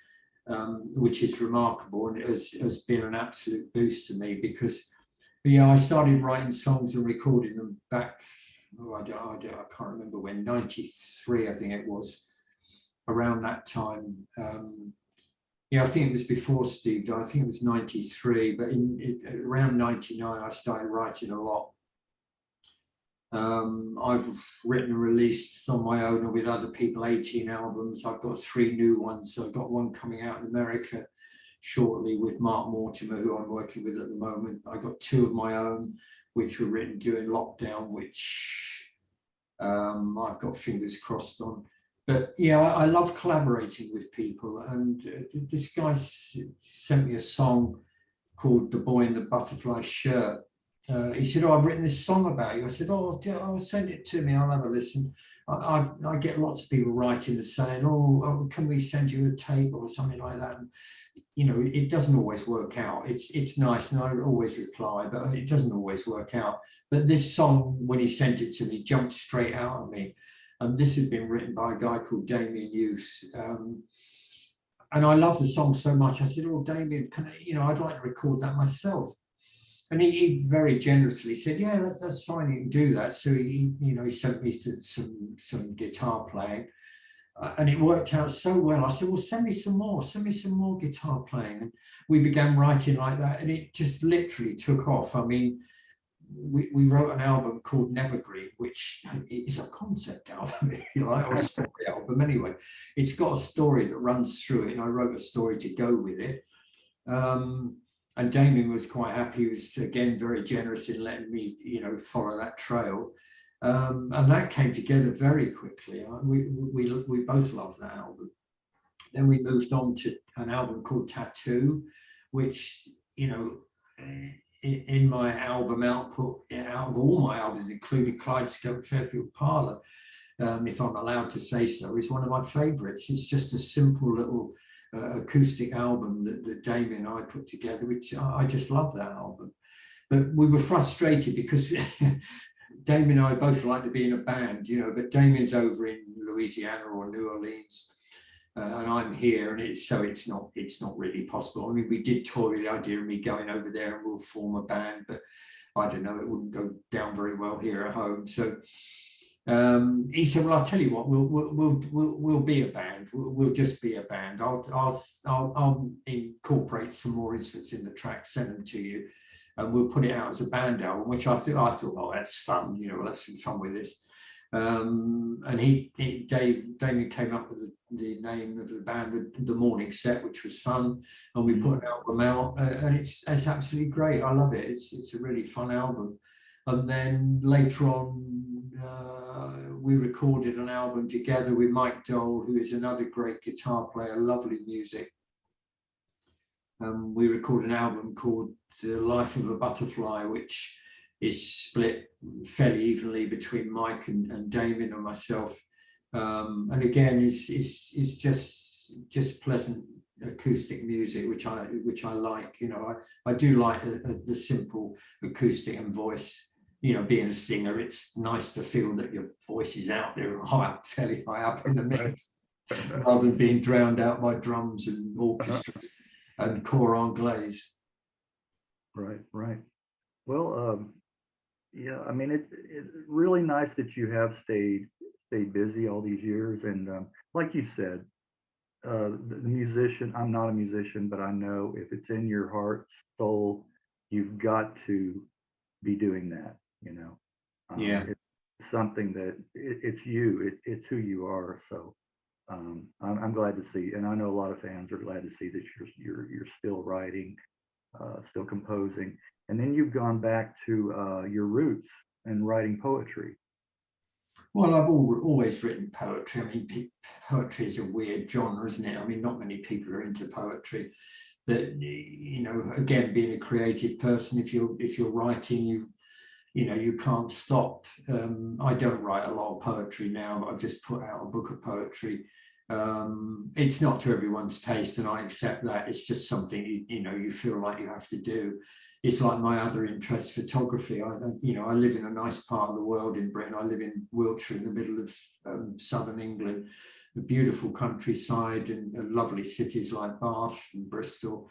which is remarkable, and it has been an absolute boost to me, because I started writing songs and recording them back, I can't remember when, 93 I think it was, around that time. I think it was before Steve died. I think it was 93, but around 99 I started writing a lot. I've written and released on my own or with other people 18 albums. I've got 3 new ones. So I've got one coming out in America shortly with Mark Mortimer, who I'm working with at the moment. I got 2 of my own, which were written during lockdown, which I've got fingers crossed on. But I love collaborating with people. And this guy sent me a song called The Boy in the Butterfly Shirt. He said, I've written this song about you. I said, send it to me. I'll have a listen. I get lots of people writing and saying, can we send you a tape or something like that? And, it doesn't always work out. It's nice, and I always reply, but it doesn't always work out. But this song, when he sent it to me, jumped straight out at me. And this had been written by a guy called Damien Youth. And I love the song so much. I said, Damien, I'd like to record that myself. And he very generously said, yeah, that's fine, you can do that. So he sent me some guitar playing, and it worked out so well. I said, well, send me some more guitar playing. And we began writing like that, and it just literally took off. I mean, we wrote an album called Nevergreen, which is a concept album, or a story album anyway. It's got a story that runs through it, and I wrote a story to go with it. And Damien was quite happy. He was, again, very generous in letting me, follow that trail. And that came together very quickly. We both loved that album. Then we moved on to an album called Tattoo, which, in my album output, out of all my albums, including Kaleidoscope Fairfield Parlor, if I'm allowed to say so, is one of my favorites. It's just a simple little acoustic album that Damien and I put together, which I just love that album. But we were frustrated because Damien and I both like to be in a band, you know, but Damien's over in Louisiana or New Orleans, and I'm here, and it's not really possible. I mean, we did toy with the idea of me going over there and we'll form a band, but I don't know, it wouldn't go down very well here at home. So he said, "Well, I'll tell you what, we'll be a band. We'll just be a band. I'll incorporate some more instruments in the track, send them to you, and we'll put it out as a band album." Which I thought, oh, that's fun. You know, we'll have some fun with this. And Damien came up with the name of the band, the Morning Set, which was fun, and we put an album out, and it's absolutely great. I love it. It's a really fun album. And then later on, we recorded an album together with Mike Dole, who is another great guitar player, lovely music. We recorded an album called The Life of a Butterfly, which is split fairly evenly between Mike and Damien and myself. And again, it's just pleasant acoustic music, which I like. You know, I do like the simple acoustic and voice. You know, being a singer, it's nice to feel that your voice is out there, fairly high up in the mix, rather than being drowned out by drums and orchestra and cor anglaise. Right. Well, yeah, I mean, it's really nice that you have stayed busy all these years, and like you said, the musician. I'm not a musician, but I know if it's in your heart, soul, you've got to be doing that. You know, Yeah. It's something that it's you. It's who you are. So I'm glad to see, and I know a lot of fans are glad to see that you're still writing, still composing, and then you've gone back to your roots and writing poetry. Well, I've always written poetry. I mean, poetry is a weird genre, isn't it? I mean, not many people are into poetry. But you know, again, being a creative person, if you're writing, you can't stop. I don't write a lot of poetry now, but I've just put out a book of poetry. It's not to everyone's taste, and I accept that. It's just something you feel like you have to do. It's like my other interest, photography. I live in a nice part of the world in Britain. I live in Wiltshire, in the middle of southern England, a beautiful countryside and lovely cities like Bath and Bristol.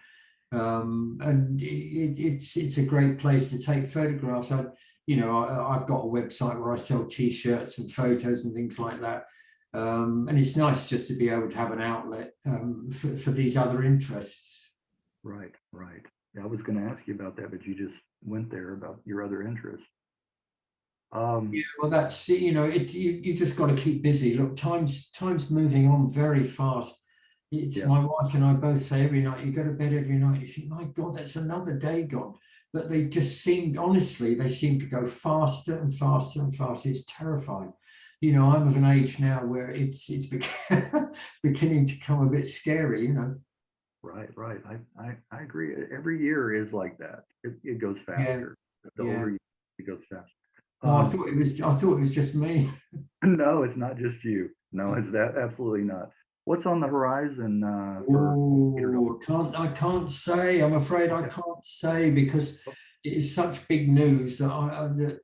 And it's a great place to take photographs. I've got a website where I sell T-shirts and photos and things like that. And it's nice just to be able to have an outlet for these other interests. Right. Yeah, I was going to ask you about that, but you just went there about your other interests. Yeah, well, that's you just got to keep busy. Look, time's moving on very fast. My wife and I both say every night, you go to bed every night, you think, my God, that's another day gone. But they just seem to go faster and faster and faster. It's terrifying. You know, I'm of an age now where it's beginning to become a bit scary, you know. Right. I agree. Every year is like that. It goes faster. The older you, it goes faster. Oh, I thought it was just me. No, it's not just you. No, it's that absolutely not. What's on the horizon? I can't say. I'm afraid I can't say, because it is such big news that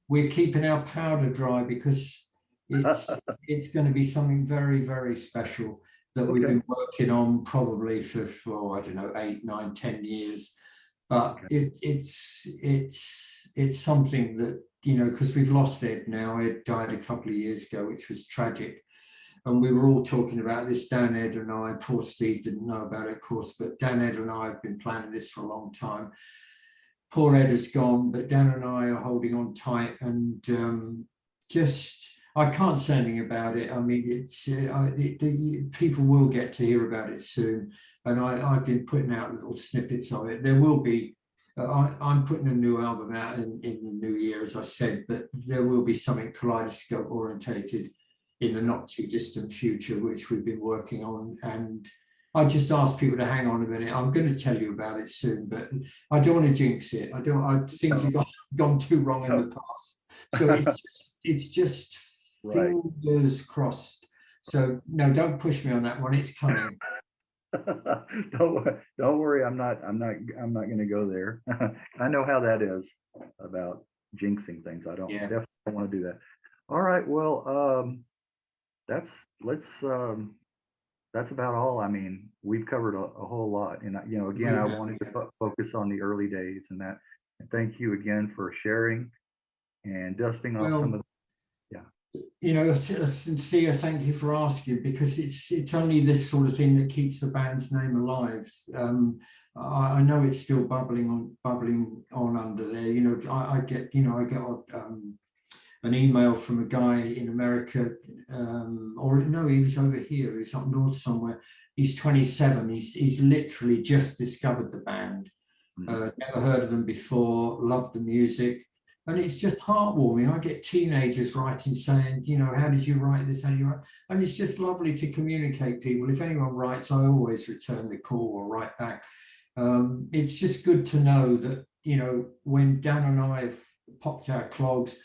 we're keeping our powder dry, because it's going to be something very, very special that we've been working on probably for I don't know, 8, 9, 10 years. But it's something that, because we've lost Ed now. Ed died a couple of years ago, which was tragic. And we were all talking about this, Dan, Ed and I. Poor Steve didn't know about it, of course, but Dan, Ed and I have been planning this for a long time. Poor Ed has gone, but Dan and I are holding on tight, and I can't say anything about it. I mean, people will get to hear about it soon, and I've been putting out little snippets of it. There will be, I'm putting a new album out in the new year, as I said, but there will be something Kaleidoscope orientated in the not too distant future, which we've been working on. And I just asked people to hang on a minute. I'm going to tell you about it soon, but I don't want to jinx it. Things have gone too wrong in the past. So it's just fingers crossed. So no, don't push me on that one. It's coming. don't worry. I'm not going to go there. I know how that is about jinxing things. I don't Yeah. definitely don't want to do that. All right. Well, that's let's that's about all. I mean, we've covered a whole lot, and again, I wanted to focus on the early days and that. And thank you again for sharing and dusting off some of. A sincere thank you for asking, because it's only this sort of thing that keeps the band's name alive. I know it's still bubbling on under there. I get an email from a guy in America, or no, he was over here. He's up north somewhere. He's 27. He's literally just discovered the band. Never heard of them before. Loved the music. And it's just heartwarming. I get teenagers writing saying, how did you write this? How did you write? And it's just lovely to communicate people. If anyone writes, I always return the call or write back. It's just good to know that, when Dan and I have popped our clogs,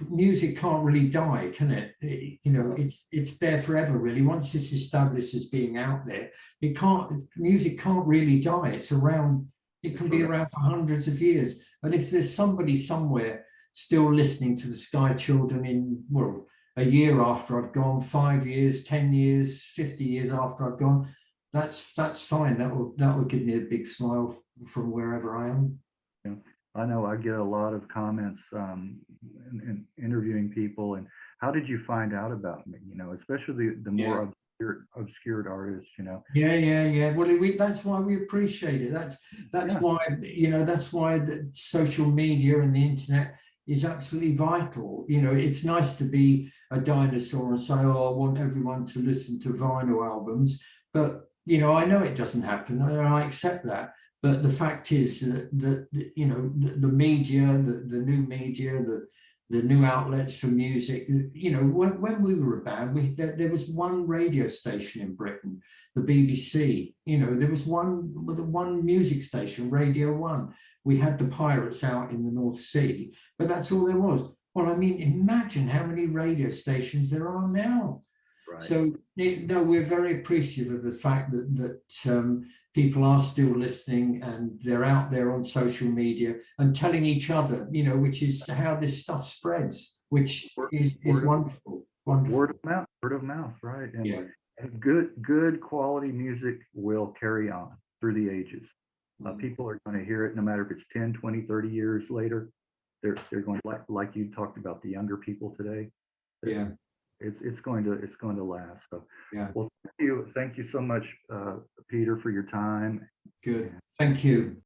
music can't really die, can it? It's there forever, really. Once it's established as being out there, music can't really die. It's around. It can be around for hundreds of years. And if there's somebody somewhere still listening to the Sky Children a year after I've gone, 5 years, 10 years, 50 years after I've gone, that's fine. That will give me a big smile from wherever I am. Yeah. I know I get a lot of comments in interviewing people, and how did you find out about me? Especially the more obscured artists. Yeah. Well, that's why we appreciate it. That's why that's why the social media and the internet is absolutely vital. It's nice to be a dinosaur and say, "Oh, I want everyone to listen to vinyl albums," but I know it doesn't happen, and I accept that. But the fact is that the media, the new media, the new outlets for music. When we were a band, there was one radio station in Britain, the BBC. There was one music station, Radio 1. We had the Pirates out in the North Sea, but that's all there was. Well, I mean, imagine how many radio stations there are now. Right. So, we're very appreciative of the fact that people are still listening, and they're out there on social media and telling each other, which is how this stuff spreads, which is wonderful. Word of mouth, right? And good quality music will carry on through the ages. People are going to hear it no matter if it's 10, 20, 30 years later. They're going to, like you talked about, the younger people today. It's going to last. So well, thank you so much, Peter, for your time. Good. Thank you.